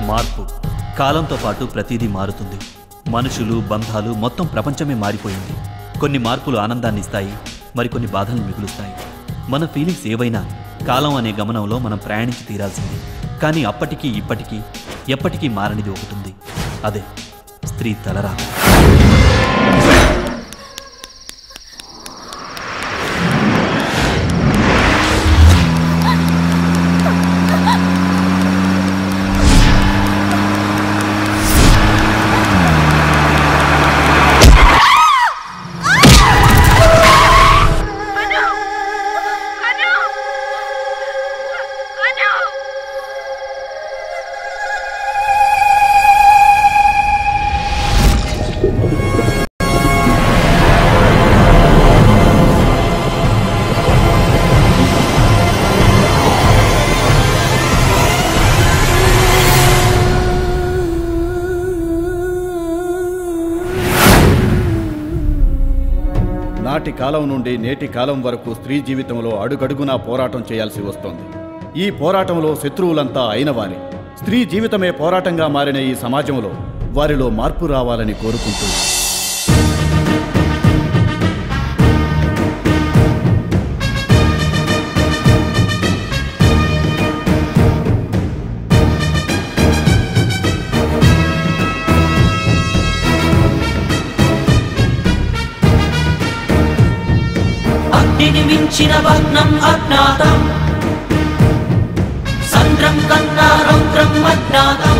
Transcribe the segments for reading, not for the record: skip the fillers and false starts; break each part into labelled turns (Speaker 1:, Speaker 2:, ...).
Speaker 1: మార్పు కాలంతో పాటు ప్రతిదీ మారుతుంది. మనుషులు, బంధాలు, మొత్తం ప్రపంచమే మారిపోయింది. కొన్ని మార్పులు ఆనందాన్ని ఇస్తాయి, మరికొన్ని బాధలను మిగులుస్తాయి. మన ఫీలింగ్స్ ఏవైనా కాలం అనే గమనంలో మనం ప్రయాణించి తీరాల్సింది. కానీ అప్పటికీ ఇప్పటికీ ఎప్పటికీ మారనిది ఒకటి ఉంది, అదే స్త్రీ తలరాత.
Speaker 2: నాటి కాలం నుండి నేటి కాలం వరకు స్త్రీ జీవితంలో అడుగడుగునా పోరాటం చేయాల్సి వస్తోంది. ఈ పోరాటంలో శత్రువులంతా అయినవారే. స్త్రీ జీవితమే పోరాటంగా మారిన ఈ సమాజంలో వారిలో మార్పు రావాలని కోరుకుంటూ
Speaker 3: మించిన భగ్నం అజ్ఞాతం, సంద్రం కన్నా రౌద్రం అజ్ఞాతం,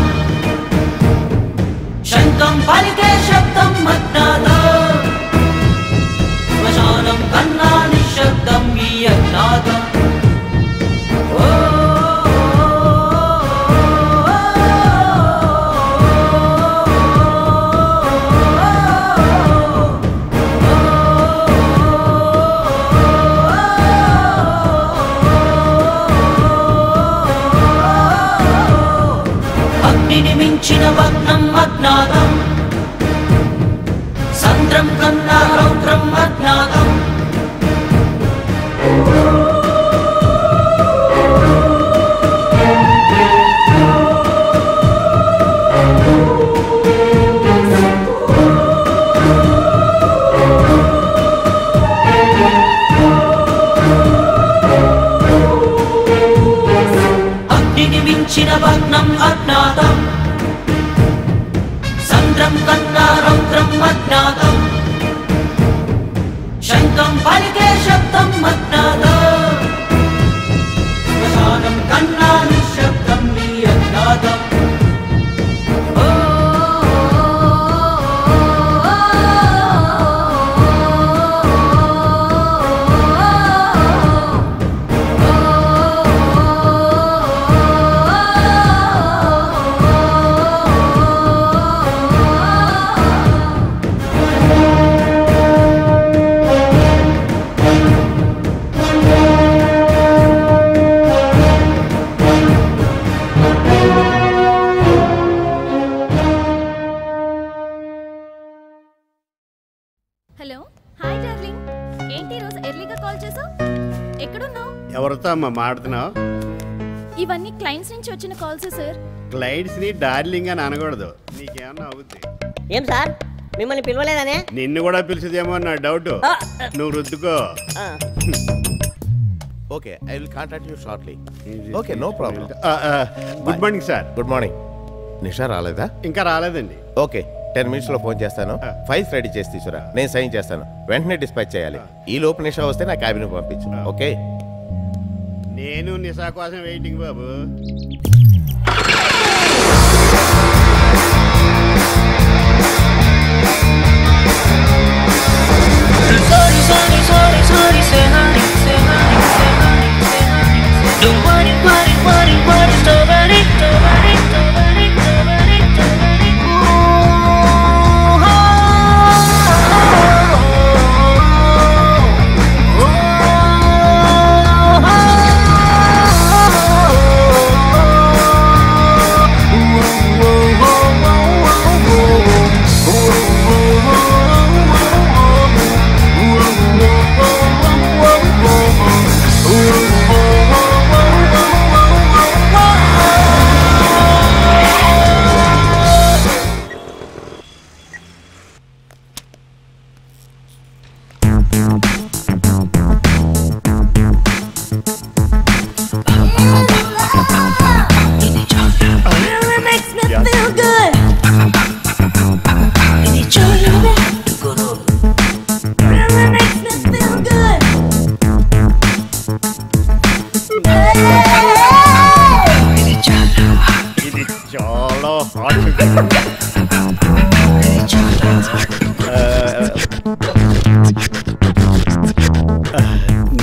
Speaker 3: శంఖం పలికే శబ్దం అజ్ఞాతం, శ్మశానం కన్నా నిశ్శబ్దం ఈ అజ్ఞాతం. మించిన భగ్నం అజ్ఞాతం, సంద్రం కన్నా రౌద్రం అజ్ఞాతం. అగ్నిని మించిన భగ్నం అజ్ఞాతం, సంద్రం కన్నా రౌద్రం అజ్ఞాతం, శంఖం పలికే శబ్దం అజ్ఞాతం, శ్మశానం కన్నా నిశ్శబ్దం ఈ అజ్ఞాతం.
Speaker 4: Hello, hi darling. ఏంటి రోజు ఎర్లీగా కాల్ చేసావు? ఎక్కడున్నావు?
Speaker 5: ఎవరితో అమ్మా మాట్లాడుతున్నావు?
Speaker 4: ఇవన్నీ క్లయింట్స్ నుంచి వచ్చిన కాల్స్ సార్.
Speaker 5: క్లయింట్స్ ని డార్లింగ్ అని అనకూడదు, నీకేమన్నా అవుద్ది.
Speaker 6: ఏం సార్ మిమ్మల్ని పిలవలేదనే?
Speaker 5: నిన్ను కూడా పిలిచేదేమో నా డౌట్. నువ్వు రుద్దుకో.
Speaker 7: Okay, I will contact you shortly. Okay, no problem.
Speaker 5: Good morning sir.
Speaker 7: Good morning. Nisha రాలేదా?
Speaker 5: ఇంకా రాలేదండి.
Speaker 7: ఓకే, 10 minutes లో ఫోన్ చేస్తాను. ఫైల్స్ రెడీ చేసి తీసుకురా, నేను సైన్ చేస్తాను. వెంటనే డిస్పాచ్ చేయాలి. ఈ లోపు నిషా వస్తే నా క్యాబిన్ పంపించు. ఓకే,
Speaker 5: నేను నిషా కోసం waiting Babu.
Speaker 3: Don't worry, worry, worry, worry, strawberry, strawberry.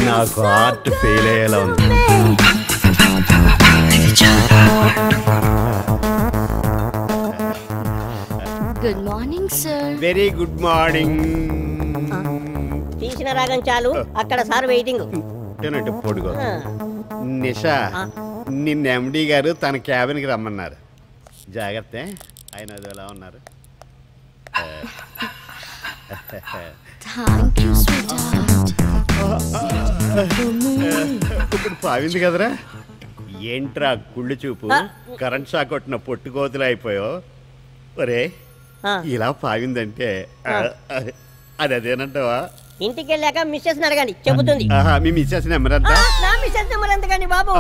Speaker 5: నాకు హార్ట్ ఫెయిల్ అయ్యేలా ఉంది.
Speaker 4: Good morning sir.
Speaker 5: Very good morning.
Speaker 6: తీసిన రాగం చాలు, అక్కడ సార్ వెయిటింగ్.
Speaker 5: ఏంటంటే పొడుగు నిషా, నిన్న ఎండి గారు తన క్యాబిన్కి రమ్మన్నారు. జాగ్రత్త, ఆయన అది ఎలా ఉన్నారు.
Speaker 4: Thank you sweet.
Speaker 5: ఇప్పుడు పావింది కదరా. ఏంట్రా కుళ్ళు చూపు, కరెంట్ షాక్ కొట్టిన పొట్టు కోతులు అయిపోయావు. ఒరే ఇలా పావిందంటే అది అదేనంటావా?
Speaker 6: ఇంటికి వెళ్ళాక మిస్సెస్ అడగండి, చెబుతుంది.
Speaker 5: మీ మిస్సెస్ నెంబర్ అంతా?
Speaker 6: నా మిస్సెస్ నెంబర్ ఎంతకండి బాబు?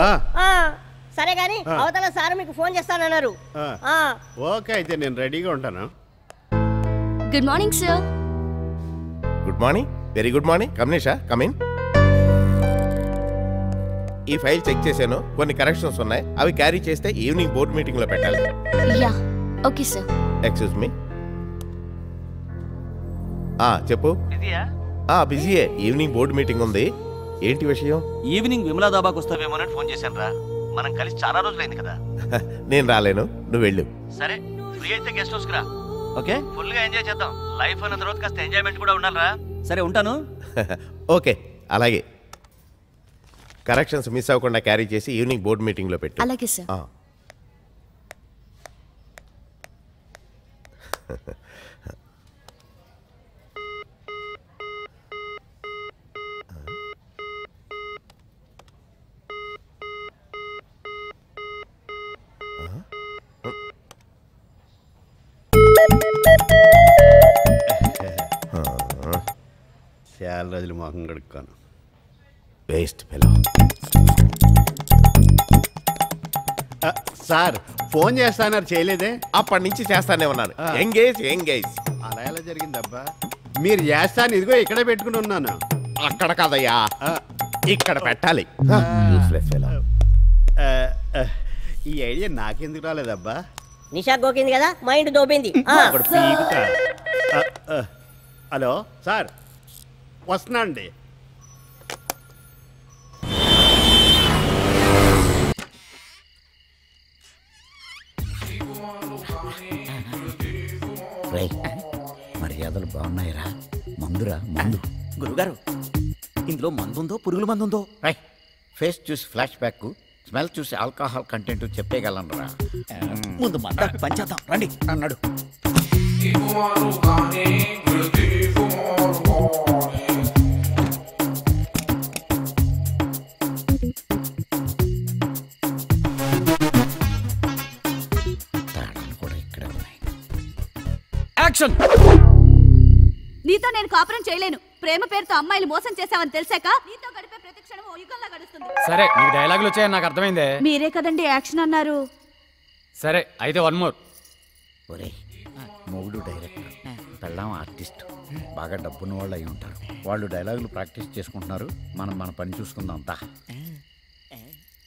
Speaker 6: సరే గాని అవతల సార్ మీకు ఫోన్ చేస్తానన్నారు.
Speaker 5: ఓకే, అయితే నేను రెడీగా ఉంటాను.
Speaker 4: Good morning sir.
Speaker 7: Good morning, very good morning. కమనేషా, కమిన్. ఈ ఫైల్ చెక్ చేశాను, కొన్ని కరెక్షన్స్ ఉన్నాయి. అవి క్యారీ చేస్తే ఈవినింగ్ బోర్డ్ మీటింగ్ లో పెట్టాలి.
Speaker 4: Yeah okay sir.
Speaker 7: Excuse me. చెప్పు. బిజీయే. ఈవినింగ్ బోర్డు మీటింగ్ ఉంది. ఏంటి విషయం?
Speaker 1: ఈవినింగ్ విమలా దాబాకు వస్తావేమోనని ఫోన్ చేశాను రా. మనం కలిసి చాలా రోజులైంది కదా.
Speaker 7: నేను రాలేను, నువ్వు వెళ్ళు.
Speaker 1: సరే, ఫ్రీ అయితే గెస్ట్ హౌస్ కి రా. ఓకే, ఫుల్ గా ఎంజాయ్ చేద్దాం. లైఫ్ అన్న తర్వాత కాస్త ఎంజాయ్మెంట్ కూడా ఉండాలిరా. సరే ఉంటాను.
Speaker 7: ఓకే, అలాగే. కరెక్షన్స్ మిస్ అవ్వకుండా క్యారీ చేసి ఈవినింగ్ బోర్డు మీటింగ్ లో పెట్టు.
Speaker 4: అలాగే సార్.
Speaker 5: చాలా రోజులు మొహం కడుక్కాను.
Speaker 7: Waste fellow.
Speaker 5: సార్ ఫోన్ చేస్తానన్నారు, చేయలేదే?
Speaker 7: అప్పటి నుంచి చేస్తానే ఉన్నాను. Engage engage.
Speaker 5: అలా ఎలా జరిగిందబ్బా? మీరు చేస్తాను, ఇదిగో ఇక్కడే పెట్టుకుని ఉన్నాను.
Speaker 7: అక్కడ కాదయ్యా, ఇక్కడ పెట్టాలి.
Speaker 5: ఈ ఐడియా నాకెందుకు రాలేదబ్బా?
Speaker 6: నిషా గోకింది కదా, మైండ్ దోబింది.
Speaker 5: హలో సార్, వస్తున్నా అండి.
Speaker 8: మర్యాదలు బాగున్నాయిరా. మందురా మందు.
Speaker 9: గురుగారు, ఇందులో మందుందో పురుగుల మందుందో?
Speaker 8: ఫేస్ చూసి ఫ్లాష్ బ్యాక్, స్మెల్ చూసి ఆల్కహాల్ కంటెంట్ చెప్పేయగలనరా.
Speaker 9: ముందు మంద పంచేద్దాం రండి అన్నాడు.
Speaker 8: కూడా ఇక్కడ ఉన్నాయి.
Speaker 9: యాక్షన్.
Speaker 4: నీతో నేను కాపురం చేయలేను. ప్రేమ పేరుతో అమ్మాయిలు మోసం చేసావని తెలిసాక నీతో గడిపే ప్రతి క్షణం ఓ యుగంలా గడుస్తుంది.
Speaker 10: సరే, నీకు డైలాగులు వచ్చాయని నాకు అర్థమైందే.
Speaker 4: మీరే కదండి యాక్షన్ అన్నారు.
Speaker 10: సరే అయితే వన్ మోర్.
Speaker 8: ఒరే, మొగుడు డైరెక్టర్, పెళ్ళాం ఆర్టిస్ట్, బాగా డబ్బున్న వాళ్ళు అయి ఉంటారు. వాళ్ళు డైలాగులు ప్రాక్టీస్ చేసుకుంటున్నారు, మనం మన పని చూసుకుందాం. అంతా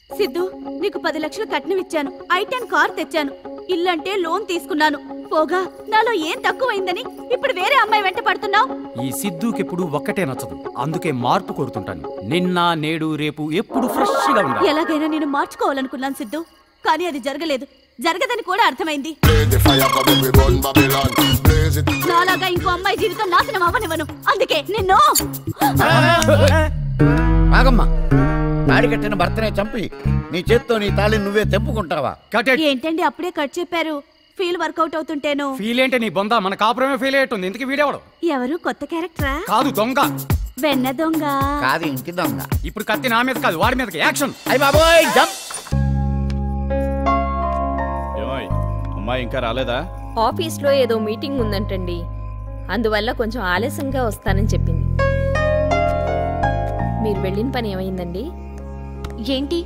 Speaker 4: సిద్ధు, నీకు 10 లక్షలు కట్నం ఇచ్చాను, I10 కార్ తెచ్చాను, ఇల్లంటే లోన్ తీసుకున్నాను. పోగా నాలో ఏం తక్కువైందని ఇప్పుడు వేరే అమ్మాయి వెంట పడుతున్నావు.
Speaker 10: ఈ సిద్ధుకి ఎప్పుడు ఒక్కటే నచ్చదు, అందుకే మార్పు కోరుతుంటాను. నిన్న నేడు రేపు ఎప్పుడు ఫ్రెష్ గా ఉండాలి.
Speaker 4: ఎలాగైనా నేను మార్చుకోవాలనుకున్నాను సిద్ధు, కానీ అది జరగలేదు. జరగదని కూడా అర్థమైంది. నాలాగా ఇంకో అమ్మాయి జీవితం నాశనం అవ్వనివ్వను. అందుకే నిన్ను.
Speaker 8: ఆగమ్మా, తాడి కట్టిన భర్తనే చంపి నీ చేత్తో నీ తాళి నువ్వే తెంపుకుంటావా?
Speaker 4: ఏంటండి అప్పుడే కట్ చెప్పారు? Feel work out అవుతుంటేను.
Speaker 10: ఫీల్ ఏంటి నీ బొంద? మన కాపురమే ఫీల్ అయ్యేటుంది. ఇంతకీ వీడేవాడు?
Speaker 4: ఎవరు? కొత్త క్యారెక్టరా?
Speaker 10: కాదు, దొంగ.
Speaker 4: వెన్న దొంగ
Speaker 8: కాదు, ఇంటి దొంగ.
Speaker 10: ఇప్పుడు కత్తి నా మీద కాదు, వాడి మీదకి. యాక్షన్.
Speaker 8: అయ్య బాబోయ్, జంప్.
Speaker 2: అమ్మాయి ఇంకా రాలేదా?
Speaker 11: ఆఫీస్లో ఏదో మీటింగ్ ఉందంటండి, అందువల్ల కొంచెం ఆలస్యంగా వస్తానని చెప్పింది. మీరు వెళ్ళిన పని ఏమైందండి?
Speaker 4: ఏంటి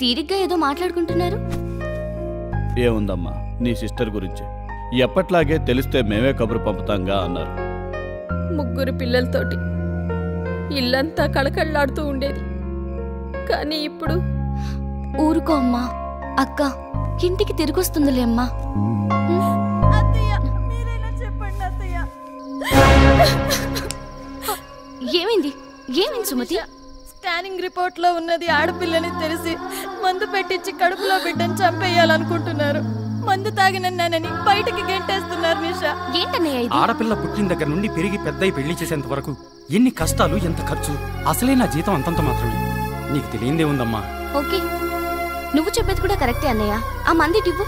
Speaker 4: తీరిగ్గా ఏదో మాట్లాడుకుంటున్నారు?
Speaker 2: ఏముందమ్మా, నీ సిస్టర్ గురించి. ఎప్పట్లాగే తెలిస్తే మేమే కబురు పంపుతాంగా అన్నారు.
Speaker 11: 3 పిల్లలతోటి ఇల్లంతా కళకళలాడుతూ ఉండేది, కానీ ఇప్పుడు.
Speaker 4: ఊరుకో అమ్మా. అక్క,
Speaker 12: ఇంటికి తిరిగొస్తుందిలే అమ్మా. ఏమైంది ఏమైంది సుమతి?
Speaker 13: స్కానింగ్ రిపోర్ట్ లో ఉన్నది ఆడపిల్లని తెలిసి మందు పెట్టించి కడుపులో బిడ్డను చంపేయాలనుకుంటున్నారు. మందు తాగినన్నానని బయటికి గెంటేస్తున్నారు. నిషా,
Speaker 12: ఏంటన్నయ్య ఇది?
Speaker 10: ఆడపిల్ల పుట్టిన దగ్గర నుండి పెరిగి పెద్దయి పెళ్లి చేసేంత వరకు ఎన్ని కష్టాలు, ఎంత ఖర్చు. అసలే నా జీతం అంతంత మాత్రమే. నీకు తెలియందే ఉందమ్మా.
Speaker 12: ఓకే, నువ్వు చెప్పేది కూడా కరెక్టే అన్నయ్య. ఆ మంది ఇవ్వు.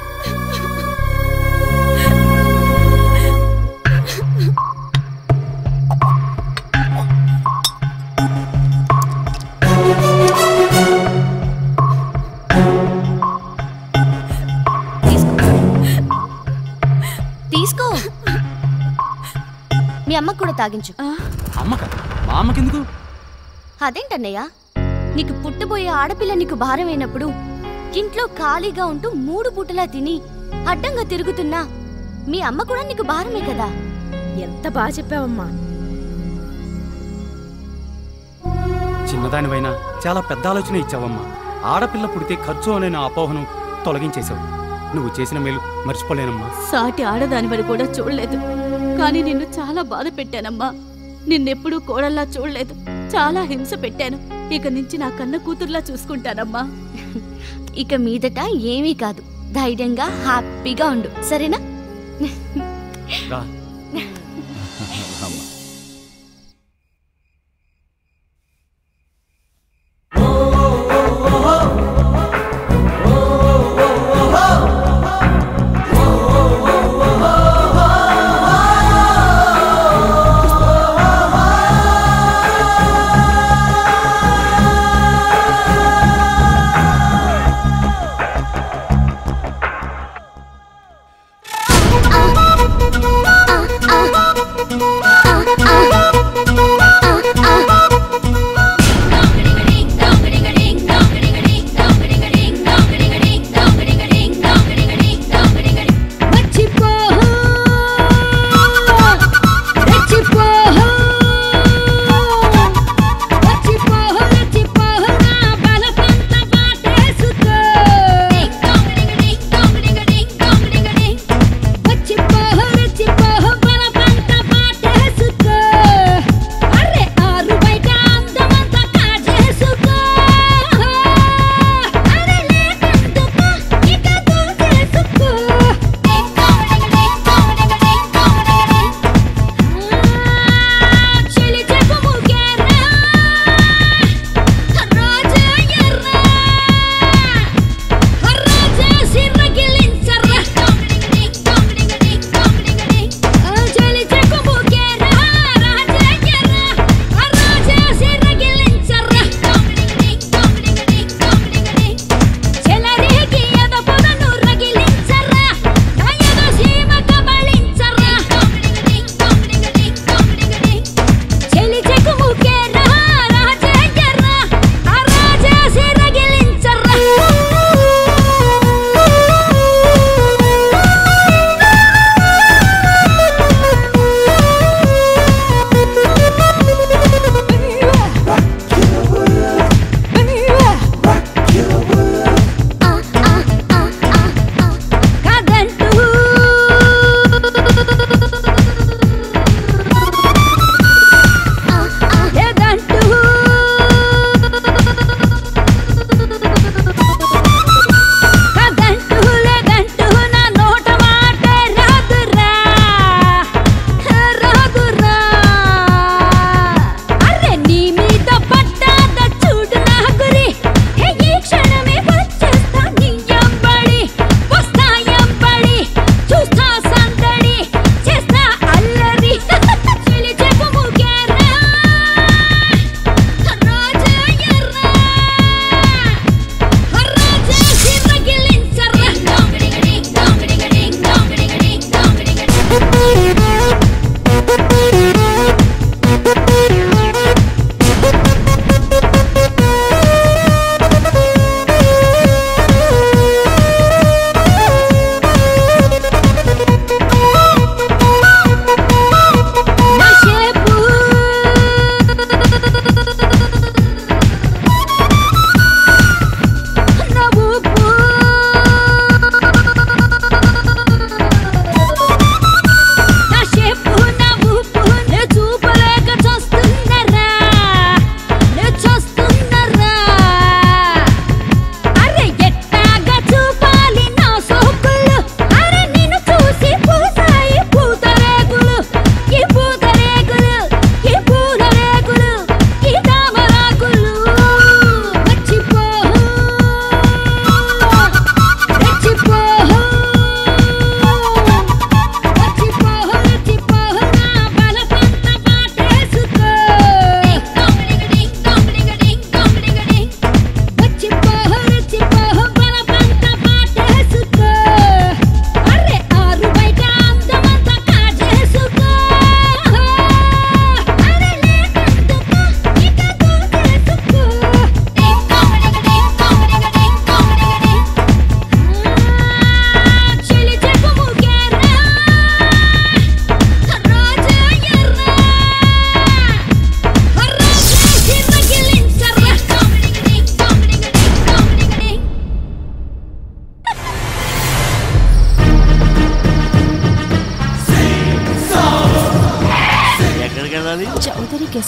Speaker 12: తీసుకో. మీ అమ్మకు కూడా తాగించు.
Speaker 10: మా అమ్మకెందుకు?
Speaker 12: అదేంటన్నయ్య, నీకు పుట్టబోయే ఆడపిల్ల నీకు భారమైనప్పుడు ఇంట్లో ఖాళీగా ఉంటూ 3 పూటలా తిని అడ్డంగా తిరుగుతున్నా మీ అమ్మ కూడా నీకు భారమే కదా.
Speaker 11: ఎంత బాగా చెప్పావమ్మా.
Speaker 10: చిన్నదానివైనా చాలా పెద్ద ఆలోచన ఇచ్చావమ్మా. ఆడపిల్ల పుడితే ఖర్చు అనే నా అపోహను తొలగించేశావు. నువ్వు చేసిన మేలు మర్చిపోలేనమ్మా.
Speaker 4: సాటి ఆడదానివని కూడా చూడలేదు, కానీ నిన్ను చాలా బాధ పెట్టానమ్మా. నిన్నెప్పుడూ కోడల్లా చూడలేదు, చాలా హింస పెట్టాను. ఇక నుంచి నా కన్న కూతుర్లా చూసుకుంటానమ్మా.
Speaker 12: ఇక మీదట ఏమీ కాదు, ధైర్యంగా హ్యాపీగా ఉండు, సరేనా?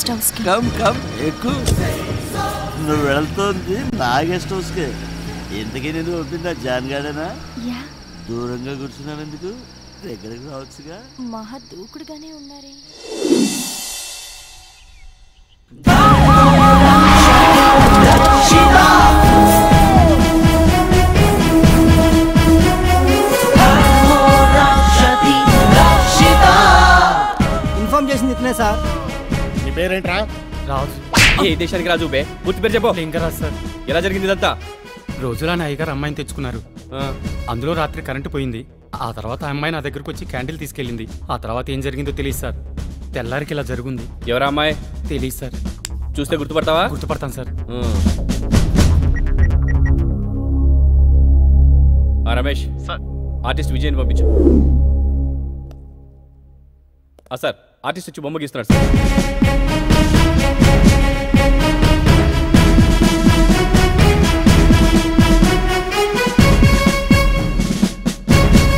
Speaker 14: గెస్ట్ హౌస్ కి.
Speaker 15: కమ్ కమ్ ఎక్కు. నువ్వు వెళ్తోంది నా గెస్ట్ హౌస్కే. ఎందుకే నేను పంపిందా జాన్ గార్డెనా?
Speaker 14: యా.
Speaker 15: దూరంగా కూర్చున్నాను ఎందుకు? దగ్గరకు రావచ్చుగా.
Speaker 14: మహా దూకుడుగానే ఉన్నారే.
Speaker 16: ఇన్ఫార్మ్ చేసింది ఇతనే సార్.
Speaker 17: నీ పేరేంట్రా?
Speaker 10: రాజు.
Speaker 18: ఏ దేశానికి రాజు బే? పూర్తి పేరు చెప్పు.
Speaker 10: లింగరాజ్ సార్.
Speaker 18: ఎలా జరిగింది ఇదంతా?
Speaker 10: రోజులా నా అయ్యగారు అమ్మాయిని తెచ్చుకున్నారు. అందులో రాత్రి కరెంటు పోయింది. ఆ తర్వాత అమ్మాయి నా దగ్గరకు వచ్చి క్యాండిల్ తీసుకెళ్ళింది. ఆ తర్వాత ఏం జరిగిందో తెలియదు సార్. తెల్లారికి ఇలా జరుగుంది.
Speaker 18: ఎవరా అమ్మాయి?
Speaker 10: తెలియదు సార్.
Speaker 18: చూస్తే గుర్తుపడతావా?
Speaker 10: గుర్తుపడతాను సార్.
Speaker 18: రమేష్ సార్, ఆర్టిస్ట్ విజయ్ని పంపించు. సార్, ఆర్టిస్ట్ వచ్చి బొమ్మ గీస్తున్నాడు సార్.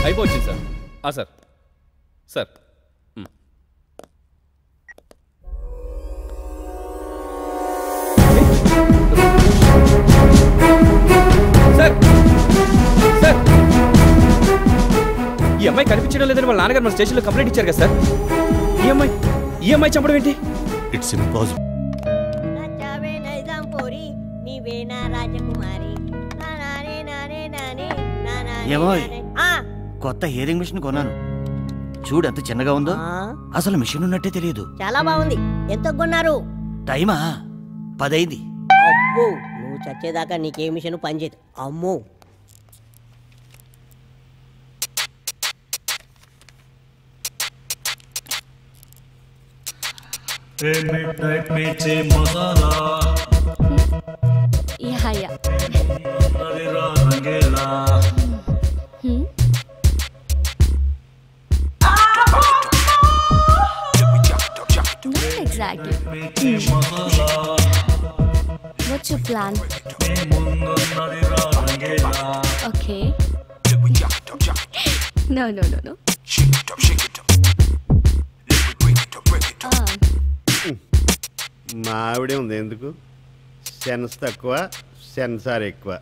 Speaker 18: అయిపోయింది sir. Sir sir sir sir ఈ అమ్మాయి కనిపించడం లేదని వాళ్ళ నాన్నగారు మన స్టేషన్లో కంప్లైంట్ ఇచ్చారు కదా సార్. ఈ అమ్మాయి చంపడం ఏంటి?
Speaker 15: It's impossible.
Speaker 19: ఏమో కొత్త హియరింగ్ మిషన్ కొన్నాను. చూడు ఎంత చిన్నగా ఉందో. అసలు మిషన్ ఉన్నట్టే తెలియదు.
Speaker 6: చాలా బాగుంది. ఎంత కొన్నారు?
Speaker 19: టైమా 10 అయింది.
Speaker 6: అబ్బో, నువ్వు చచ్చేదాకా నీకే మిషన్ పనిచేయదు. అమ్మో.
Speaker 14: Not exactly. What's your plan? Okay. No.
Speaker 5: మా ఆవిడే ఉంది. ఎందుకు? సెన్స్ తక్కువ, సెన్సార్ ఎక్కువ.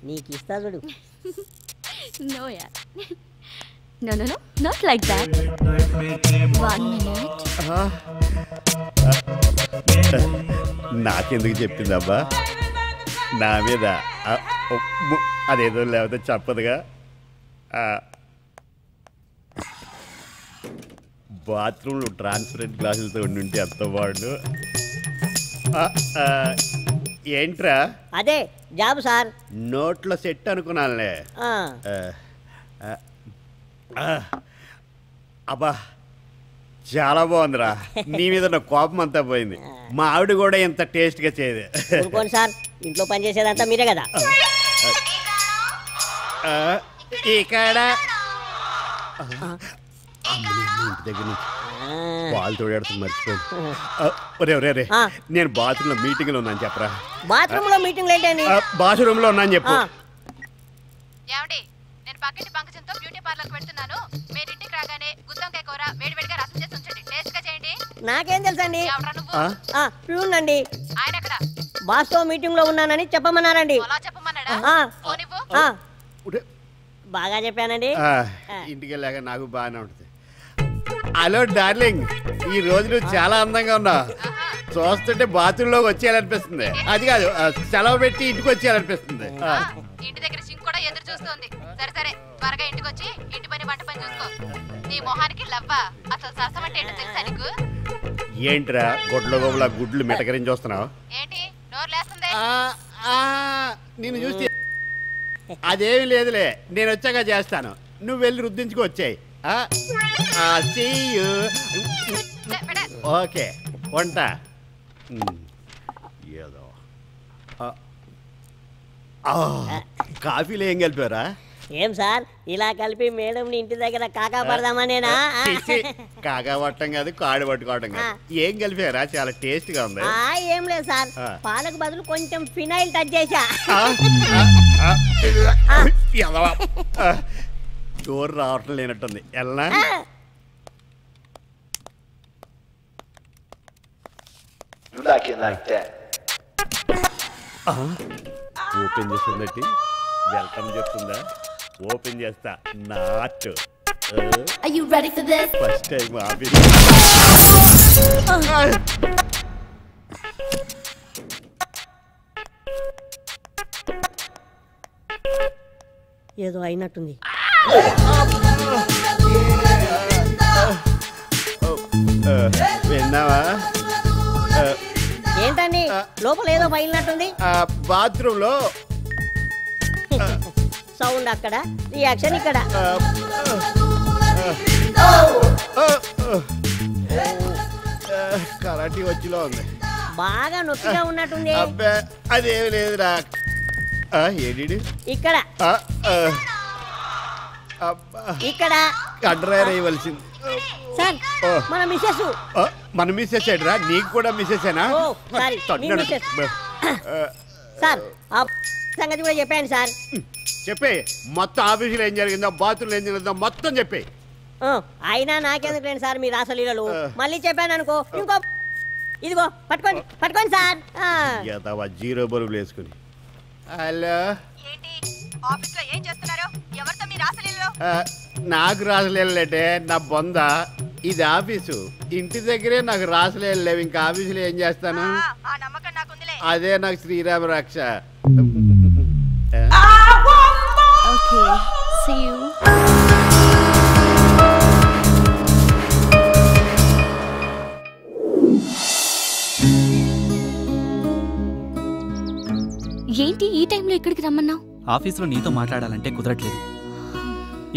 Speaker 6: నీకు ఇస్తా చూడు.
Speaker 14: No, yeah. No, not like that. 1 minute.
Speaker 5: నాకెందుకు చెప్పిందబ్బా? నా మీద అదేదో లేకపోతే చెప్పదుగా. బాత్రూంలో ట్రాన్స్పరెంట్ గ్లాసులతో ఉండి ఎంత బాగుండు. ఏంట్రా?
Speaker 6: అదే జాబ్ సార్.
Speaker 5: నోట్లో సెట్ అనుకున్నానులే. అబ్బా చాలా బాగుందిరా. నీ మీద నా కోపం అంతా పోయింది. మా ఆవిడ కూడా ఎంత టేస్ట్గా చేయదు.
Speaker 6: ఊరుకోండి సార్, ఇంట్లో పని చేసేదంతా మీరే కదా.
Speaker 5: ఇక్కడ ఇంటి దగ్గర నుంచి పాలు తోడేడుతుంది మర్చిపోయింది. ఒరే నేను బాత్రూంలో మీటింగ్లో ఉన్నాను చెప్పరా.
Speaker 6: బాత్రూంలో మీటింగ్ ఏంటండి?
Speaker 5: బాత్రూంలో ఉన్నాను చెప్పు.
Speaker 20: ఏమండి, నేను పక్కింటి పంకజంతో బ్యూటీ పార్లర్కి వెళ్తున్నాను. మీరు ఇంటికి రాగానే గుత్తొంకాయ కూర వేడివేడిగా రసం చేసి ఉంచండి. టేస్ట్గా చేయండి.
Speaker 6: నాకేం తెలుసండి? ప్యూన్ అండి.
Speaker 20: ఆయన ఎక్కడ?
Speaker 6: బాస్తో మీటింగ్ లో ఉన్నానని చెప్పమన్నారండి.
Speaker 20: అలా చెప్పమన్నాడా?
Speaker 6: బాగా చెప్పానండి.
Speaker 5: ఇంటికి వెళ్ళాక నాకు బాగానే ఉంటుంది. హలో డార్లింగ్, ఈ రోజు నువ్వు చాలా అందంగా ఉన్నావు. చూస్తుంటే బాత్రూంలోకి వచ్చేయాలనిపిస్తుంది. అది కాదు, సెలవు పెట్టి ఇంటికి వచ్చేయాలనిపిస్తుంది.
Speaker 20: ఇంటి దగ్గర సింక్ కూడా ఎదురు చూస్తుంది. సరే త్వరగా ఇంటికి వచ్చి ఇంటి పని వంట పని చూసుకో. నీ మొహానికి లవ్వా. అసలు సరసం అంటే ఏంటో తెలుసా నీకు?
Speaker 5: ఏంట్రా గొడ్ల గోబుల గుడ్లు మెటకరించి వస్తున్నావు?
Speaker 20: ఏంటి నోరు లేస్తుంది?
Speaker 5: నిన్ను చూస్తే అదేమి లేదులే, నేను వచ్చాక చేస్తాను. నువ్వు వెళ్ళి రుద్దించుకు వచ్చాయి. ఓకే వంట ఏదో. కాఫీలో ఏం కలిపారా?
Speaker 6: ఏం సార్ ఇలా కలిపి మేడం ఇంటి దగ్గర కాకా పడదామనేనా?
Speaker 5: కాకా పట్టడం కాదు, కాడు పట్టుకోవడం కాదు. ఏం కలిపారా? చాలా టేస్ట్ గా ఉంది.
Speaker 6: ఏం లేదు సార్, పాలకు బదులు కొంచెం ఫినైల్ టచ్ చేశా.
Speaker 5: డోర్ రావటం లేనట్టుంది. ఎలా
Speaker 17: like it like that.
Speaker 5: Open చేస్తుందట్టి వెల్కమ్ చెప్తుందా? ఓపెన్ చేస్తా not.
Speaker 14: Are you ready for this?
Speaker 5: First time office.
Speaker 6: ఏదో అయినట్టుంది.
Speaker 5: విన్నావా?
Speaker 6: ఏంటండి లోపల ఏదో బయలునట్టుంది?
Speaker 5: బాత్రూమ్ లో
Speaker 6: సౌండ్ అక్కడ, రియాక్షన్ ఇక్కడ.
Speaker 5: కరాటీ వచ్చిలో ఉంది.
Speaker 6: బాగా నొప్పిగా ఉన్నట్టుంది.
Speaker 5: అబ్బే అదేమి లేదురా. ఏంటి
Speaker 6: ఇక్కడ ఇక్కడ
Speaker 5: కడ్రైర్ అయ్యవలసింది
Speaker 6: సార్. మన మిస్సెస్.
Speaker 5: మన మిస్సెస్ ఏడ్రా? నీకు కూడా మిస్సెసేనా?
Speaker 6: సార్ ఆ సంగతి కూడా చెప్పాను సార్.
Speaker 5: చెప్పే మొత్తం ఆఫీసులో ఏం జరిగిందో, బాత్రూంలో ఏం జరిగిందో మొత్తం చెప్పే.
Speaker 6: అయినా నాకెందుకు లేండి సార్ మీ రాసలీలలు. మళ్ళీ చెప్పాను అనుకో ఇంకో. ఇదిగో పట్టుకోండి పట్టుకోండి సార్.
Speaker 5: జీరో బరువులు వేసుకుని. హలో,
Speaker 20: ఆఫీస్లో ఏం చేస్తున్నారు? ఎవరితో మీ రాసలీలలో?
Speaker 5: నాకు రాసలేదంటే నా బొంద. ఇది ఆఫీసు, ఇంటి దగ్గరే నాకు రాసలేదు లేవు. ఇంకా ఆఫీసులో ఏం చేస్తాను? అదే నాకు శ్రీరామ రక్ష.
Speaker 14: Okay, see you.
Speaker 12: ఏంటి ఈ టైంలో ఇక్కడికి రమ్మన్నావు?
Speaker 1: ఆఫీసులో నీతో మాట్లాడాలంటే కుదరట్లేదు.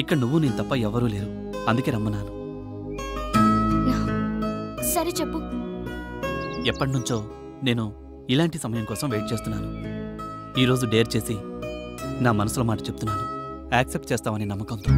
Speaker 1: ఇక్కడ నువ్వు నేను తప్ప ఎవరూ లేరు, అందుకే రమ్మన్నాను.
Speaker 12: సరే చెప్పు.
Speaker 1: ఎప్పటినుంచో నేను ఇలాంటి సమయం కోసం వెయిట్ చేస్తున్నాను. ఈరోజు డేర్ చేసి నా మనసులో మాట చెప్తున్నాను. యాక్సెప్ట్ చేస్తావని నమ్మకంతో.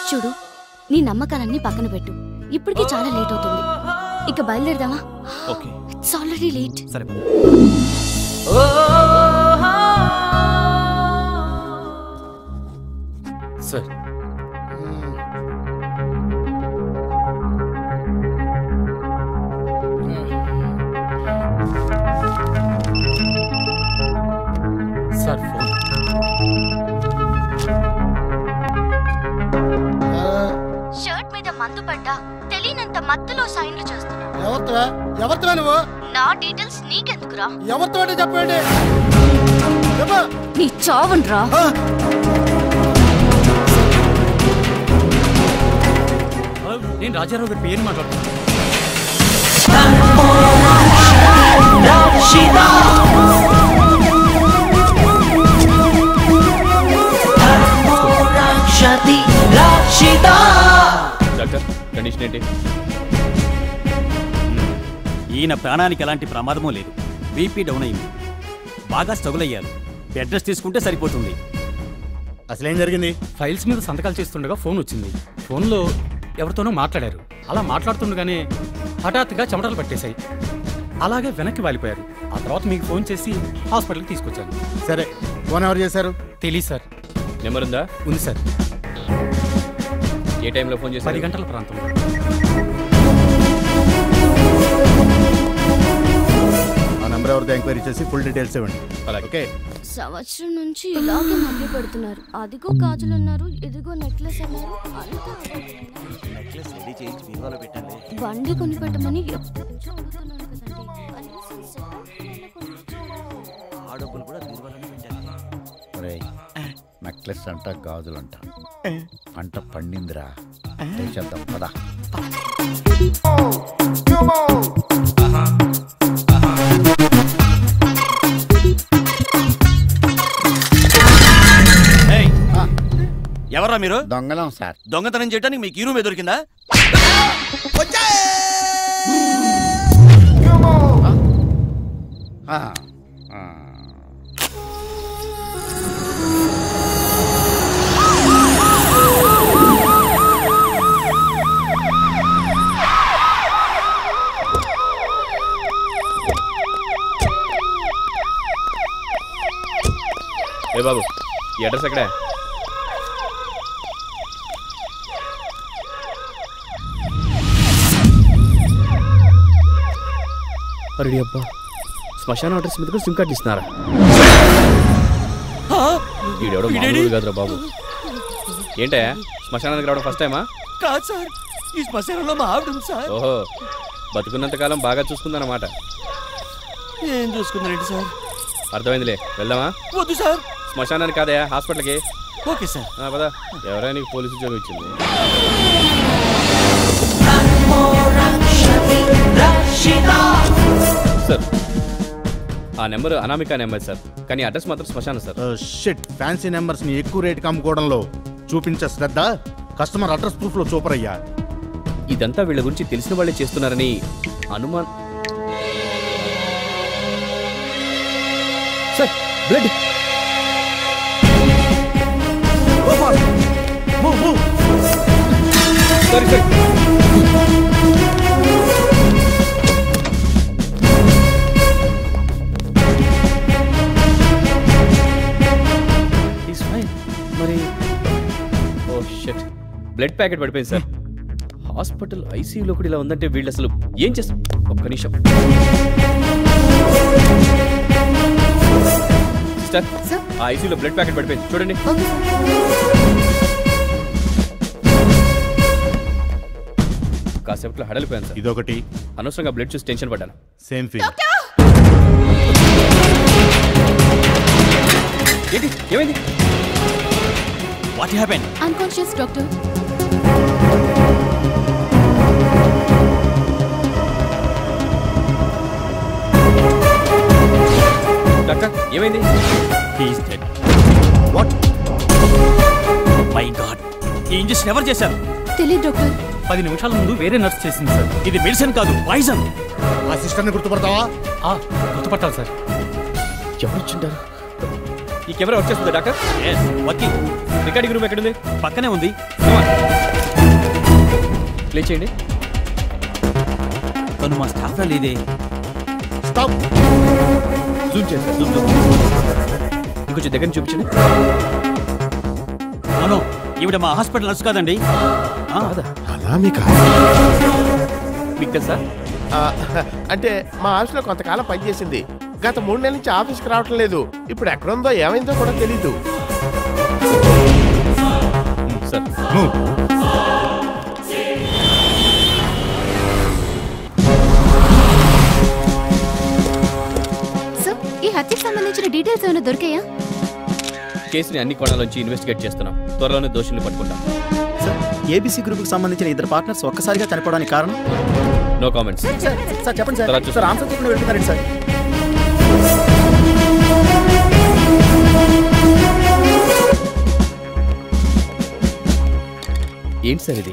Speaker 12: చూడు, నీ నమ్మకాలన్నీ పక్కన పెట్టు. ఇప్పటికీ చాలా లేట్ అవుతుంది. ఇక బయలుదేరదామా?
Speaker 1: Okay,
Speaker 12: it's already late.
Speaker 1: సరే పద.
Speaker 10: Sir sir phone.
Speaker 12: షర్ట్ మీద మందు పడ్డా తెలియనంత మత్తులో సైన్లు చేస్తున్నా.
Speaker 2: ఎవరితో నువ్వు?
Speaker 12: నా డీటెయిల్స్ నీకెందుకురా?
Speaker 2: ఎవరితో చెప్పండి.
Speaker 12: నీ చావన్రా.
Speaker 10: నేను రాజారావు గారి పేరు మాట్లాడుతున్నాను.
Speaker 9: డాక్టర్, కండిషన్ ఏంటి? ఈయన ప్రాణానికి ఎలాంటి ప్రమాదమూ లేదు. బీపీ డౌన్ అయింది, బాగా స్ట్రగుల్ అయ్యారు. బెడ్ రెస్ట్ తీసుకుంటే సరిపోతుంది.
Speaker 10: అసలేం జరిగింది? ఫైల్స్ మీద సంతకాలు చేస్తుండగా ఫోన్ వచ్చింది. ఫోన్లో ఎవరితోనో మాట్లాడారు. అలా మాట్లాడుతుండగానే హఠాత్తుగా చెమటలు పట్టేశాయి. అలాగే వెనక్కి వాలిపోయారు. ఆ తర్వాత మీకు ఫోన్ చేసి హాస్పిటల్కి తీసుకొచ్చాను.
Speaker 8: సరే, ఫోన్ ఎవరు చేశారు?
Speaker 10: తెలీదు సార్.
Speaker 9: నెంబర్ ఉందా?
Speaker 10: ఉంది సార్.
Speaker 9: ఏ టైంలో ఫోన్ చేశారు?
Speaker 10: 10 గంటల ప్రాంతంలో.
Speaker 8: ఆ నెంబర్ ఎవరితో ఎంక్వైరీ చేసి ఫుల్ డీటెయిల్స్ ఇవ్వండి. ఓకే.
Speaker 12: సంవత్సరం నుంచి ఇలాగే మళ్ళీ పెడుతున్నారు. అదిగో గాజులు అన్నారు, ఇదిగో నెక్లెస్ అన్నారు.
Speaker 19: నెక్లెస్ రెడీ చేయించి బీరువాలో పెట్టండి.
Speaker 12: బండి కొని పెట్టమని ఎప్పటి నుంచో అడుగుతున్నాను కదండి. కనీసం
Speaker 19: ఆ డబ్బులు కూడా బీరువాలోనే పెట్టాలి.
Speaker 8: నెక్లెస్ అంట, గాజులంట, పంట పండిందిరా. చేద్దాం పదా.
Speaker 19: ఎవరా మీరు?
Speaker 8: దొంగలం సార్.
Speaker 19: దొంగతనం చేయడానికి మీకు ఈ రూమే దొరికిందా?
Speaker 18: ఈ అడ్రస్ ఎక్కడే? అరే అబ్బా, శ్మశానం అడ్రస్ మీద కూడా సిమ్ కార్డు ఇస్తున్నారా? వీడెవడో మామూలు కాదురా బాబు. ఏంటే శ్మశానానికి రావడం ఫస్ట్ టైమా?
Speaker 19: కాదు సార్, ఈ శ్మశానంలో మా ఆవిడ ఉంది సార్.
Speaker 18: ఓహో, బతుకున్నంతకాలం బాగా చూసుకుందన్నమాట.
Speaker 19: ఏం చూసుకుందండి సార్?
Speaker 18: అర్థమైందిలే, వెళ్దామా?
Speaker 19: వద్దు సార్.
Speaker 18: శ్మశానానికి కాదయా, హాస్పిటల్కి.
Speaker 19: Okay sir.
Speaker 18: పదా, ఎవరైనా నీకు పోలీసు ఉద్యోగం ఇచ్చింది? సార్, ఆ నెంబర్ అనామిక నెంబర్ సార్, కానీ అడ్రస్ మాత్రం శ్మశానం సార్.
Speaker 17: షిట్, ఫ్యాన్సీ నెంబర్స్ ని ఎక్కువ రేటుకి అమ్ముకోవడంలో చూపించే శ్రద్ధ కస్టమర్ అడ్రస్ ప్రూఫ్ లో చూపరయ్యా.
Speaker 18: ఇదంతా వీళ్ళ గురించి తెలిసిన వాళ్ళే చేస్తున్నారని అనుమానం. Sir, blood. Sorry sir. మరి ఓ షిట్, బ్లడ్ ప్యాకెట్ పడిపోయింది సార్. హాస్పిటల్ ఐసీయూలో కూడా ఇలా ఉందంటే వీళ్ళు అసలు ఏం చేస్తారు? ఒక్క నిమిషం సిస్టర్, ఆ ఐసీయూలో బ్లడ్ ప్యాకెట్ పడిపోయింది చూడండి. కాసేపట్లో హడలిపోయాను సార్.
Speaker 17: ఇదొకటి.
Speaker 18: అనవసరంగా బ్లడ్ చూసి టెన్షన్ పడ్డాను.
Speaker 17: Same feel.
Speaker 18: ఏంటి, ఏమైంది?
Speaker 19: What happened?
Speaker 4: Unconscious doctor.
Speaker 18: Doctor, ఏమైంది?
Speaker 19: He is dead. What? My god, ఈ ఇంజెక్షన్ ఎవరు చేశారు?
Speaker 4: తెలియదు డాక్టర్.
Speaker 10: 10 నిమిషాల ముందు వేరే నర్స్ చేసింది సార్.
Speaker 19: ఇది మెడిసిన్ కాదు, పాయిజన్.
Speaker 17: ఆ సిస్టర్ని గుర్తుపడతావా?
Speaker 10: గుర్తుపట్టాలి సార్.
Speaker 18: ఎవరు వచ్చింటారు? ఈ కెమెరా వచ్చేస్తుందా డాక్టర్?
Speaker 19: వర్కింగ్.
Speaker 18: రికార్డింగ్ రూమ్ ఎక్కడుంది?
Speaker 19: పక్కనే ఉంది.
Speaker 18: ప్లే చేయండి.
Speaker 19: తను మా స్టాఫ్ రా లేదే.
Speaker 17: స్టాప్.
Speaker 18: జూమ్ చేయండి. Zoom Zoom. ఇంకొంచెం దగ్గర చూపించండి.
Speaker 19: అవును, ఈవిడ మా హాస్పిటల్ నర్స్ కాదండి.
Speaker 7: అనామిక.
Speaker 18: మీకు తెలుసా?
Speaker 7: అంటే మా ఆఫీస్లో కొంతకాలం పనిచేసింది. గత 3 నెలల నుంచి ఆఫీస్కి రావటం లేదు. ఇప్పుడు ఎక్కడుందో ఏమైందో కూడా తెలీదు.
Speaker 18: సార్,
Speaker 12: సార్, ఈ హత్యకు సంబంధించిన డీటెయిల్స్ ఏమైనా దొరికాయా?
Speaker 18: కేసుని అన్ని కోణాల్లోంచి ఇన్వెస్టిగేట్ చేస్తున్నాం. త్వరలోనే దోషుల్ని పట్టుకుంటాం.
Speaker 21: ఏబీసీ గ్రూప్కి సంబంధించిన 2 పార్ట్నర్స్ ఒక్కసారిగా చనిపోవడానికి కారణం?
Speaker 18: No comments.
Speaker 21: సార్ చెప్పండి సార్.
Speaker 18: తర్వాత చూస్తాం.
Speaker 21: సార్ ఆన్సర్ చెప్పండి, వెళ్తున్నారండి సార్.
Speaker 18: ఏంటి సార్ ఇది?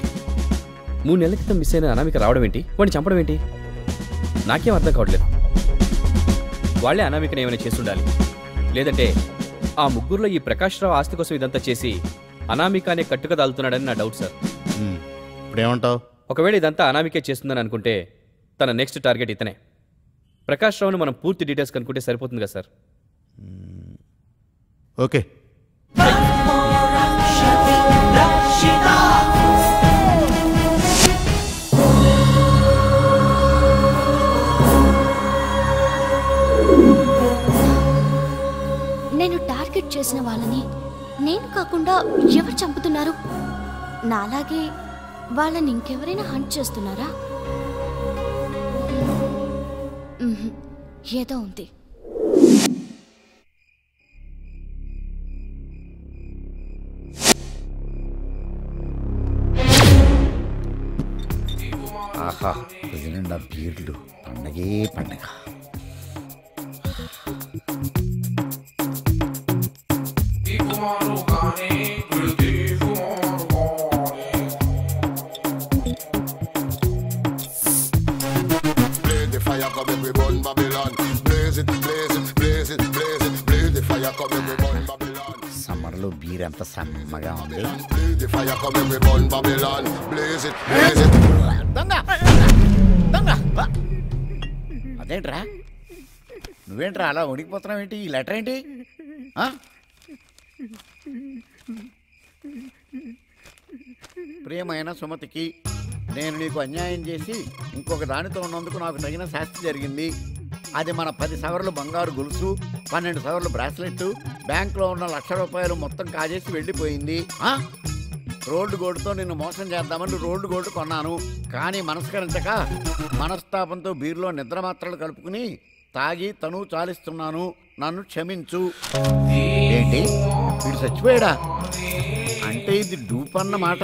Speaker 18: 3 నెలల క్రితం మిస్ అయిన అనామిక రావడం ఏంటి? వాడిని చంపడం ఏంటి? నాకేం అర్థం కావట్లేదు. వాళ్ళే అనామికని ఏమైనా చేస్తుండాలి. లేదంటే ఆ ముగ్గురులో ఈ ప్రకాష్ రావు ఆస్తి కోసం ఇదంతా చేసి అనామిక అనే కట్టుక దాల్తున్నాడని నా డౌట్ సార్.
Speaker 17: ఇప్పుడేమంటావు?
Speaker 18: ఒకవేళ ఇదంతా అనామికే చేస్తుందని అనుకుంటే తన నెక్స్ట్ టార్గెట్ ఇతనే. ప్రకాష్ రావును మనం పూర్తి డీటెయిల్స్ కనుక్కుంటే సరిపోతుంది కదా సార్?
Speaker 17: ఓకే.
Speaker 12: నేను టార్గెట్ చేసిన వాళ్ళని నేను కాకుండా ఎవరు చంపుతున్నారు? నాలాగే వాళ్ళని ఇంకెవరైనా హంట్ చేస్తున్నారా? ఏదో ఉంది.
Speaker 8: ఆహా, నిండా బీర్లు, పండగే పండగ. సమ్మర్లో బీర్ ఎంత సమ్మగా ఉంది. అదేంట్రా, నువ్వేంట్రా అలా వణికిపోతున్నావు ఏంటి? ఈ లెటర్ ఏంటి? ప్రియమైన సుమతికి, నేను నీకు అన్యాయం చేసి ఇంకొక దానితో ఉన్నందుకు నాకు తగిన శాస్తి జరిగింది. అది మన 10 సవర్లు బంగారు గొలుసు, 12 సవర్లు బ్రాస్లెట్, బ్యాంకులో ఉన్న ₹1,00,000 మొత్తం కాజేసి వెళ్ళిపోయింది. రోడ్డు గోల్డ్తో నిన్ను మోసం చేద్దామని రోడ్డు గోల్డ్ కొన్నాను. కానీ మనస్కరించక మనస్తాపంతో బీరులో నిద్ర మాత్రలు కలుపుకుని తాగి తను చాలిస్తున్నాను. నన్ను క్షమించు. ఏంటి వీడు చచ్చిపోయాడా? అంటే ఇది డూప్ అన్నమాట.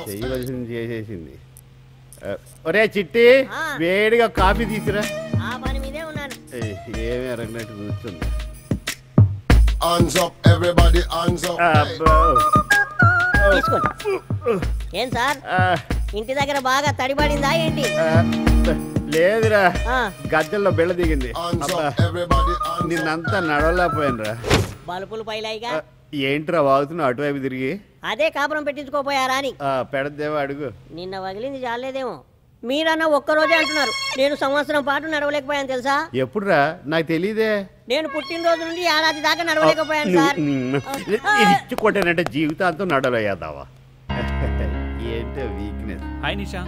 Speaker 5: చేయవలసింది చేసేసింది. ఒరే చిట్టి, వేడిగా కాఫీ తీసుకురా.
Speaker 6: ఆ పని మీదే ఉన్నాను.
Speaker 5: ఏమీ అరగినట్టు కూర్చుంది.
Speaker 6: ఏం సార్ ఇంటి దగ్గర బాగా తడిపడిందా ఏంటి?
Speaker 5: లేదురా, గద్దెల్లో బెళ్ళ దిగింది. నిన్నంతా నడవలేకపోయాను రా.
Speaker 6: బలుపులు పైలాయిగా
Speaker 5: ఏంట్రా వాగుతున్నావు అటువైపు తిరిగి?
Speaker 6: అదే కాపురం పెట్టించుకోపోయారా అని.
Speaker 5: పెడదేవో అడుగు.
Speaker 6: నిన్న వగిలింది చాలేదేమో. మీరన్నా ఒక్కరోజే అంటున్నారు, నేను సంవత్సరం పాటు నడవలేకపోయాను తెలుసా?
Speaker 5: ఎప్పుడురా? నాకు తెలీదే.
Speaker 6: నేను పుట్టినరోజు నుండి ఏడాది దాకా నడవలేకపోయాను సార్.
Speaker 5: ఇచ్చి కొట్టానంటే జీవితాంతం నడవలేదావా? ఏంటో వీక్నెస్.
Speaker 1: హాయ్ నిషా.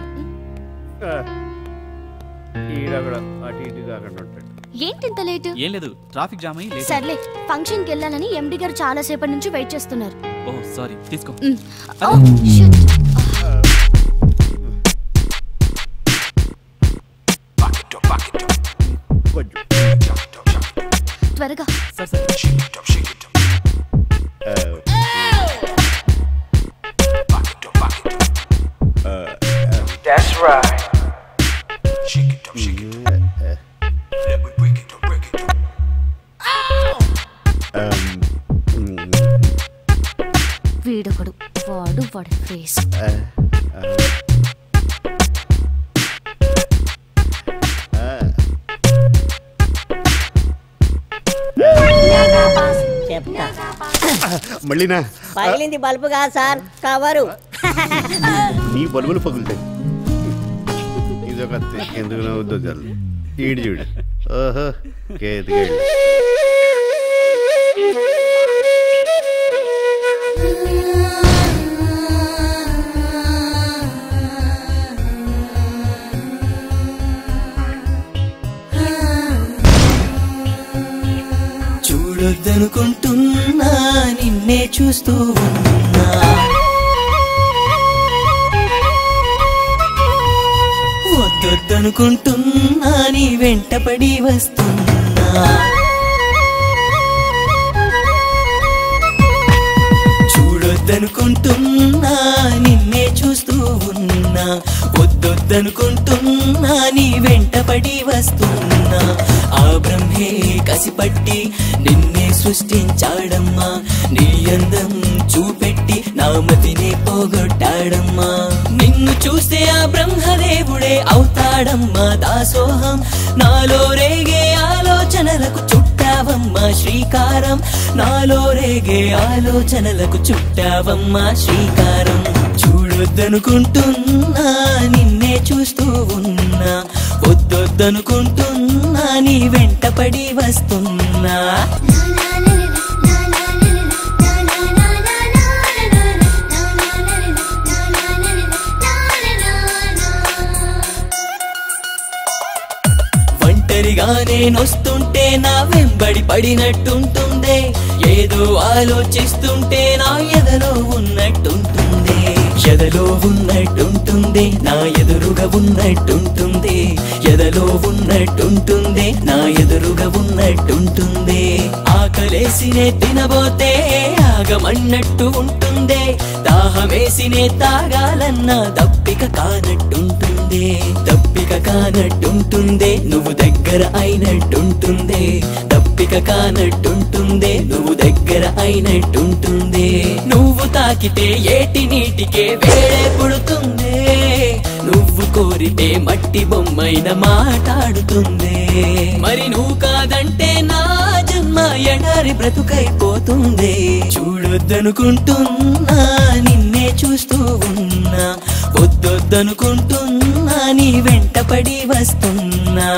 Speaker 5: ఈడక్కడ అటు ఇటు కాకుండా ఉంటాడు.
Speaker 12: ఏంటి ఇంత లేట్?
Speaker 1: ఏం లేదు, ట్రాఫిక్ జామ్ అయ్యి లేట్.
Speaker 12: సర్లే, ఫంక్షన్ కి వెళ్ళాలని ఎండి గారు చాలా సేపటి నుంచి వెయిట్ చేస్తున్నారు.
Speaker 1: ఓహ్ సారీ, తీసుకో.
Speaker 12: త్వరగా.
Speaker 3: That's right. Shake it up, shake it up. Let me break it up, break it up.
Speaker 12: వీడొకడు, వాడి ఫేస్.
Speaker 6: చెప్తా.
Speaker 5: మళ్ళీనా?
Speaker 6: పగిలింది బల్బు కాదు సార్, కవరు.
Speaker 5: నీ బల్బులు పగులుతాయి. ఇదొక ఎందుకు నవ్వుద్దో చాలు. ఈడు చూడు. ఓహో కేతికేళ్ళు.
Speaker 3: చూడొద్దనుకుంటున్నా నిన్నే చూస్తూ ఉన్నా, వద్దొద్దనుకుంటున్నా నీ వెంటపడి వస్తున్నా, చూడొద్దనుకుంటున్నా నిన్నే చూస్తూ ఉన్నా, వద్దొద్దనుకుంటున్నా నీ వెంటపడి వస్తున్నా. ఆ బ్రహ్మే కసిపట్టి నిన్నే సృష్టించాడమ్మా, నీ అందం చూపెట్టి నా మతినే పోగొట్టాడమ్మా. నిన్ను చూస్తే ఆ బ్రహ్మదేవుడే అవుతాడమ్మా దాసోహం, నాలో రేగే ఆలోచనలకు చుట్టావమ్మా శ్రీకారం, నాలో రేగే ఆలోచనలకు చుట్టావమ్మా శ్రీకారం. చూడొద్దనుకుంటున్నా నిన్నే చూస్తూ ఉన్నా, వద్దొద్దనుకుంటున్నా నీ వెంటపడి వస్తున్నా. ఒంటరిగా నేనొస్తుంటే నా వెంబడి పడినట్టుంటుందే, ఏదో ఆలోచిస్తుంటే నా ఎదలో ఉన్నట్టుంటుంది, ఎదలో ఉన్నట్టుంటుంది నా ఎదురుగా ఉన్నట్టుంటుంది, ఎదలో ఉన్నట్టుంటుంది నా ఎదురుగా ఉన్నట్టుంటుంది. ఆకలేసినే తినబోతే ఆగమన్నట్టు ఉంటుందే, దాహమేసినే తాగాలన్న దప్పిక కానట్టుంటుంది, దప్పిక కానట్టుంటుందే నువ్వు దగ్గర అయినట్టుంటుంది, దప్పిక కానట్టుంటుందే నువ్వు దగ్గర అయినట్టుంటుంది. నువ్వు తాకితే ఏటి నీటికే వేడే పుడుతుందే, నువ్వు కోరితే మట్టి బొమ్మైన మాట్లాడుతుందే. మరి నువ్వు కాదంటే నా జన్మ
Speaker 13: ఎడారి బ్రతుకైపోతుంది. చూడొద్దనుకుంటున్నా నిన్నే చూస్తూ ఉన్నా, వద్దొద్దనుకుంటున్నా నీ వెంటపడి వస్తున్నా.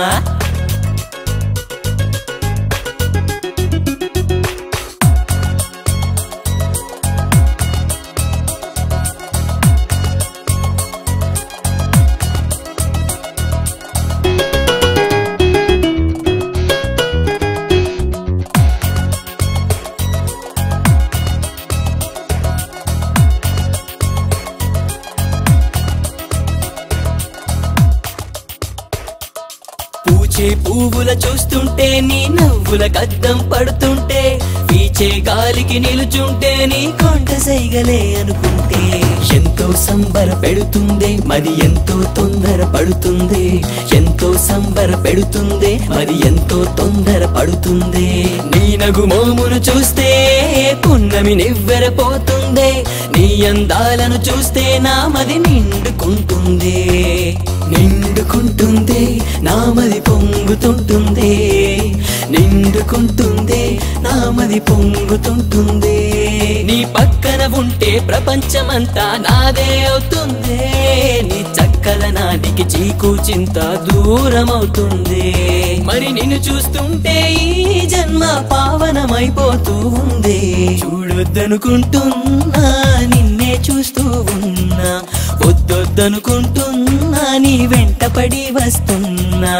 Speaker 13: పువ్వుల చూస్తుంటే నీ నవ్వుల కద్దం పడుతుంటే, పీచే గాలికి నిలుచుంటే నీ కొంట సైగలే అనుకుంటే, ఎంతో సంబర పెడుతుంది మరి ఎంతో తొందర పడుతుంది, ఎంతో సంబర పెడుతుంది మరి ఎంతో తొందర పడుతుంది. నీ నగు మోమును చూస్తే పున్నమి నివ్వెరపోతుంది, నీ అందాలను చూస్తే నా మది నిండుకుంటుంది, నిండుకుంటుంది నా మది పొంగుతుంటుంది, నిండుకుంటుంది నా మది పొంగుతుంటుంది. నీ పక్కన ఉంటే ప్రపంచమంతా నాదే అవుతుంది, నీ చక్కదనానికి చీకు చింత దూరం అవుతుంది. మరి నిన్ను చూస్తుంటే ఈ జన్మ పావనమైపోతూ ఉంది. చూడొద్దనుకుంటున్నా నిన్నే చూస్తూ ఉన్నా, వద్దొద్దనుకుంటున్నా నీ వెంటపడి వస్తున్నా.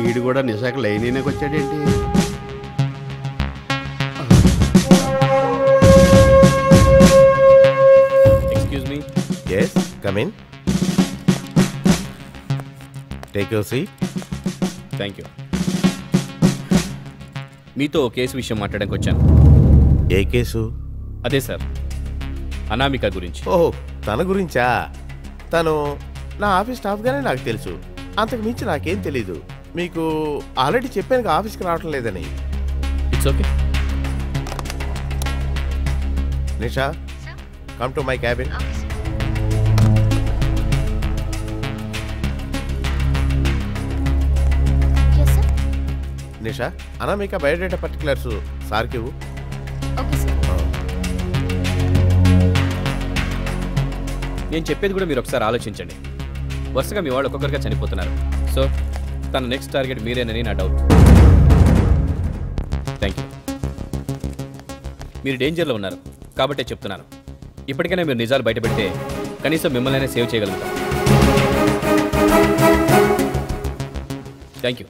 Speaker 5: వీడు కూడా నిశాఖ లైనీకి వచ్చాడేంటి?
Speaker 18: Excuse me.
Speaker 7: Yes, come in. Take your seat.
Speaker 18: Thank you. మీతో ఓ కేసు విషయం మాట్లాడడానికి వచ్చాను.
Speaker 7: ఏ కేసు?
Speaker 18: అదే సార్, అనామిక గురించి.
Speaker 7: ఓహో, తన గురించా? తను నా ఆఫీస్ స్టాఫ్గానే నాకు తెలుసు, అంతకు మించి నాకేం తెలీదు. మీకు ఆల్రెడీ చెప్పాను ఆఫీస్కి రావటం లేదని.
Speaker 18: It's okay.
Speaker 7: Nisha, come to my cabin. Nisha, Anamika biodata particulars సార్కి ఇవ్వు.
Speaker 18: నేను చెప్పేది కూడా మీరు ఒకసారి ఆలోచించండి. వరుసగా మీ వాళ్ళు ఒక్కొక్కరిగా చనిపోతున్నారు. సో తన నెక్స్ట్ టార్గెట్ మీరేనని నా డౌట్. Thank you. మీరు డేంజర్లో ఉన్నారు కాబట్టే చెప్తున్నాను. ఇప్పటికైనా మీరు నిజాలు బయటపెడితే కనీసం మిమ్మల్ని సేవ్ చేయగలుగుతాం. Thank you.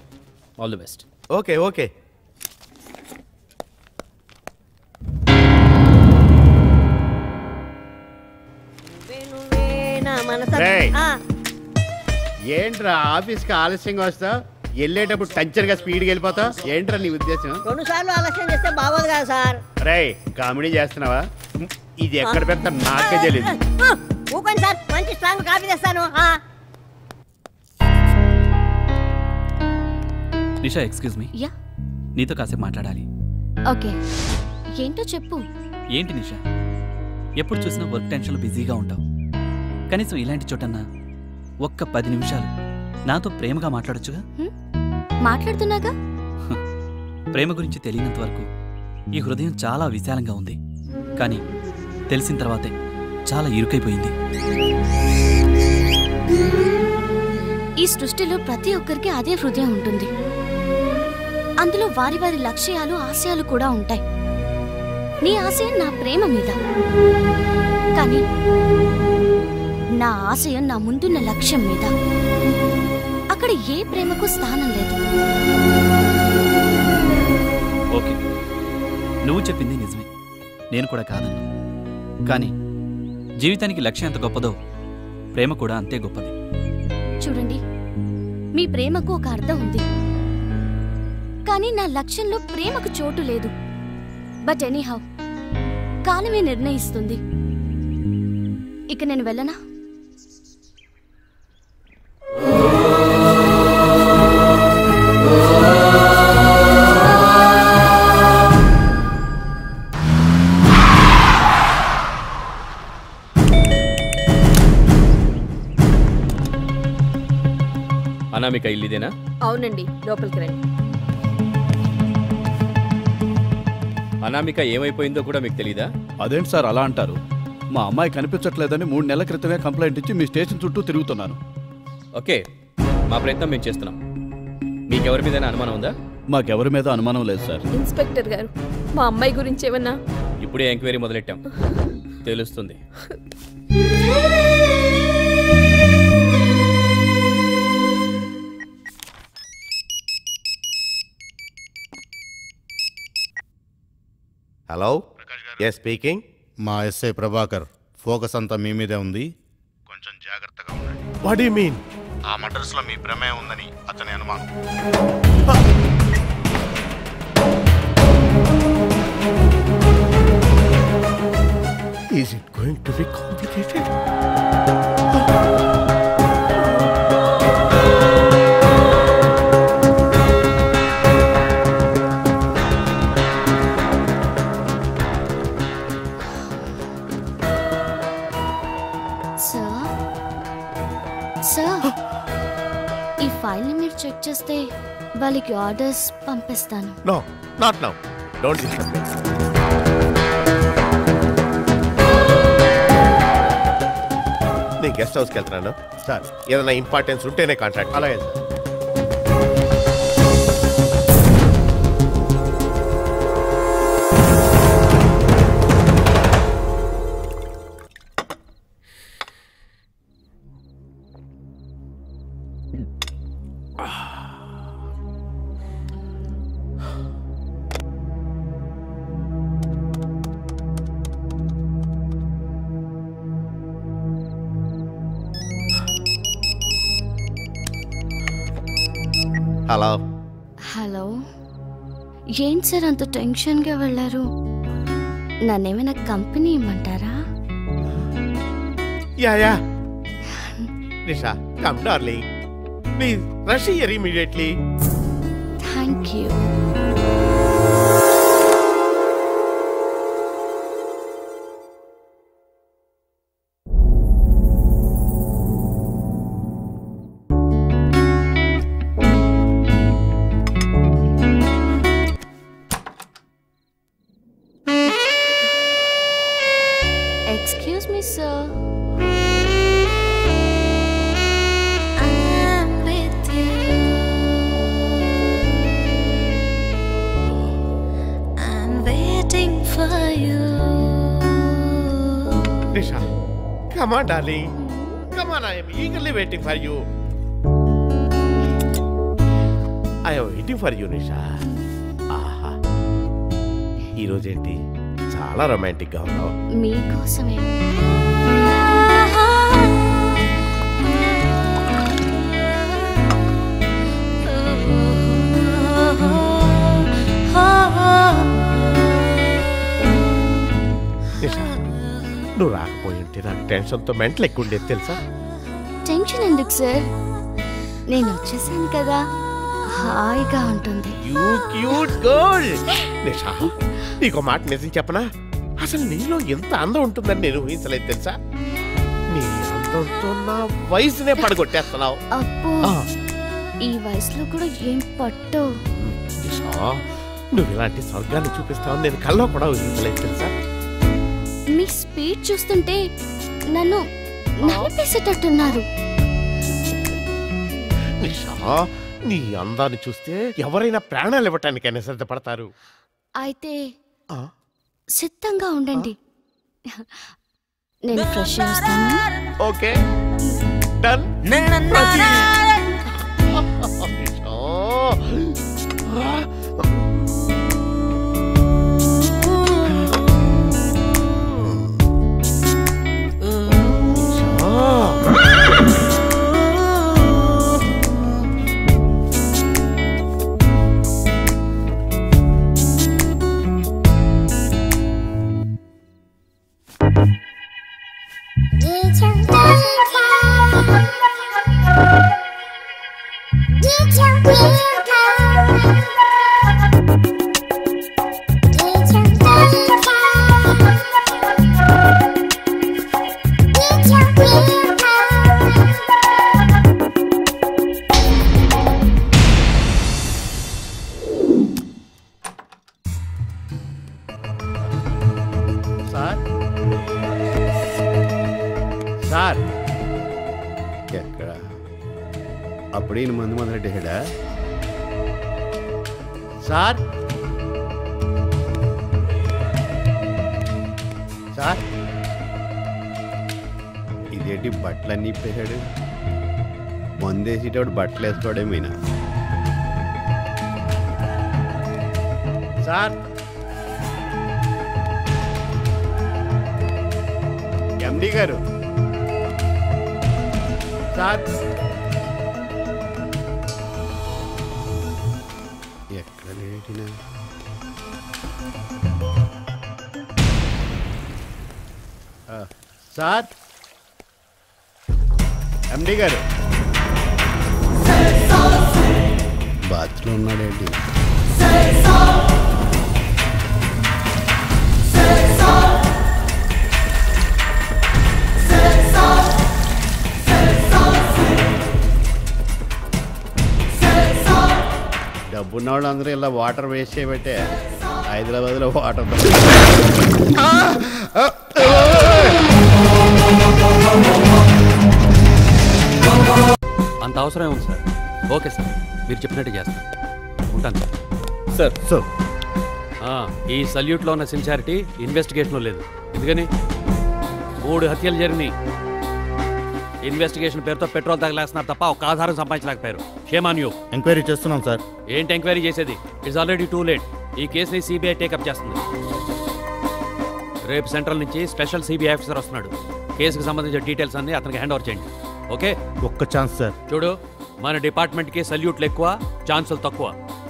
Speaker 18: All the best.
Speaker 7: Okay okay.
Speaker 5: ఏంట్రా ఆఫీస్కి ఆలస్యంగా వస్తావు? వెళ్ళేటప్పుడు టంచర్గా స్పీడ్గా వెళ్ళిపోతావు ఏంట్రా నీ ఉద్దేశం?
Speaker 6: 2 సార్లు ఆలస్యం చేస్తే బాగోదు కదా సార్.
Speaker 5: రేయ్, కామెడీ చేస్తున్నావా? ఇది ఎక్కడ పెడతా నాకే తెలియదు.
Speaker 6: ఊకండి సార్, మంచి స్ట్రాంగ్ కాఫీ తెస్తాను.
Speaker 1: నిషా, ఎక్స్క్యూజ్ మీ.
Speaker 12: యా,
Speaker 1: నీతో కాసేపు మాట్లాడాలి.
Speaker 12: ఓకే. ఏంటో చెప్పు.
Speaker 1: ఏంటి నిషా, ఎప్పుడు చూసినా వర్క్ టెన్షన్లో బిజీగా ఉంటావు. కనీసం ఇలాంటి చోటన్నా ఒక్క 10 నిమిషాలు నాతో ప్రేమగా మాట్లాడొచ్చుగా?
Speaker 12: మాట్లాడుతున్నాగా.
Speaker 1: ప్రేమ గురించి తెలియనంత వరకు ఈ హృదయం చాలా విశాలంగా ఉంది, కానీ తెలిసిన తర్వాతే చాలా ఇరుకైపోయింది.
Speaker 12: ఈ సృష్టిలో ప్రతి ఒక్కరికి అదే హృదయం ఉంటుంది. అందులో వారి వారి లక్ష్యాలు, ఆశయాలు కూడా ఉంటాయి. నీ ఆశయం నా ప్రేమ మీద, కానీ నా ఆశయం నా ముందున్న లక్ష్యం మీద. అక్కడ ఏ ప్రేమకు స్థానం లేదు.
Speaker 1: ఓకే, నువ్వు చెప్పింది నిజమే, నేను కూడా కాదన్నా. కానీ జీవితానికి లక్ష్యం ఎంత గొప్పదో ప్రేమ కూడా అంతే గొప్పది.
Speaker 12: చూడండి, మీ ప్రేమకు ఒక అర్థం ఉంది, కానీ నా లక్ష్యంలో ప్రేమకు చోటు లేదు. బట్ ఎనీహౌ, కాలమే నిర్ణయిస్తుంది. ఇక నేను వెళ్ళనా?
Speaker 18: అనామిక ఇల్లుదేనా?
Speaker 11: అవునండి, లోపలికి రండి.
Speaker 18: అనామిక ఏమైపోయిందో కూడా మీకు తెలీదా?
Speaker 2: అదేంటి సార్ అలా అంటారు? మా అమ్మాయి కనిపించట్లేదని 3 నెలల క్రితమే కంప్లైంట్ ఇచ్చి మీ స్టేషన్ చుట్టూ తిరుగుతున్నాను.
Speaker 18: ఓకే, మా ప్రయత్నం మేము చేస్తున్నాం. మీకెవరి మీద అనుమానం ఉందా?
Speaker 2: మాకెవరి మీద అనుమానం లేదు సార్.
Speaker 11: ఇన్స్పెక్టర్ గారు, మా అమ్మాయి గురించి ఏమన్నా?
Speaker 18: ఇప్పుడే ఎంక్వైరీ మొదలెట్టాం, తెలుస్తుంది.
Speaker 7: Hello, yes speaking.
Speaker 17: మా ఎస్ఐ ప్రభాకర్, ఫోకస్ అంతా మీ మీదే ఉంది, కొంచెం జాగ్రత్తగా ఉండండి.
Speaker 7: What do you mean?
Speaker 17: ఆ మర్డర్స్ లో మీ ప్రమేయం ఉందని అతని అనుమానం.
Speaker 7: Is it going to be complicated?
Speaker 12: Sir, ఈ ఫైల్ని మీరు చెక్ చేస్తే వాళ్ళకి ఆర్డర్స్ పంపిస్తాను.
Speaker 7: No, not now. Don't disturb me. నేను గెస్ట్ హౌస్కి వెళ్తున్నాను సార్. ఏదైనా ఇంపార్టెన్స్ ఉంటేనే కాంటాక్ట్. అలాగే సార్. హలో.
Speaker 12: హలో, ఏంటి సార్ అంత టెన్షన్గా వెళ్ళారు? నన్నేమైనా కంపెనీ ఇమ్మంటారా?
Speaker 7: Yeah Nisha, come darling, please rush here immediately.
Speaker 12: Thank you. Excuse me, sir. I'm with you. I'm waiting for you.
Speaker 7: Nisha, come on, darling. Come on, I am eagerly waiting for you. I am waiting for you, Nisha. ఆహా, ఈరోజేంటి చాలా రొమాంటిక్గా ఉన్నావు.
Speaker 12: మీకోసమే.
Speaker 7: నిషా, నువ్వు రాకపోయి ఉంటే నాకు టెన్షన్తో mental ఎక్కువ ఉండేది తెలుసా?
Speaker 12: టెన్షన్ ఎందుకు సార్, నేను వచ్చేసాను కదా, హాయిగా ఉంటుంది.
Speaker 7: You cute girl. నిషా, నీకు మాట నిజం చెప్పనా? అసలు నీలో ఎంత అందం ఉంటుందని నేను ఊహించలేదు తెలుసా? నీ అందంతో నా వయసునే పడగొట్టేస్తున్నావు.
Speaker 12: అబ్బో, ఈ వయసులో కూడా ఏం పట్టు.
Speaker 7: నిషా, నువ్వు ఇలాంటి స్వర్గాన్ని చూపిస్తావని నేను కల్లో కూడా ఊహించలేదు తెలుసా?
Speaker 12: మీ స్పీడ్ చూస్తుంటే నన్ను నలిపేసేటట్టున్నారు.
Speaker 7: నిషా, నీ అందాన్ని చూస్తే ఎవరైనా ప్రాణాలు ఇవ్వటానికైనా సిద్ధపడతారు.
Speaker 12: అయితే సిద్ధంగా ఉండండి, నేను ఫ్రెష్ చేస్తాను.
Speaker 7: Okay, done.
Speaker 5: సార్ ఎక్కడ అప్పుడు ఈయన మందు మొదలెట్టేసాడా సార్ సార్ ఇదేంటి బట్టలన్నీ ఇప్పేశాడు మందేసేటప్పుడు బట్టలు వేసుకోవడమేనా సార్ ఎండి గారు సార్ ఎక్కడ లేటినా సార్ ఎండి గారు బాత్రూమ్ ఉన్నాడేంటి డబ్బున్న వాళ్ళందరూ ఇలా వాటర్ వేస్ట్ చేయబట్టే హైదరాబాద్లో వాటర్
Speaker 9: అంత అవసరం ఉంది సార్. ఓకే సార్, మీరు చెప్పినట్టు చేస్తాను. ఉంటాను
Speaker 17: సార్. సార్
Speaker 9: ఈ సల్యూట్లో ఉన్న సిన్సియారిటీ ఇన్వెస్టిగేషన్లో లేదు. ఎందుకని 3 హత్యలు జరిగినాయి. ఇన్వెస్టిగేషన్ పేరుతో పెట్రోల్ తగలేస్తున్నారు తప్ప ఒక ఆధారం సంపాదించలేకపోయారు. Shame on you.
Speaker 17: ఎంక్వైరీ చేస్తున్నాం సార్.
Speaker 9: ఏంటి ఎంక్వైరీ చేసేది? It's already too late. ఈ కేసుని సిబిఐ టేకప్ చేస్తుంది. రేపు సెంట్రల్ నుంచి స్పెషల్ సిబిఐ ఆఫీసర్ వస్తున్నాడు. కేసుకు సంబంధించిన డీటెయిల్స్ అన్ని అతనికి హ్యాండ్ ఓవర్ చేయండి. ఓకే?
Speaker 17: ఒక్క ఛాన్స్ సార్.
Speaker 9: చూడు, మన డిపార్ట్మెంట్కి సల్యూట్లు ఎక్కువ, ఛాన్సులు తక్కువ.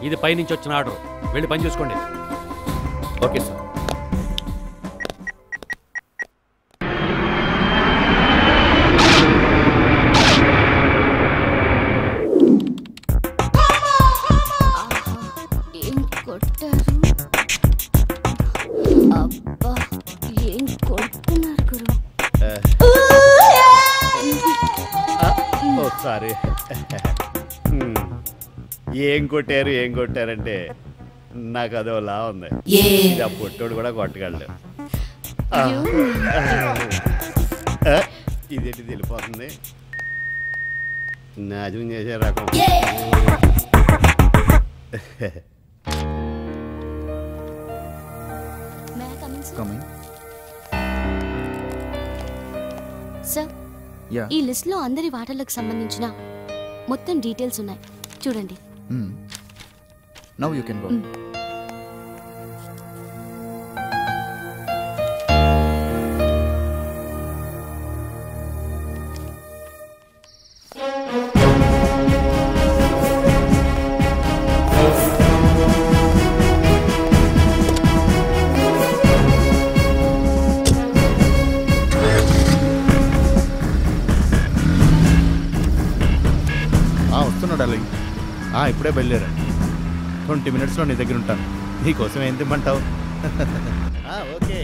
Speaker 9: ఇది పైనుంచి వచ్చిన ఆర్డర్. వెళ్ళి పని చూసుకోండి.
Speaker 17: Okay sir.
Speaker 12: ఏం కొట్టారు? అబ్బా, ఏం కొడుతున్నారు గురు?
Speaker 5: సారీ. ఏం కొట్టారంటే నాకు అదోలా ఉంది. ఆ పొట్టోడు కూడా కొట్టగలడు. ఇదేంటి తెలిపోతుంది? నాజం చేసే రకం.
Speaker 12: సార్, ఈ లిస్ట్ లో అందరి వాటర్లకు సంబంధించిన మొత్తం డీటెయిల్స్ ఉన్నాయి, చూడండి.
Speaker 21: Now you can go.
Speaker 17: వస్తున్నా డార్లింగ్. ఇప్పుడే బయలుదేరా. 20 minutesలో నీ దగ్గర ఉంటాను. నీకోసం ఏం తిమ్మంటావు? ఓకే.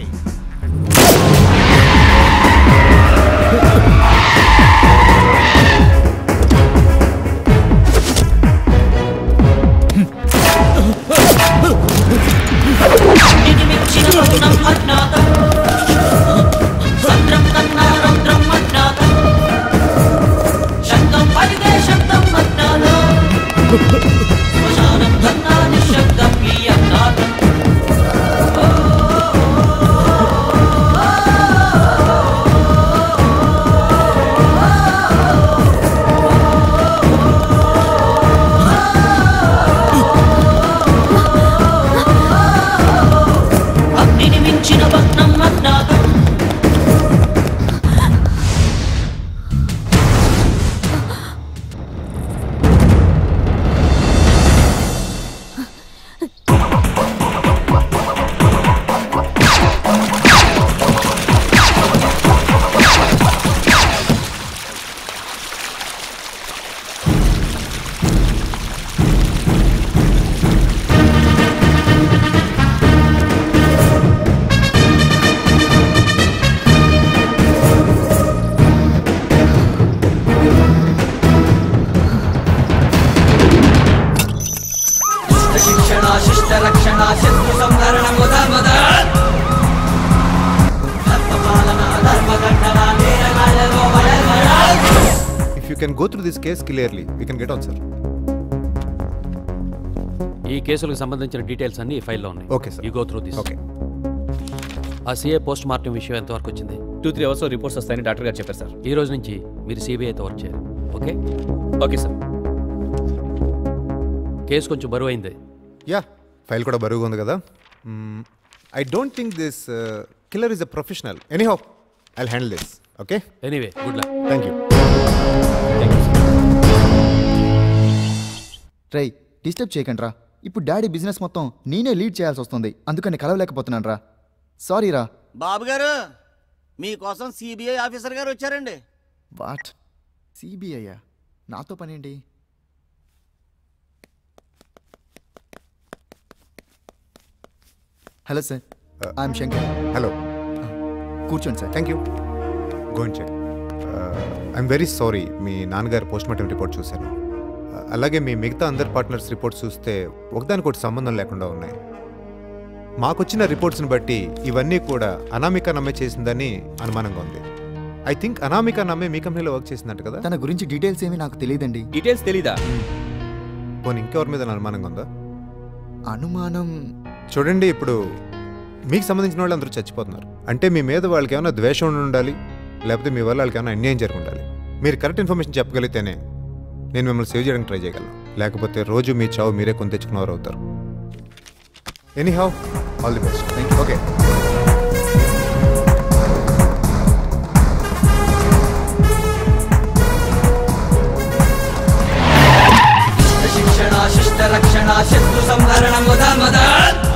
Speaker 13: శ్మశానం కన్నా నిశ్శబ్దం ఈ అన్నాథం.
Speaker 16: can go through this case clearly. We can get on, sir.
Speaker 9: ఈ కేసులకు సంబంధించిన డీటెయిల్స్ అన్ని ఈ ఫైల్లో ఉన్నాయి.
Speaker 16: Okay sir.
Speaker 9: You go through this.
Speaker 16: Okay.
Speaker 9: ఆ సిఏ పోస్ట్ మార్టం విషయం ఎంతవరకు వచ్చింది?
Speaker 18: 2-3 అవర్స్లో రిపోర్ట్స్ వస్తాయని డాక్టర్ గారు చెప్పారు సార్.
Speaker 9: ఈ రోజు నుంచి మీరు సిబిఐతో వర్క్ చేయాలి. Okay
Speaker 18: okay sir.
Speaker 9: కేసు కొంచెం బరువు అయింది.
Speaker 16: యా, ఫైల్ కూడా బరువుగా ఉంది కదా. I don't think this killer is a professional. Anyhow I'll handle this. Okay.
Speaker 9: Anyway good luck.
Speaker 16: Thank you.
Speaker 21: రై డిస్టర్బ్ చేయకండి రా. ఇప్పుడు డాడీ బిజినెస్ మొత్తం నేనే లీడ్ చేయాల్సి వస్తుంది. అందుకని కలవలేకపోతున్నాను రా. సారీ రా.
Speaker 15: బాబు గారు, మీకోసం సిబిఐ ఆఫీసర్ గారు వచ్చారండి.
Speaker 21: వాట్? సిబిఐయా? నాతో పనేంటి? Hello sir, I'm Shankar.
Speaker 16: Hello.
Speaker 21: కూర్చోండి sir.
Speaker 16: Thank you. Go and check. I'm very sorry, మీ నాన్నగారు పోస్ట్ మార్టం రిపోర్ట్ చూశాను. అలాగే మీ మిగతా అందరి పార్ట్నర్స్ రిపోర్ట్స్ చూస్తే ఒకదానికొకటి సంబంధం లేకుండా ఉన్నాయి. మాకొచ్చిన రిపోర్ట్స్ని బట్టి ఇవన్నీ కూడా అనామిక నమ్మే చేసిందని అనుమానంగా ఉంది. ఐ థింక్ అనామిక నమ్మే మీ కంపెనీలో వర్క్ చేసిందంట కదా?
Speaker 21: తన గురించి డీటెయిల్స్ ఏమీ నాకు తెలియదండి.
Speaker 18: డీటెయిల్స్ తెలీదా?
Speaker 16: పోనీ ఇంకెవరి మీద అనుమానంగా ఉందా?
Speaker 21: అనుమానం
Speaker 16: చూడండి, ఇప్పుడు మీకు సంబంధించిన వాళ్ళు అందరూ చచ్చిపోతున్నారు అంటే మీ మీద వాళ్ళకి ఏమైనా ద్వేషం ఉండి ఉండాలి, లేకపోతే మీ వల్ల వాళ్ళకి ఏమైనా అన్యాయం జరిగి ఉండాలి. మీరు కరెక్ట్ ఇన్ఫర్మేషన్ చెప్పగలిగితేనే నేను మిమ్మల్ని సేవ్ చేయడానికి ట్రై చేయగలను. లేకపోతే రోజు మీ చావు మీరే కొని తెచ్చుకున్నవారు అవుతారు. Anyhow, all the best. Thank you. Okay.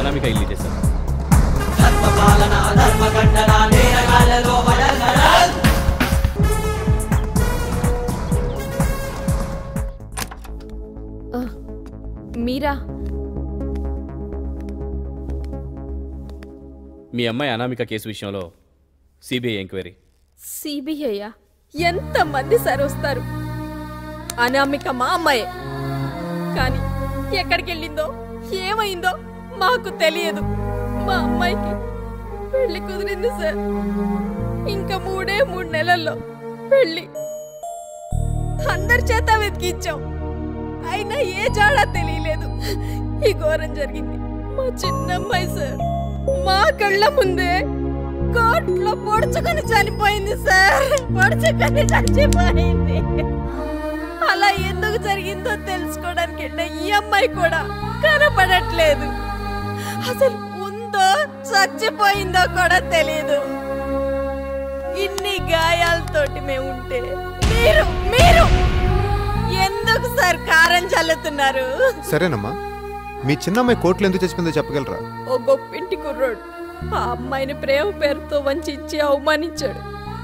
Speaker 18: Anamika ఇల్లు చేశారు.
Speaker 11: మీరా?
Speaker 18: మీ అమ్మాయి అనామిక కేసు విషయంలో సిబిఐ ఎంక్వైరీ.
Speaker 11: సిబిఐయా? ఎంతమంది సార్ వస్తారు? అనామిక మా అమ్మాయే, కానీ ఎక్కడికి వెళ్ళిందో ఏమైందో మాకు తెలియదు. మా అమ్మాయికి పెళ్లి కుదిరింది సార్. ఇంకా 3 నెలల్లో పెళ్లి. అందరి చేత వెతికించాం, అయినా ఏ జాడా తెలియలేదు. ఈ ఘోరం జరిగింది మా చిన్నమ్మాయి సార్. మా కళ్ళ ముందే కోర్టులో పొడుచుకొని చనిపోయింది సార్. పొడుచుకొని చచ్చిపోయింది. అలా ఎందుకు జరిగిందో తెలుసుకోవడానికి వెళ్ళిన ఈ అమ్మాయి కూడా కనపడట్లేదు. అసలు ఉందో చచ్చిపోయిందో కూడా తెలియదు. ఇన్ని గాయాలతోటి మేము ఉంటే మీరు ఎందుకు సార్ కారం చల్లుతున్నారు?
Speaker 16: సరేనమ్మా, మీ చిన్నమ్మాయి కోర్టులో ఎందుకు చచ్చిపోయిందో చెప్పగలరా?
Speaker 11: ఓ గొప్పింటి కుర్రోడు ఆ అమ్మాయిని ప్రేమ పేరుతో వంచి అవమానించాడు.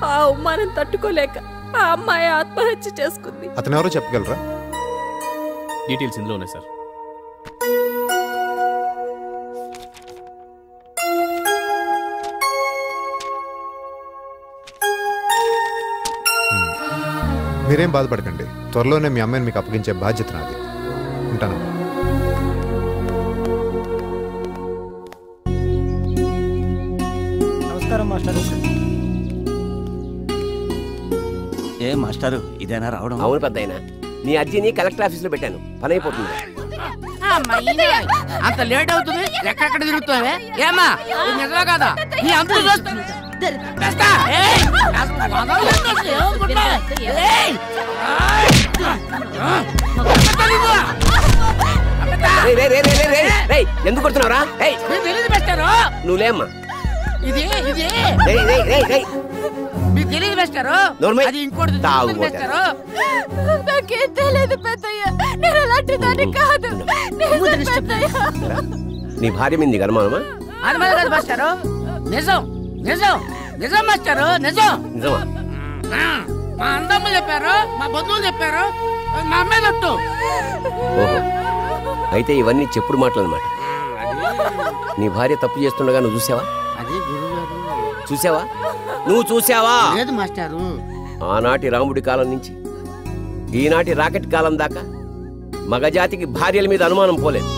Speaker 11: ఆ అవమానం తట్టుకోలేక ఆ అమ్మాయి ఆత్మహత్య చేసుకుంది.
Speaker 16: అతను ఎవరో చెప్పగలరా?
Speaker 18: డీటెయిల్స్ ఇందులో ఉన్నాయి సార్.
Speaker 16: మీరేం బాధపడకండి, త్వరలోనే మీ అమ్మాయిని మీకు అప్పగించే బాధ్యత నాది. ఉంటాను.
Speaker 19: నమస్కారం మాస్టారు. ఏ మాస్టారు, ఇదేనా రావడం?
Speaker 22: అవును పెద్దాయన, నీ అర్జీని కలెక్టర్ ఆఫీస్ లో పెట్టాను, పని అయిపోతుంది.
Speaker 23: అంత లేట్ అవుతుంది, ఎక్కడెక్కడ తిరుగుతావే? ఏమా నిజమా కదా? నీ అంత
Speaker 22: ఎందుకు కొడుతున్నావురా? నువ్వులేమ్మా.
Speaker 23: ఇది మీకు తెలియదు మాస్టారు, అది ఇంకోటి మాస్టారు.
Speaker 11: నాకేం తెలియదు పెద్దయ్య, నేను అలాంటి దాన్ని కాదు.
Speaker 22: నీ భార్య మీద అనుమానమా?
Speaker 23: అనుమానం కాదు మాస్టారు, నిజం నిజం నిజం మాస్టారు, నిజం.
Speaker 22: నిజమా?
Speaker 23: మా అందమ్మ చెప్పారు, మా బంధువులు చెప్పారు, మా అమ్మాయి తట్టు.
Speaker 22: ఓహో, అయితే ఇవన్నీ చెప్పుడు మాటలు అన్నమాట. నీ భార్య తప్పు చేస్తుండగా నువ్వు చూసావా? చూసావా? నువ్వు చూసావా?
Speaker 23: లేదు మాస్టారు.
Speaker 22: ఆనాటి రాముడి కాలం నుంచి ఈనాటి రాకెట్ కాలం దాకా మగజాతికి భార్యల మీద అనుమానం పోలేదు.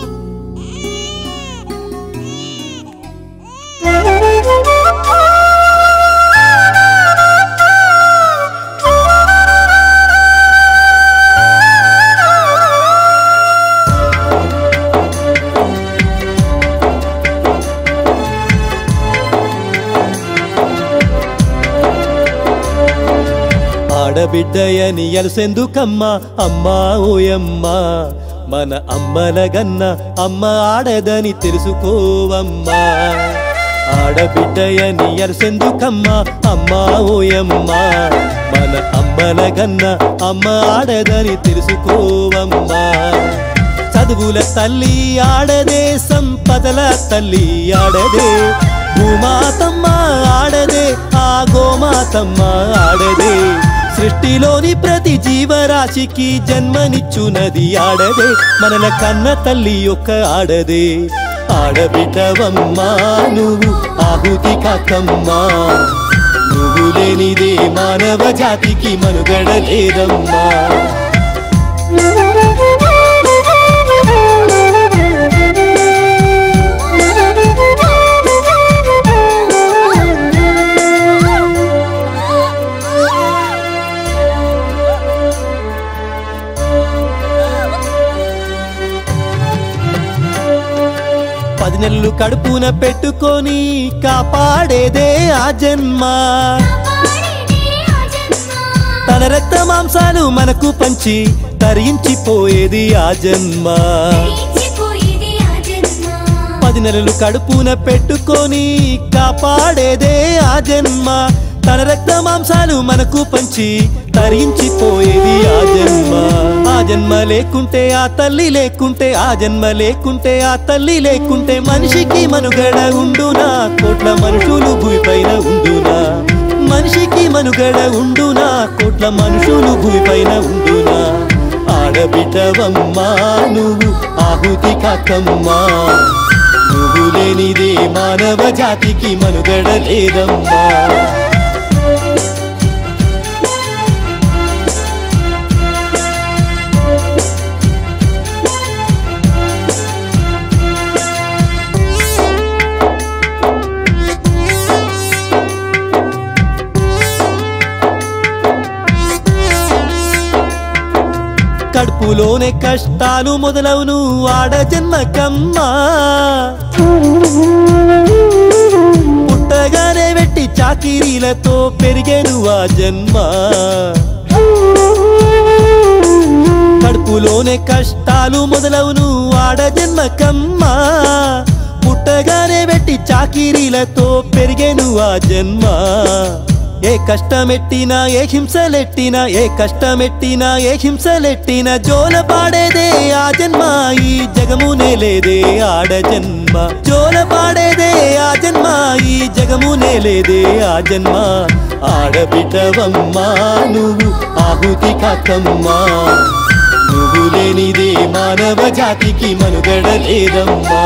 Speaker 4: ఆడబిడ్డయని ఎలుసెందుకమ్మా అమ్మా ఓయమ్మా మన అమ్మలగన్న అమ్మ ఆడదని తెలుసుకోవమ్మా ఆడబిడ్డయని ఎలుసెందుకమ్మా అమ్మా ఓయమ్మా మన అమ్మలగన్న అమ్మ ఆడదని తెలుసుకోవమ్మా చదువుల తల్లి ఆడదే సంపదల తల్లి ఆడదే భూమాతమ్మ ఆడదే ఆ గోమాతమ్మ ఆడదే సృష్టిలోని ప్రతి జీవరాశికి జన్మనిచ్చునది ఆడదే మనల కన్న తల్లి యొక్క ఆడదే ఆడబిడ్డవమ్మా నువ్వు ఆహుతి కాకమ్మా నువ్వు లేనిదే మానవ జాతికి మనుగడ లేదమ్మా నెల్లు కడుపున పెట్టుకొని కాపాడేదే ఆ జన్మ తన రక్త మాంసాలు మనకు పంచి తరించిపోయేది ఆ జన్మ 10 నెలలు కడుపున పెట్టుకొని కాపాడేదే ఆ జన్మ తన రక్త మాంసాలు మనకు పంచి తరించిపోయేది ఆ జన్మ ఆ జన్మ లేకుంటే ఆ తల్లి లేకుంటే ఆ జన్మ లేకుంటే ఆ తల్లి లేకుంటే మనిషికి మనుగడ ఉండునా కోట్ల మనుషులు భూమిపైన ఉండునా మనిషికి మనుగడ ఉండునా కోట్ల మనుషులు భూమిపైన ఉండునా ఆడబిడ్డవమ్మా నువ్వు ఆహుతి కాకమ్మా నువ్వు లేనిదే మానవ జాతికి మనుగడ లేదమ్మా కడుపులోనే కష్టాలు మొదలవును ఆడ జన్మకమ్మా పుట్టగానే వెట్టి చాకిరీలతో పెరిగేను ఆ జన్మ కడుపులోనే కష్టాలు మొదలవును ఆడ జన్మకమ్మా పుట్టగానే వెట్టి చాకిరీలతో పెరిగేను ఆ జన్మ ఏ కష్టమెట్టినా ఏ హింసలెట్టినా ఏ కష్టమెట్టినా ఏ హింసలెట్టినా జోలపాడేదే ఆ జన్మ ఈ జగమునే లేదే ఆడ జన్మ జోలపాడేదే ఆ జన్మ ఈ జగమునే లేదే ఆ జన్మ ఆడబిడ్డవమ్మా నువ్వు ఆహుతి కాకమ్మా నువ్వు లేనిదే మానవ జాతికి మనుగడ లేదమ్మా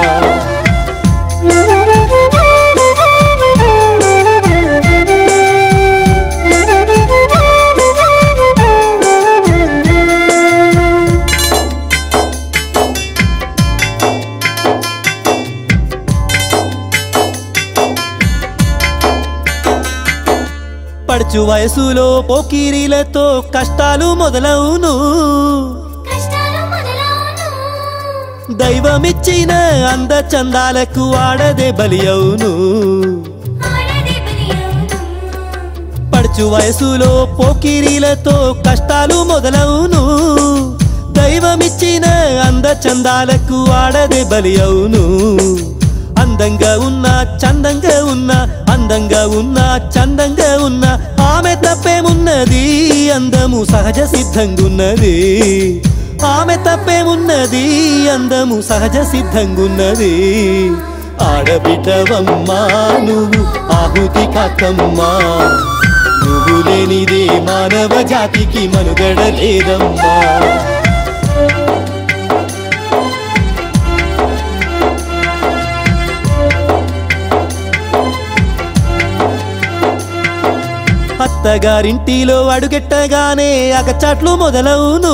Speaker 4: పడుచు వయసులో పోకిరీలతో కష్టాలు మొదలవును దైవమిచ్చిన అందచందాలకు ఆడదే బలి అవును పడుచు వయసులో పోకిరీలతో కష్టాలు మొదలవును దైవమిచ్చిన అందచందాలకు ఆడదే బలి అవును అందంగా ఉన్నా చందంగా ఉన్నా అందంగా ఉన్నా చందంగా ఉన్నా ఆమె తప్పేమున్నది అందము సహజ సిద్ధంగున్నది ఆమె తప్పేమున్నది అందము సహజ సిద్ధంగున్నది ఆడబిడ్డవమ్మా నువ్వు ఆహుతి కాకమ్మా నువ్వు లేనిదే మానవ జాతికి మనుగడ లేదమ్మా అత్తగారింటిలో అడుగెట్టగానే అగచాట్లు మొదలవును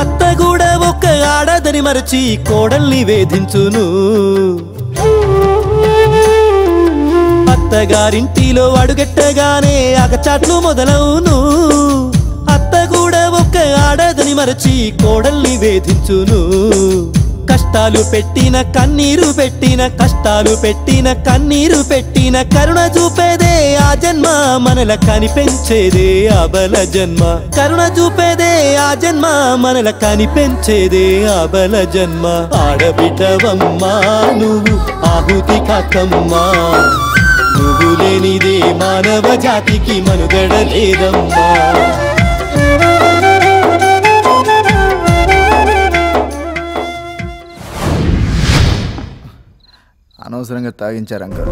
Speaker 4: అత్త కూడా ఒక్క ఆడదని మరచి కోడల్ని వేధించును అత్తగారింటిలో అడుగెట్టగానే అగచాట్లు మొదలవును అత్త కూడా ఒక్క ఆడదని మరచి కోడల్ని వేధించును కష్టాలు పెట్టిన కన్నీరు పెట్టిన కష్టాలు పెట్టిన కన్నీరు పెట్టిన కరుణ చూపేదే ఆ జన్మ మనల కనిపెంచేదే ఆ బల జన్మ కరుణ చూపేదే ఆ జన్మ మనల కనిపెంచేదే ఆ బల జన్మ ఆడబిడ్డవమ్మా నువ్వు ఆహుతి కాకమ్మా నువ్వు లేనిదే మానవ జాతికి మనుగడ లేదమ్మా
Speaker 21: అనవసరంగా తాగించారు అంకల్.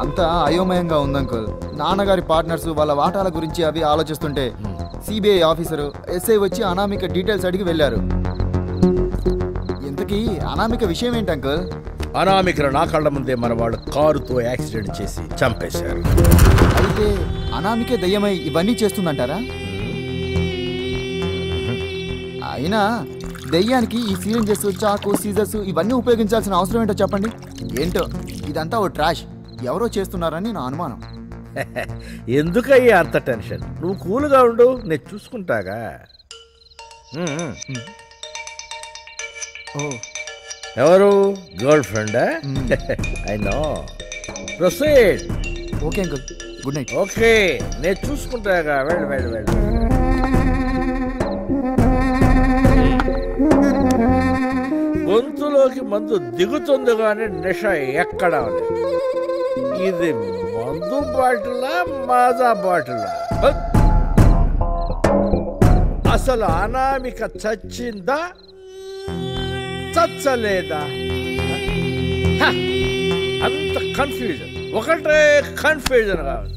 Speaker 21: అంతా అయోమయంగా ఉంది అంకుల్. నాన్నగారి పార్ట్నర్స్ వాళ్ళ వాటాల గురించి అవి ఆలోచిస్తుంటే సిబిఐ ఆఫీసరు ఎస్ఐ వచ్చి అనామిక డీటెయిల్స్ అడిగి వెళ్ళారు. ఇంతకీ అనామిక విషయం ఏంటి అంకుల్?
Speaker 10: అనామికను నా కళ్ళ ముందే మన వాళ్ళు కారుతో యాక్సిడెంట్ చేసి చంపేశారు.
Speaker 21: అయితే అనామికే దయ్యమై ఇవన్నీ చేస్తుందంటారా? అయినా దయ్యానికి ఈ సిరింజెస్ చాకు సీజర్స్ ఇవన్నీ ఉపయోగించాల్సిన అవసరం ఏంటో చెప్పండి. ఏంటో ఇదంతా ఓ ట్రాష్, ఎవరో చేస్తున్నారని నా అనుమానం.
Speaker 10: ఎందుకయ్యా అంత టెన్షన్? నువ్వు కూల్గా ఉండు, నేను చూసుకుంటాగా. ఎవరు? గర్ల్ ఫ్రెండా? I know. Proceed.
Speaker 21: Okay uncle, good night.
Speaker 10: Okay, నేను చూసుకుంటాగా. వెళ్ళు వెళ్ళు వెళ్ళు. గొంతులోకి మందు దిగుతుంది కానీ నిష ఎక్కడా లేదు. ఇది మందు బాటిలా మాజా బాటిలా? అసలు అనామిక చచ్చిందా చచ్చలేదా? అంత కన్ఫ్యూజన్, ఒకటే కన్ఫ్యూజన్ కావాలి.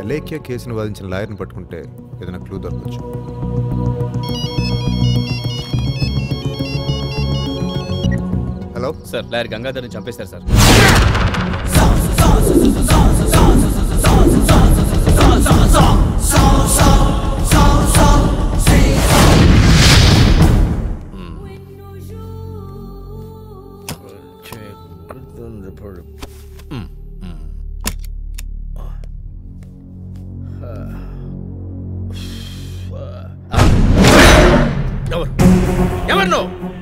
Speaker 16: లేఖ్య కేసును వాదించిన లాయర్ని పట్టుకుంటే ఏదైనా క్లూ దొరకచ్చు. హలో
Speaker 18: సార్, లాయర్ గంగాధర్ని చంపేశారు సార్.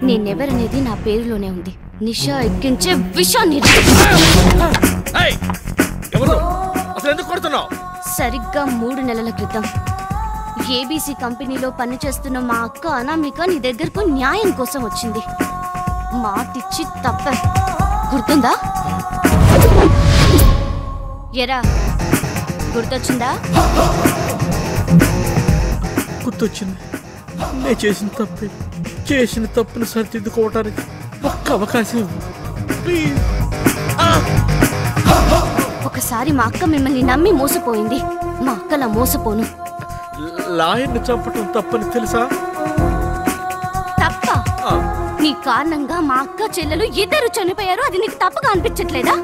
Speaker 12: నేనెవరనేది నా పేరులోనే ఉంది. నిషా ఎక్కించే విషాన్ని. సరిగ్గా 3 నెలల క్రితం ఏబీసీ కంపెనీలో పనిచేస్తున్న మా అక్క అనామిక నీ దగ్గరకు న్యాయం కోసం వచ్చింది. మాటిచ్చి తప్ప గుర్తుందా? ఎరా, గుర్తొచ్చిందా?
Speaker 10: గుర్తొచ్చింది. నేను చేసిన తప్పును సరిదిద్దుకోవటానికి ఒక్క అవకాశం ప్లీజ్.
Speaker 12: ఒకసారి మా అక్క మిమ్మల్ని నమ్మి మోసపోయింది. మా అక్కలా మోసపోను.
Speaker 10: లాయర్ని చంపటం తప్పని తెలుసా?
Speaker 12: తప్ప? నీ కారణంగా మా అక్క చెల్లెలు ఇద్దరు చనిపోయారు. అది నీకు తప్పుగా అనిపించట్లేదా?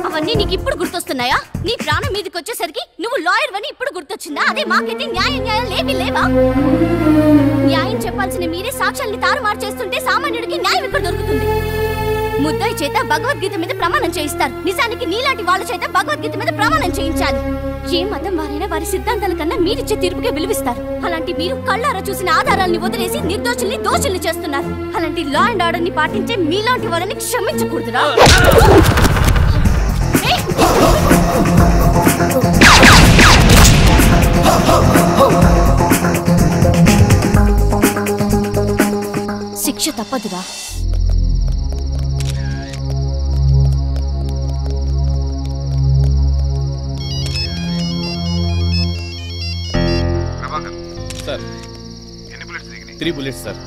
Speaker 12: అవన్నీ నీకు ఇప్పుడు గుర్తొస్తున్నాయా? నీ ప్రాణం మీదకి వచ్చేసరికి నువ్వు లాయర్ అని ఇప్పుడు గుర్తొచ్చిందా? అదే మాకైతే న్యాయం లేవా? న్యాయం చెప్పాల్సిన మీరే సాక్ష్యాల్ని తారుమారు చేస్తుంటే సామాన్యుడికి న్యాయం ఎక్కడ దొరుకుతుంది? ముద్దాయి చేత భగవద్గీత మీద ప్రమాణం చేయిస్తారు. నిజానికి నీలాంటి వాళ్ళ చేత భగవద్గీత మీద ప్రమాణం చేయించాలి. ఏ మతం వారైనా వారి సిద్ధాంతాల కన్నా మీరిచ్చే తీర్పుకే విలువిస్తారు. అలాంటి మీరు కళ్ళారా చూసిన ఆధారాల్ని వదిలేసి నిర్దోషుల్ని దోషుల్ని చేస్తున్నారు. అలాంటి లా అండ్ ఆర్డర్ ని పాటించే మీలాంటి వాళ్ళని క్షమించకూడదురా. శిక్ష తప్పదురా.
Speaker 18: Sir, 3 bullets sir.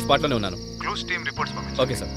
Speaker 18: స్పాట్లోనే ఉన్నాను.
Speaker 16: క్లోజ్ టీమ్ రిపోర్ట్స్ పంపించండి.
Speaker 18: Okay sir.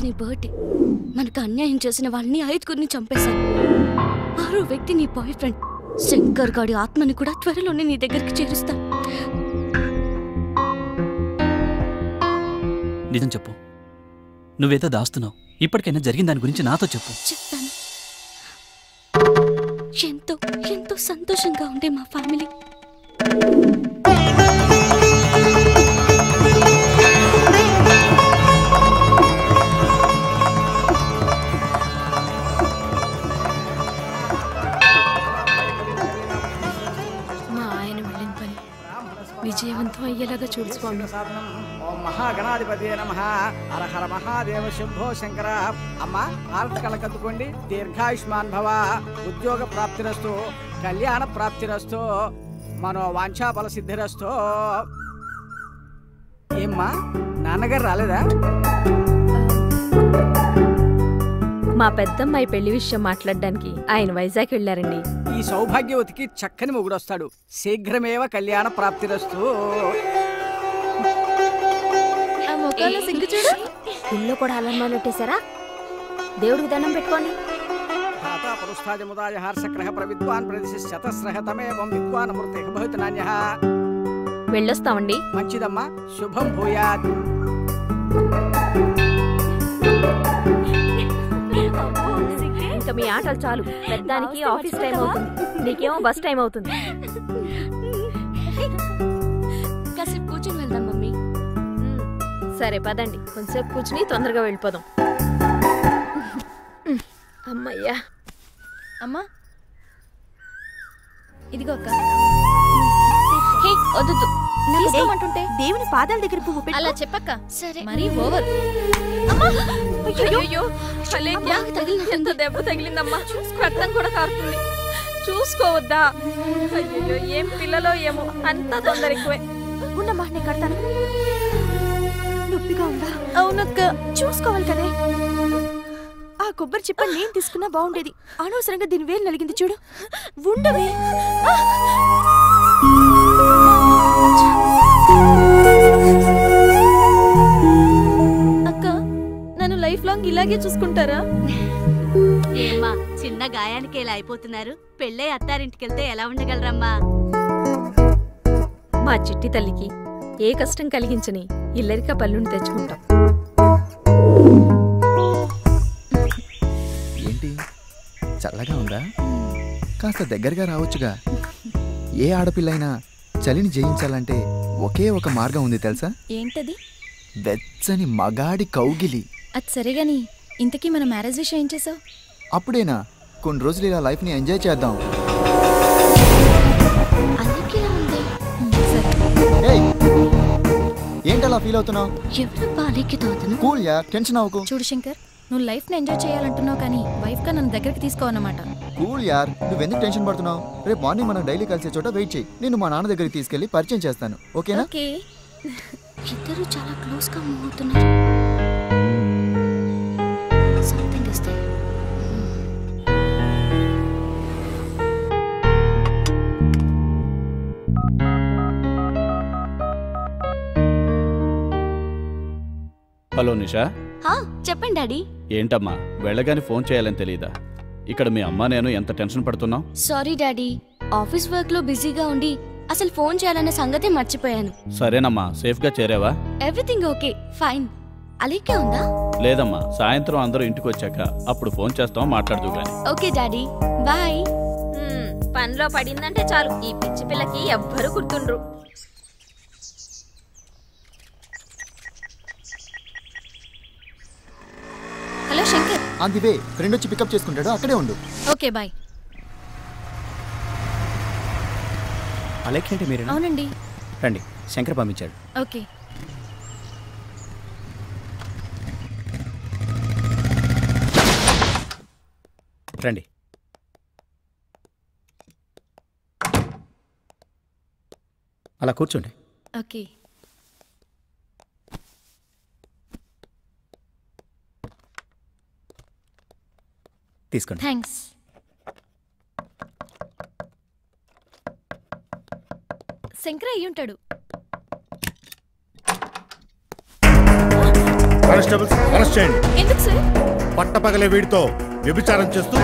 Speaker 12: నీ బర్త్డే. మనకు అన్యాయం చేసిన వాళ్ళని 5గురిని చంపేశాను. 6వ వ్యక్తి నీ బాయ్ ఫ్రెండ్ శంకర్ గాడి ఆత్మని కూడా త్వరలోనే నీ దగ్గరికి చేరుస్తాను.
Speaker 1: నిజం చెప్పు, నువ్వేదో దాస్తున్నావు. ఇప్పటికైనా జరిగిన దాని గురించి నాతో చెప్పు.
Speaker 12: చెప్తాను. ఎంతో ఎంతో సంతోషంగా ఉండే మా ఫ్యామిలీ
Speaker 11: మా ఆయన వెళ్ళిన పని విజయవంతం అయ్యేలాగా చూడు స్వామి.
Speaker 8: ఓం మహాగణాధిపతి నమః. హర హర మహాదేవ శంభో శంకర. అమ్మ హారతి కలకత్తుకోండి. దీర్ఘాయుష్మాన్ భవ. ఉద్యోగ ప్రాప్తిరస్తు, కళ్యాణ ప్రాప్తిరస్తు, మనో వాంఛాఫల సిద్ధిరస్తు. ఏమ్మా నాన్నగారు రాలేదా?
Speaker 11: మా పెద్దమ్మాయి పెళ్లి విషయం మాట్లాడడానికి ఆయన వైజాగ్ వెళ్ళారండి.
Speaker 8: ఈ సౌభాగ్యవతికి చక్కని మొగుడొస్తాడు. శీఘ్రమేవ కళ్యాణ ప్రాప్తిరస్తు.
Speaker 11: ఇల్లు కూడా అలర్మానెట్టేశారా? దేవుడికి దండం పెట్టుకోండి.
Speaker 8: పురుస్తాజముదాయ హర్షక్రహ ప్రవిద్వాన్ ప్రదిశతస్రహ తమేవం విద్వాన్ అమృతే భవతి నాన్యః.
Speaker 11: వెళ్ళొస్తామండి.
Speaker 8: మంచిదమ్మా, శుభం భూయాత్.
Speaker 11: ఇంకా మీ ఆటలు చాలు. పెద్దానికి ఆఫీస్ టైం అవుతుంది, నీకేమో బస్ టైం అవుతుంది.
Speaker 12: కాసేపు కూర్చొని వెళ్దాం మమ్మీ.
Speaker 11: సరే పదండి, కొంచెంసేపు కూర్చుని తొందరగా వెళ్ళిపోదాం. అమ్మయ్యా.
Speaker 12: అమ్మా ఇదిగో అక్క. వద్దు
Speaker 11: తీసుకోమంటుంటే దేవుని పాదాల దగ్గర పువ్వు పెట్టి
Speaker 12: అలా చెప్పక్క. సరే
Speaker 11: మరీ ఓవర్. అయ్యో ఎంత దెబ్బ తగిలిందమ్మా. రక్తం కూడా కారుతుంది. చూసుకోవద్దా? అయ్యో ఏం పిల్లలో ఏమో, అంతా తొందర ఎక్కువే. ఉండమ్మా నేను కడతాను. నొప్పిగా ఉందా? అవునక్క. చూసుకోవాలి కదే. ఆ కొబ్బరి చిప్ప నేను తీసుకున్నా బాగుండేది. అనవసరంగా దీని వేలు నలిగింది చూడు. ఉండవే. అక్క నన్ను లైఫ్ లాంగ్ ఇలాగే చూసుకుంటారా?
Speaker 14: ఏమ్మా చిన్న గాయానికి ఇలా అయిపోతున్నారు. పెళ్ళై అత్తారింటికెళ్తే ఎలా ఉండగలరమ్మా?
Speaker 11: మా చిట్టి తల్లికి ఏ కష్టం కలిగించని ఇల్లరిక పళ్ళుని తెచ్చుకుంటాం.
Speaker 21: ఏంటి చల్లగా ఉందా? కాస్త దగ్గరగా రావచ్చుగా. ఏ ఆడపిల్లైనా చలిని జయించాలంటే ఒకే ఒక మార్గం ఉంది తెలుసా?
Speaker 20: ఏంటది?
Speaker 21: వెచ్చని మగాడి కౌగిలి.
Speaker 20: అది సరేగాని ఇంతకీ మన మ్యారేజ్ విషయం ఏం చేసావు?
Speaker 21: అప్పుడేనా? కొన్ని రోజులు ఇలా లైఫ్ని ఎంజాయ్ చేద్దాం. ఏంటలా ఫీల్ అవుతున్నావు? కూల్ యా, టెన్షన్ అవ్వకు.
Speaker 20: చూడు శంకర్, నువ్వు లైఫ్ని ఎంజాయ్ చేయాలంటున్నావు కానీ వైఫ్గా నన్ను దగ్గరికి తీసుకోవన్నమాట.
Speaker 21: కూల్ యార్, నువ్వెందుకు టెన్షన్ పడుతున్నావు? రేపు మార్నింగ్ మనం డైలీ కలిసే చోట వెయిట్ చేయి. నేను మా నాన్న దగ్గరికి తీసుకెళ్లి పరిచయం చేస్తాను. ఓకేనా?
Speaker 12: ఓకే. ఇద్దరు చాలా క్లోజ్ గా మూవ్ అవుతున్నారు. Something is there.
Speaker 2: Hello Nisha.
Speaker 12: చెప్పండి డాడీ.
Speaker 2: ఏంటమ్మా వెళ్ళగానే ఫోన్ చేయాలని తెలియదా? ఇక్కడ మీ అమ్మ నేను ఎంత టెన్షన్ పడుతున్నాం.
Speaker 12: సారీ డాడీ, ఆఫీస్ వర్క్ లో బిజీగా ఉండి అసలు ఫోన్ చేయాలన్న సంగతి మర్చిపోయాను.
Speaker 2: సరేనమ్మా, సేఫ్గా చేరావా?
Speaker 12: Everything okay, fine. అలీకే ఉందా?
Speaker 2: లేదమ్మా, సాయంత్రం అందరూ ఇంటికి వచ్చాక అప్పుడు ఫోన్ చేస్తాం, మాట్లాడుతూ గాని.
Speaker 12: Okay daddy, bye.
Speaker 11: పనిలో పడిందంటే చాలు ఈ పిచ్చి పిల్లకి ఎవ్వరూ గుర్తుండ్రు.
Speaker 20: Hello Shankar.
Speaker 21: On the way. Friend వచ్చి పికప్ చేసుకుంటాడు, అక్కడే ఉండు.
Speaker 20: Okay bye.
Speaker 18: అలెక్స్ అంటే మీరేనా?
Speaker 20: అవునండి.
Speaker 18: రండి, శంకర్ పంపించాడు.
Speaker 20: ఓకే.
Speaker 18: రండి. అలా కూర్చోండి.
Speaker 20: ఓకే.
Speaker 18: తీసుకోండి.
Speaker 20: థ్యాంక్స్. శంకర్ అయ్యి ఉంటాడు.
Speaker 17: కానిస్టేబుల్స్ అరెస్ట్ చేయండి.
Speaker 11: ఎందుకు సార్?
Speaker 17: పట్టపగలే వీడితో వ్యభిచారం చేస్తూ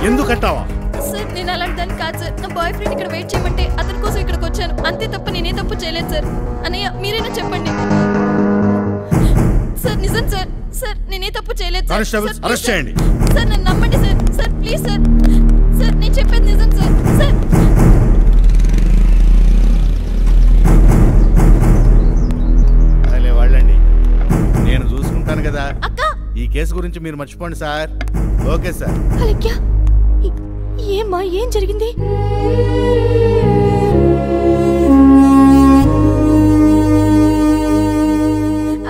Speaker 17: ఎందుకు కట్టావా?
Speaker 11: సార్ నేను అలాంటి దాన్ని కాదు సార్. నా బాయ్ ఫ్రెండ్ ఇక్కడ వెయిట్ చేయమంటే అతని కోసం ఇక్కడికి వచ్చాను, అంతే తప్ప నేనే తప్పు చేయలేదు సార్. అన్నయ్య మీరైనా చెప్పండి సార్. నిజం సార్. సార్ నేనే తప్పు చేయలేదు సార్.
Speaker 17: కానిస్టేబుల్స్ అరెస్ట్ చేయండి.
Speaker 11: సార్ నన్ను నమ్మండి sir. Sir please sir. Sir నేను చెప్పేది నిజం సార్. సార్
Speaker 17: వాళ్ళండి, నేను చూసుకుంటాను కదా. ఈ కేసు గురించి మీరు మర్చిపోండి సార్. Okay sir.
Speaker 11: అలెక్యా ఏమ్మా ఏం జరిగింది?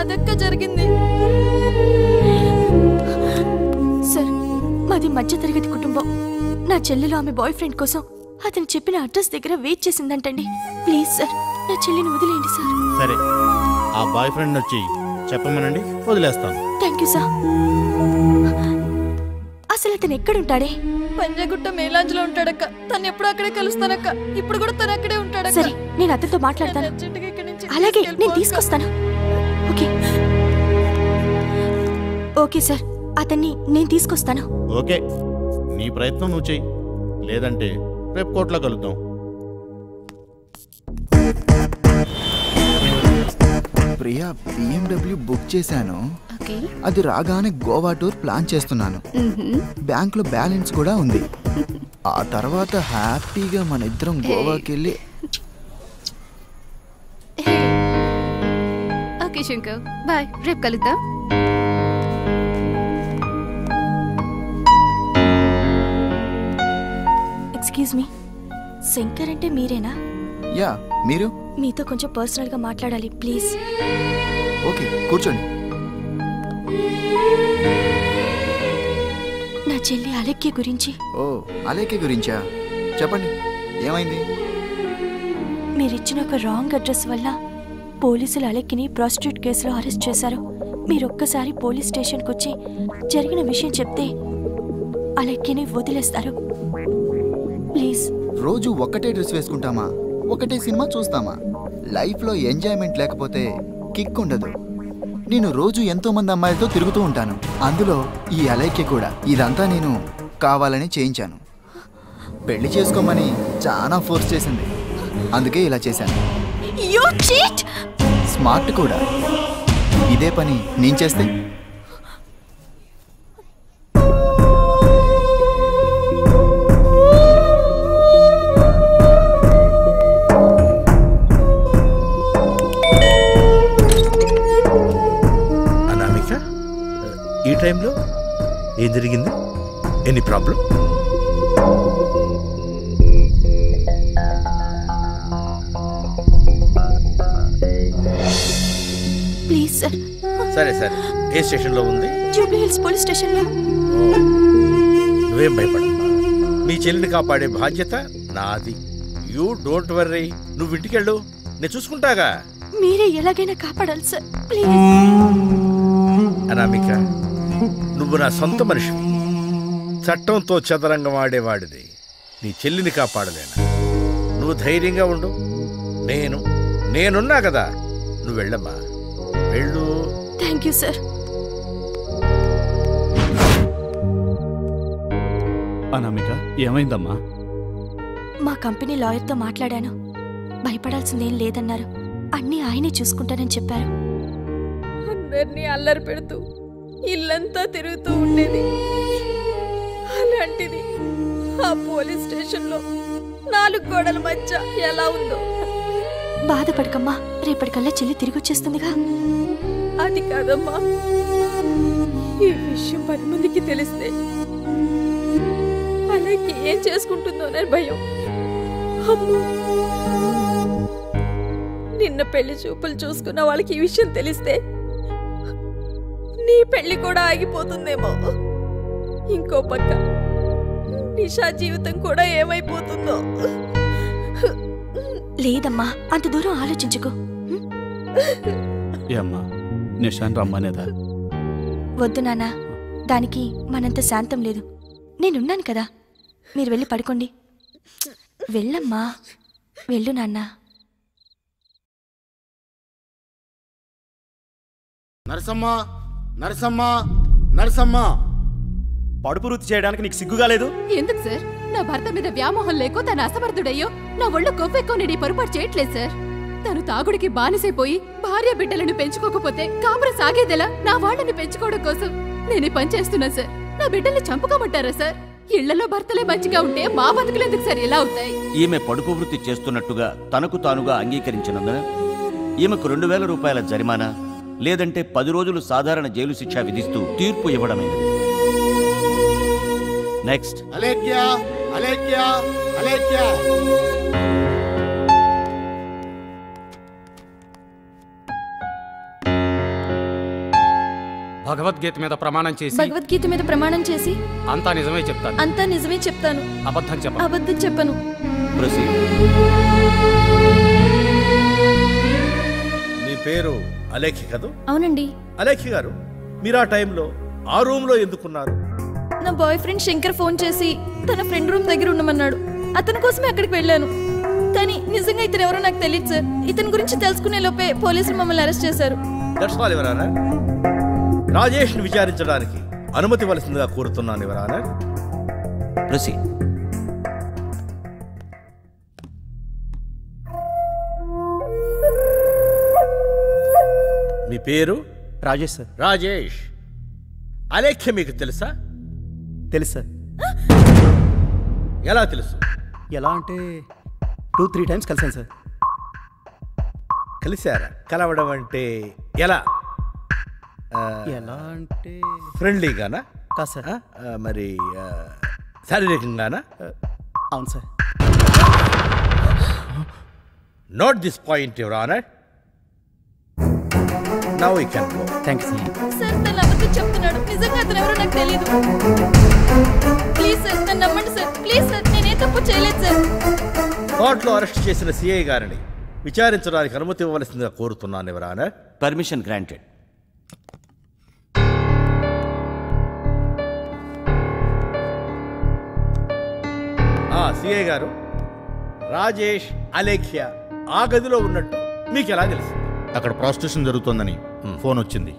Speaker 11: అదక్క జరిగింది సార్. మాది మధ్యతరగతి కుటుంబం. నా చెల్లెలు ఆమె బాయ్ ఫ్రెండ్ కోసం అతను చెప్పిన అడ్రస్ దగ్గర వెయిట్ చేసిందంటండి. ప్లీజ్ సార్ నా చెల్లిని వదిలేయండి సార్.
Speaker 17: సరే, ఆ బాయ్ ఫ్రెండ్ వచ్చి చెప్పమనండి, వదిలేస్తాను.
Speaker 11: Thank you sir. అసలు అతను ఎక్కడుంటాడే? పంజాగుట్ట మేలాంజ్లో ఉంటాడక్క. తను ఎప్పుడు అక్కడే కలుస్తానక్క. ఇప్పుడు కూడా తను అక్కడే ఉంటాడక్క. సరే నేను అతనితో మాట్లాడతాను. అలాగే నేను తీసుకొస్తాను. ఓకే ఓకే సార్, అతన్ని నేను తీసుకొస్తాను.
Speaker 17: ఓకే, నీ ప్రయత్నం నువ్వు చెయ్యి, లేదంటే రేపు కోర్టులో కలుద్దాం.
Speaker 21: ప్రియా, BMW బుక్ చేశాను. అది రాగానే గోవా టూర్ ప్లాన్ చేస్తున్నాను. బ్యాంక్ లో బ్యాలెన్స్ కూడా ఉంది. ఆ తర్వాత హ్యాపీగా మన ఇద్దరం గోవాకి వెళ్ళి.
Speaker 3: ఓకే శంకర్, బాయ్, రేపు కలుద్దాం.
Speaker 11: ఎక్స్క్యూజ్ మీ, శంకర్ అంటే మీరేనా?
Speaker 21: యా, మీరు?
Speaker 11: మీతో కొంచెం పర్సనల్ గా మాట్లాడాలి ప్లీజ్.
Speaker 21: ఓకే కూర్చోండి.
Speaker 11: నా చెల్లి అలెక్కి గురించి.
Speaker 21: ఓ, అలెక్కి గురించా? చెప్పండి, ఏమైంది?
Speaker 11: మీరిచ్చిన ఒక రాంగ్ అడ్రస్ వల్ల పోలీసులు అలెక్కిని ప్రాస్టిట్యూట్ కేసులో అరెస్ట్ చేశారు. మీరొక్కసారి పోలీస్ స్టేషన్కి వచ్చి జరిగిన విషయం చెప్తే అలెక్కిని వదిలేస్తారు ప్లీజ్.
Speaker 21: రోజు ఒక్కటే డ్రెస్ వేసుకుంటామా? ఒకటే సినిమా చూస్తామా? లైఫ్లో ఎంజాయ్మెంట్ లేకపోతే కిక్ ఉండదు. నేను రోజు ఎంతో మంది అమ్మాయిలతో తిరుగుతూ ఉంటాను, అందులో ఈ అలైక్య కూడా. ఇదంతా నేను కావాలని చేయించాను. పెళ్లి చేసుకోమని చాలా ఫోర్స్ చేసింది, అందుకే ఇలా చేశాను. స్మార్ట్ కూడా. ఇదే పని నేను చేస్తే
Speaker 10: ఈ టైంలో ఏం జరిగింది? Any problem?
Speaker 11: Please sir.
Speaker 10: సరే సరే, ఏ స్టేషన్లో ఉంది?
Speaker 11: జూబ్లీ హిల్స్ పోలీస్ స్టేషన్లో.
Speaker 10: నువ్వేం భయపడమ్మా, నీ చెల్లిని కాపాడే బాధ్యత నాది. యూ డోంట్ వర్రీ, నువ్వు ఇంటికెళ్ళు, నేను చూసుకుంటాగా.
Speaker 11: మీరే ఎలాగైనా కాపాడాలి సార్ ప్లీజ్.
Speaker 10: అనామిక, నువ్వు నా సొంత మనిషి, చట్టంతో చదరంగం ఆడేవాడిది. నీ చెల్లిని కాపాడలేనా? నువ్వు ధైర్యంగా ఉండు, నేనున్నా కదా. నువ్వు వెళ్ళమ్మా, వెళ్ళు.
Speaker 11: Thank you sir.
Speaker 1: అనామిక, ఏమైందమ్మా?
Speaker 11: మా కంపెనీ లాయర్తో మాట్లాడాను. భయపడాల్సిందేం లేదన్నారు. అన్నీ ఆయనే చూసుకుంటానని చెప్పారు. అందరినీ అల్లరి పెడుతూ ఇల్లంతా తిరుగుతూ ఉండేది. అలాంటిది ఆ పోలీస్ స్టేషన్లో 4 గోడల మధ్య ఎలా ఉందో. బాధపడకమ్మా, రేపటికల్లా చెల్లి తిరిగి వచ్చేస్తుందిగా. అది కాదమ్మా, ఈ విషయం 10 మందికి తెలిస్తే అలాగే ఏం చేసుకుంటుందోనని భయం. అమ్మో, నిన్న పెళ్లి చూపులు చూసుకున్న వాళ్ళకి ఈ విషయం తెలిస్తే నీ పెళ్లి కూడా ఆగిపోతుందేమో. ఇంకో పక్క నిషా జీవితం కూడా ఏమైపోతుందో. లేదమ్మా, అంత దూరం ఆలోచించుకో.
Speaker 1: ఏమ్మా, నిషాన్ రమ్మనేదా?
Speaker 11: వద్దు నాన్న, దానికి మనంత శాంతం లేదు. నేనున్నాను కదా, మీరు వెళ్ళి పడుకోండి. వెళ్ళమ్మా, వెళ్ళు నాన్న.
Speaker 17: నరసమ్మ,
Speaker 10: నరసమ్మ నరసమ్మ
Speaker 5: పడుపు వృత్తి చేయడానికి నీకు సిగ్గుగా లేదు?
Speaker 3: ఎందుకు సార్? నా భర్త మీద వ్యామోహం లేకో తన అసమర్థుడయ్యో నా ఒళ్ళు కొవ్వెక్కువ నేను ఈ పొరపాటు చేయట్లేదు సార్. తను తాగుడికి బానిసైపోయి భార్య బిడ్డలను పెంచుకోకపోతే కాపురం సాగేదెలా? నా వాళ్ళని పెంచుకోవడం కోసం నేను పని చేస్తున్నా సార్. నా బిడ్డల్ని చంపుకోమంటారా సార్? ఇళ్లలో భర్తలే మంచిగా ఉంటే మా బతుకులెందుకు సార్ ఎలా అవుతాయి?
Speaker 19: ఈమె పడుపు వృత్తి చేస్తున్నట్టుగా తనకు తానుగా అంగీకరించినందున ఈమెకు 2000 రూపాయల జరిమానా లేదంటే 10 రోజులు సాధారణ జైలు శిక్ష విధిస్తూ తీర్పు ఇవ్వడమైనది. నెక్స్ట్.
Speaker 10: అలేఖ్యా అలేఖ్యా అలేఖ్యా
Speaker 6: భగవద్గీత మీద ప్రమాణం చేసి
Speaker 20: భగవద్గీత మీద ప్రమాణం చేసి
Speaker 6: అంతా నిజమే చెప్తాను.
Speaker 20: అంతా నిజమే చెప్తాను.
Speaker 6: అబద్ధం చెప్పను.
Speaker 20: అబద్ధం చెప్పను.
Speaker 10: మీ పేరు అలేఖ్య కదూ?
Speaker 20: అవునండి.
Speaker 10: అలేఖ్య గారు, మీరు ఆ టైంలో ఆ రూమ్లో ఎందుకున్నారు?
Speaker 20: నా బాయ్ ఫ్రెండ్ శంకర్ ఫోన్ చేసి తన ఫ్రెండ్ రూమ్ దగ్గర ఉండమన్నాడు. అతని కోసమే అక్కడికి వెళ్ళాను. కానీ నిజంగా ఇతను ఎవరో నాకు తెలియదు సార్. ఇతని గురించి తెలుసుకునే లోపే పోలీసులు మమ్మల్ని అరెస్ట్ చేశారు.
Speaker 10: That's all your honour. రాజేష్ను విచారించడానికి అనుమతి ఇవ్వాల్సిందిగా కోరుతున్నాను యువర్ ఆనర్.
Speaker 19: ప్రొసీడ్.
Speaker 10: మీ పేరు?
Speaker 5: రాజేష్ సార్.
Speaker 10: రాజేష్, అలేఖ్య మీకు తెలుసా?
Speaker 5: తెలుసు సార్.
Speaker 10: ఎలా తెలుసు?
Speaker 5: ఎలా అంటే 2-3 టైమ్స్ కలిసాను సార్.
Speaker 10: కలిశారా? కలవడం అంటే ఎలా?
Speaker 5: ఎలా అంటే
Speaker 10: ఫ్రెండ్లీగానా?
Speaker 5: కాదు సార్.
Speaker 10: మరి శారీరకంగానా?
Speaker 5: అవును sir.
Speaker 10: Note this point your honour. Now you can go.
Speaker 5: Thanks sir.
Speaker 20: Sir తను అబద్ధం చెప్తున్నాడు. నిజంగా అతను ఎవరో నాకు తెలియదు. ప్లీజ్ సార్ నన్ను నమ్మండి సార్. ప్లీజ్ సార్ నేనే తప్పు చేయలేదు సార్.
Speaker 10: కోర్టులో అరెస్ట్ చేసిన సిఐ గారిని విచారించడానికి అనుమతి ఇవ్వవలసిందిగా కోరుతున్నాను your honour.
Speaker 19: Permission granted.
Speaker 10: CI గారు, రాజేష్ అలేఖ్య ఆ గదిలో ఉన్నట్టు మీకు ఎలా తెలుసు?
Speaker 17: అక్కడ ప్రాస్టిట్యూషన్ జరుగుతోందని ఫోన్ వచ్చింది.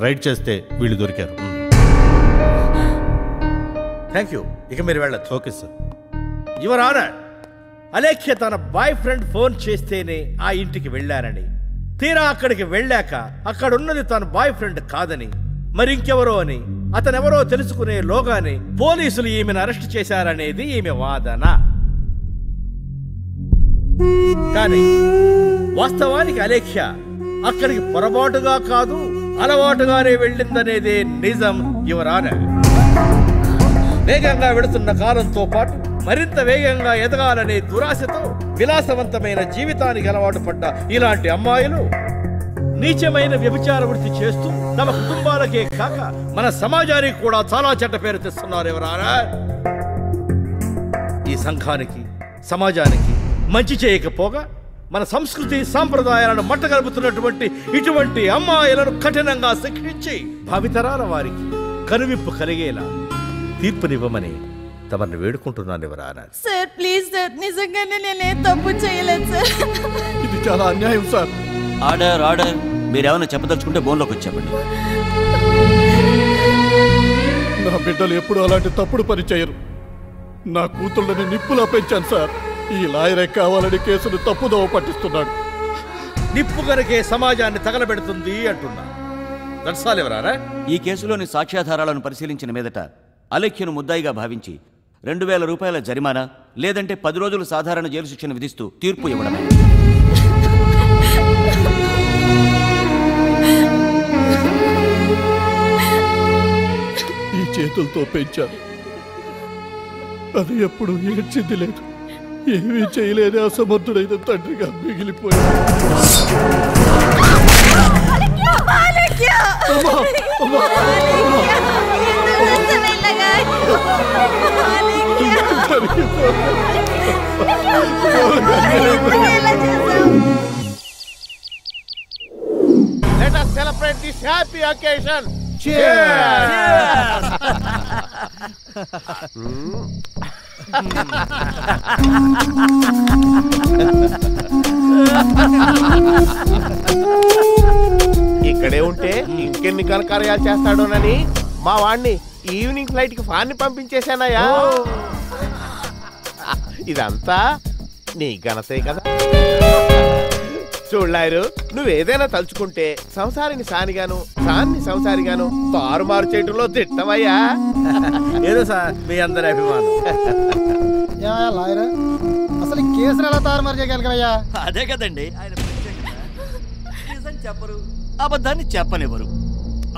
Speaker 17: రైడ్ చేస్తే వీళ్ళు దొరికారు.
Speaker 10: Thank you. ఇక మీరు వెళ్ళచ్చు.
Speaker 17: Okay sir.
Speaker 10: Your honour, Alekhya తన బాయ్ ఫ్రెండ్ ఫోన్ చేస్తేనే ఆ ఇంటికి వెళ్ళారని, తీరా అక్కడికి వెళ్ళాక అక్కడున్నది తన బాయ్ ఫ్రెండ్ కాదని, మరింకెవరో అని, అతనెవరో తెలుసుకునే లోగానే పోలీసులు ఈమెను అరెస్ట్ చేశారనేది ఈమె వాదన. కానీ వాస్తవానికి అలేఖ్య అక్కడికి పొరపాటుగా కాదు, అలవాటుగానే వెళ్ళిందనేదే నిజం యువర్ ఆనర్. వేగంగా వెళుతున్న కాలంతో పాటు మరింత వేగంగా ఎదగాలనే దురాశతో విలాసవంతమైన జీవితానికి అలవాటు పడ్డ ఇలాంటి అమ్మాయిలు నీచమైన వ్యభిచార వృత్తి చేస్తూ తమ కుటుంబాలకే కాక మన సమాజానికి కూడా చాలా చెడ్డ పేరు తెస్తున్నారు ఎవరారా. ఈ సంఘానికి సమాజానికి మంచి చేయకపోగా మన సంస్కృతి సాంప్రదాయాలను మట్టగలుపుతున్నటువంటి ఇటువంటి అమ్మాయిలను కఠినంగా శిక్షించి భావితరాల వారికి కనువిప్పు కలిగేలా తీర్పునివ్వమని తమని వేడుకుంటున్నాను ఎవరారా.
Speaker 20: సార్ ప్లీజ్ సార్, నిజంగానే నేనే తప్పు చేయలేదు సార్.
Speaker 2: ఇది చాలా అన్యాయం సార్.
Speaker 19: Order order. మీరేమైనా చెప్పదలుచుకుంటే బోన్లోకి వచ్చి చెప్పండి.
Speaker 2: నా బిడ్డలు ఎప్పుడు అలాంటి తప్పుడు పని చేయరు. నా కూతుళ్ళని నిప్పులా పెంచాను సార్. ఈ లాయరే కావాలని కేసును తప్పుదోవ పట్టిస్తున్నాడు.
Speaker 10: నిప్పు కనుకే సమాజాన్ని తగలబెడుతుంది అంటున్నా. దర్శాలు ఎవరారా?
Speaker 19: ఈ కేసులోని సాక్ష్యాధారాలను పరిశీలించిన మీదట అలేఖ్యను ముద్దాయిగా భావించి 2000 రూపాయల జరిమానా లేదంటే 10 రోజులు సాధారణ జైలు శిక్షను విధిస్తూ తీర్పు ఇవ్వడమే.
Speaker 2: ఈ చేతులతో పెంచాను. అది ఎప్పుడు ఏడ్చింది లేదు. ఏమీ చేయలేని అసమర్థుడైన తండ్రిగా మిగిలిపోయాడు.
Speaker 10: Let us celebrate this happy occasion.
Speaker 17: ఇక ఇక్కడే ఉంటే ఇంకెన్ని కనకార్యాలు చేస్తాడోనని మా వాడిని ఈవినింగ్ ఫ్లైట్ కి ఫాన్ని పంపించేశానయ్యా. ఇదంతా నీ ఘనతే కదా. చూడలాయరు, నువ్వేదైనా తలుచుకుంటే సంసారిని సానిగాను సాన్ని సంసారిగాను తారుమారు చేయటంలో తిట్టమయ్యా.
Speaker 10: ఏదో సార్ మీ అందరి అభిమానం.
Speaker 5: లాయర్ అసలు కేసులు ఎలా తారుమారు చేయగలిగావయ్యా?
Speaker 19: అదే కదండి ఆయన నిజం చెప్పరు, అబద్ధాన్ని చెప్పనివ్వరు,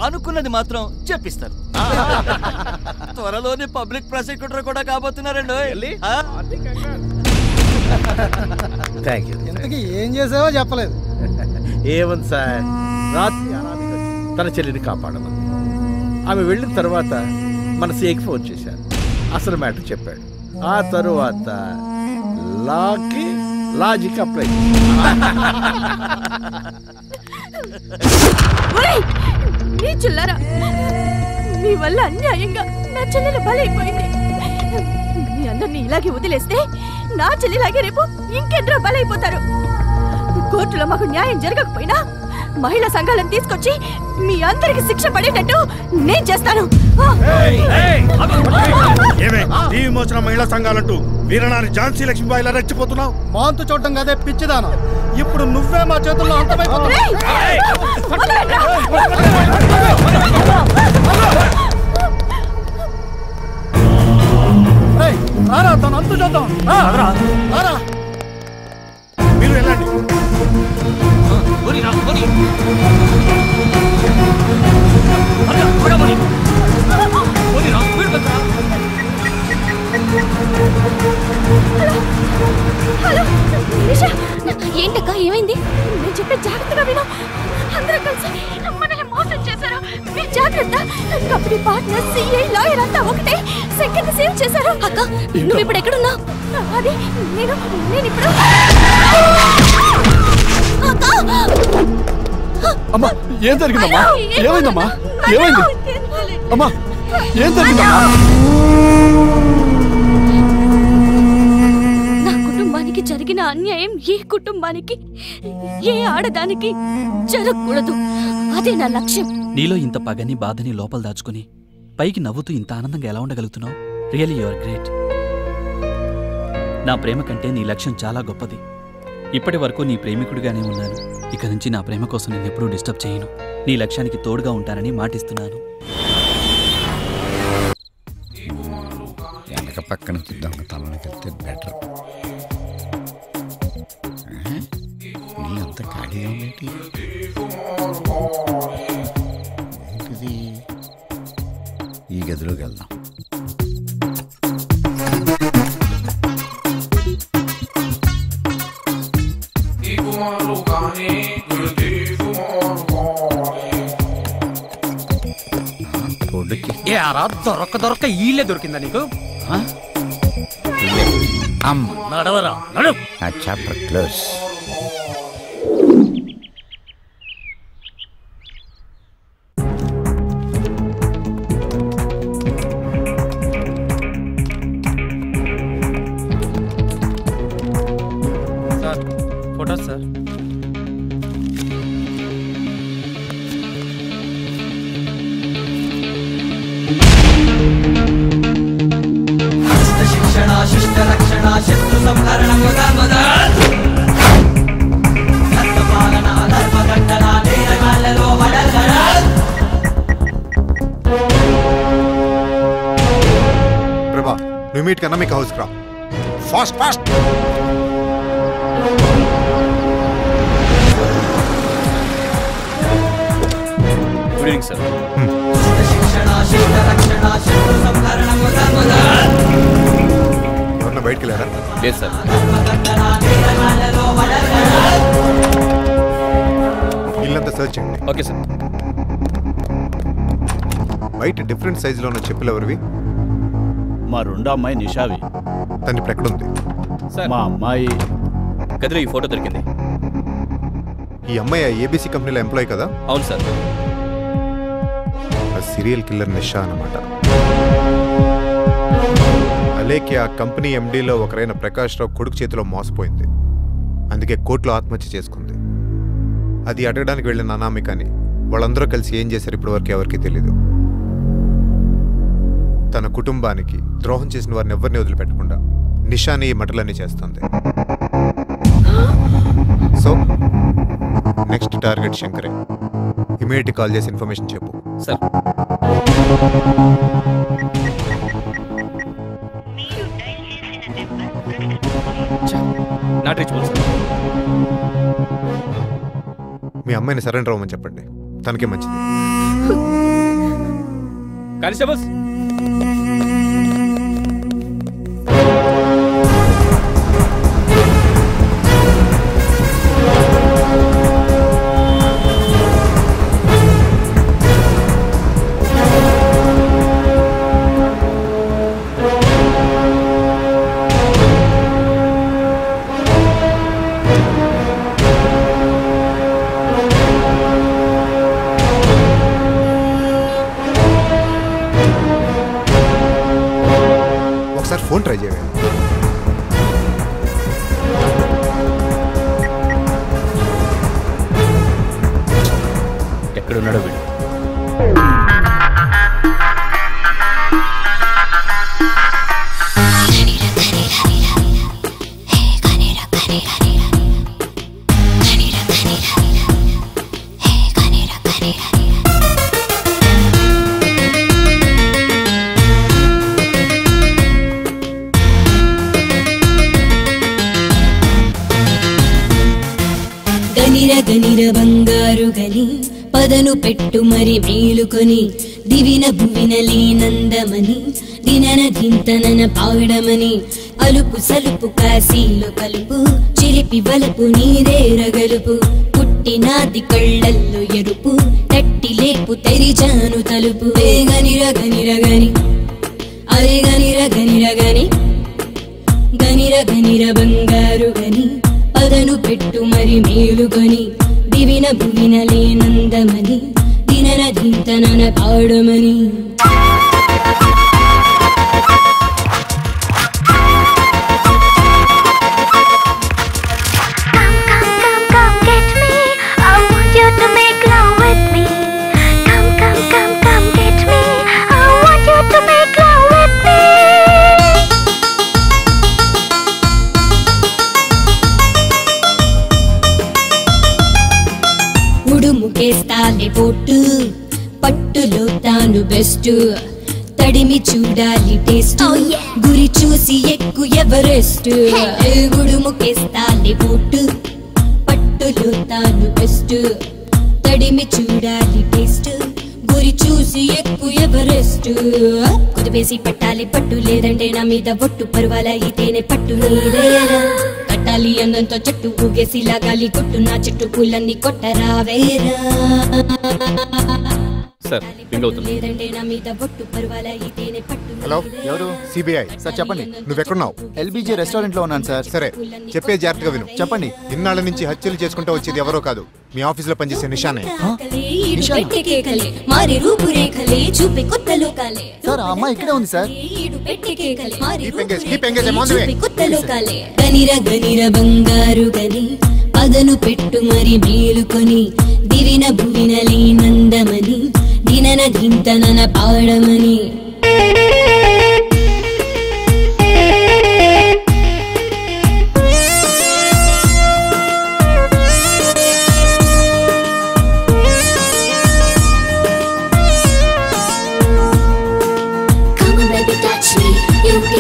Speaker 19: అనుకున్నది మాత్రం చెప్పిస్తారు. త్వరలోనే పబ్లిక్ ప్రాసిక్యూటర్ కూడా కాబోతున్నారండి.
Speaker 10: Thank you.
Speaker 5: ఇంతకీ ఏం చేసావో చెప్పలేదు.
Speaker 10: ఏముంది సార్, రాత్రి అనామిక తన చెల్లిని కాపాడమంది. ఆమె వెళ్ళిన తర్వాత మన సేకి ఫోన్ చేశాను. అసలు మ్యాటర్ చెప్పాడు. ఆ తరువాత లాకి లాజిక్ అప్లై.
Speaker 11: నీ చిల్లరా, నీ వల్ల అన్యాయంగా నా చెల్లెలు బలైపోయింది. మీ అందరినీ ఇలాగే వదిలేస్తే నా చెల్లిలాగే రేపు ఇంకెందరో బలైపోతారు. కోర్టులో మాకు న్యాయం జరగకపోయినా మహిళా సంఘాలను తీసుకొచ్చి మీ అందరికి శిక్ష పడేటట్టు నేను చేస్తాను.
Speaker 7: విమోచన మహిళా సంఘాలంటూ వీరనారి ఝాన్సీ లక్ష్మీబాయిలా రెచ్చిపోతున్నావు.
Speaker 5: మాంతు చూడటం కదే పిచ్చిదానా, ఇప్పుడు నువ్వే మా చేతుల్లో అంతమైపోతున్నావు. రారా తను అంతు చూద్దాం.
Speaker 7: మీరు వెళ్ళండి.
Speaker 12: ఏంటక్క ఏమైంది?
Speaker 11: నేను చెప్పే జాగ్రత్తగా విను. అందరూ కలిసి మనల్ని మోసం చేశారు. మీ జాగ్రత్త. కంపెనీ పార్ట్నర్, సిఐ, లాయర్ అంతా ఒకటే. సెకండ్ సేవ్ చేశారు.
Speaker 12: అక్క నువ్వు ఇప్పుడు ఎక్కడున్నావు?
Speaker 11: అది నేను ఇప్పుడు
Speaker 5: అమ్మా ఏం జరిగిందమ్మా? ఏమైందమ్మా? ఏమైంది అమ్మా? ఏం జరిగిందమ్మా?
Speaker 12: నా కుటుంబానికి జరిగిన అన్యాయం ఏ కుటుంబానికి, ఏ ఆడదానికి జరగకూడదు. అదే నా లక్ష్యం.
Speaker 1: నీలో ఇంత పగని బాధని లోపల దాచుకుని పైకి నవ్వుతూ ఇంత ఆనందంగా ఎలా ఉండగలుగుతున్నావు? Really you are great. నా ప్రేమ కంటే నీ లక్ష్యం చాలా గొప్పది. ఇప్పటి వరకు నీ ప్రేమికుడిగానే ఉన్నాను. ఇక నుంచి నా ప్రేమ కోసం నేను ఎప్పుడూ డిస్టర్బ్ చేయను. నీ లక్ష్యానికి తోడుగా ఉంటానని మాటిస్తున్నాను.
Speaker 9: వెనక పక్కన దొంగతనానికి వెళ్తే బెటర్. నీ అంత ఖాళీగా ఉండేటి ఏంటిది? ఈ గదిలోకి వెళ్దాం.
Speaker 6: దొరక్క ఈళ్ళే దొరికిందా నీకు?
Speaker 9: నడవరా నడు. ఆ chapter close.
Speaker 6: Sir photos sir.
Speaker 16: ప్రభా, నువ్వు మీట్ కన్నా మీకు హౌస్ రా. Fast fast.
Speaker 18: Good evening sir.
Speaker 16: ఎవరన్నా బయటికి వెళ్ళారా?
Speaker 18: లేదు సార్.
Speaker 16: ఇల్లంతా సర్చ్ చేయండి.
Speaker 18: Okay sir.
Speaker 16: బయట డిఫరెంట్ సైజులో ఉన్న చెప్పులు ఎవరివి?
Speaker 2: మా రెండో అమ్మాయి నిషావి.
Speaker 16: తను ఇప్పుడు ఎక్కడుంది?
Speaker 2: మా అమ్మాయి
Speaker 18: గదిలో ఈ ఫోటో దొరికింది.
Speaker 16: ఈ అమ్మాయి ఏబీసీ కంపెనీలో ఎంప్లాయ్ కదా?
Speaker 18: అవును సార్.
Speaker 16: ఆ సీరియల్ కిల్లర్ నిషా అన్నమాట. అలేకి ఆ కంపెనీ ఎండీలో ఒకరైన ప్రకాష్ రావు కొడుకు చేతిలో మోసపోయింది. అందుకే కోర్టులో ఆత్మహత్య చేసుకుంది. అది అడగడానికి వెళ్ళిన అనామికని వాళ్ళందరూ కలిసి ఏం చేశారు ఇప్పటివరకు ఎవరికీ తెలీదు. తన కుటుంబానికి ద్రోహం చేసిన వారిని ఎవరిని వదిలిపెట్టకుండా నిషాని ఈ మటలన్నీ చేస్తుంది. సో నెక్స్ట్ టార్గెట్ శంకరే. ఇమీడియట్ కాల్ చేసి ఇన్ఫర్మేషన్ చెప్పు.
Speaker 18: Sir not reachable sir.
Speaker 16: మీ అమ్మాయిని సరెండర్ అవ్వమని చెప్పండి, తనకే మంచిది.
Speaker 18: కానిస్టేబుల్స్
Speaker 16: ఫోన్ ట్రై చేయండి.
Speaker 18: ఎక్కడున్నాడో వీడు.
Speaker 13: గనిర బంగారు గని పదను పెట్టు మరి మేలుకొని దివిన భువిన లేనందమని దినన దింతనన పాడమని అలుపు సలుపు కాశీలో కలుపు చిరిపి వలుపు నీరేరగలుపు పుట్టినాది కళ్ళల్లో ఎరుపు తట్టి లేపు తెరిచాను తలుపు గనిర గనిర గని అరే గనిర గనిర గని గనిర గనిర బంగారు గని పదను పెట్టు మరి మేలుకొని దివిన భువిన లేనందమని దినన దింతనన పాడమని ఉడుముకేస్తాలే పోటు పట్టులో తాను బెస్ట్ తడిమి చూడాలి టేస్ట్ గురి చూసి ఎక్కు ఎవరెస్ట్ ఉడుముకేస్తాలే పోటు పట్టులో తాను బెస్ట్ తడిమి చూడాలి టేస్ట్ గురి చూసి ఎక్కు ఎవరెస్ట్ కుదిపేసి పట్టాలి పట్టు లేదంటే నా మీద ఒట్టు పర్వాలా అయితేనే పట్టు నీదేరా కట్టాలి అందంతో చెట్టు ఊగేసి లాగాలి కొట్టు నా చెట్టు పూలన్నీ కొట్టరావేరా
Speaker 18: సార్ రింగ్ అవుతుంది.
Speaker 13: లేదంటే నా మీద ఒట్టు పర్వాలా అయితేనే పట్టు
Speaker 16: హలో, ఎవరు? సిబిఐ.
Speaker 21: సార్ చెప్పండి.
Speaker 16: నువ్వెక్కడున్నావు?
Speaker 21: ఎల్బీజీ రెస్టారెంట్ లో ఉన్నాను సార్.
Speaker 16: సరే, చెప్పే జాగ్రత్తగా విను.
Speaker 21: చెప్పండి.
Speaker 16: ఇన్నాళ్ళ నుంచి హత్యలు చేసుకుంటూ వచ్చేది ఎవరో కాదు, మీ ఆఫీస్ లో పనిచేసే నిషానే.
Speaker 13: పెట్టే కేకలే మారి రూపురేఖలే చూపే కొత్త లోకాలే
Speaker 21: సార్ ఆ అమ్మాయి ఇక్కడే ఉంది సార్.
Speaker 13: పెట్టే కేకలే మారి
Speaker 16: చూపే
Speaker 13: కొత్త లోకాలే గనిర గనిర బంగారు గని పదను పెట్టు మరి మేలుకొని దివిన భువిన లేనందమని దినన దింతనన పాడమని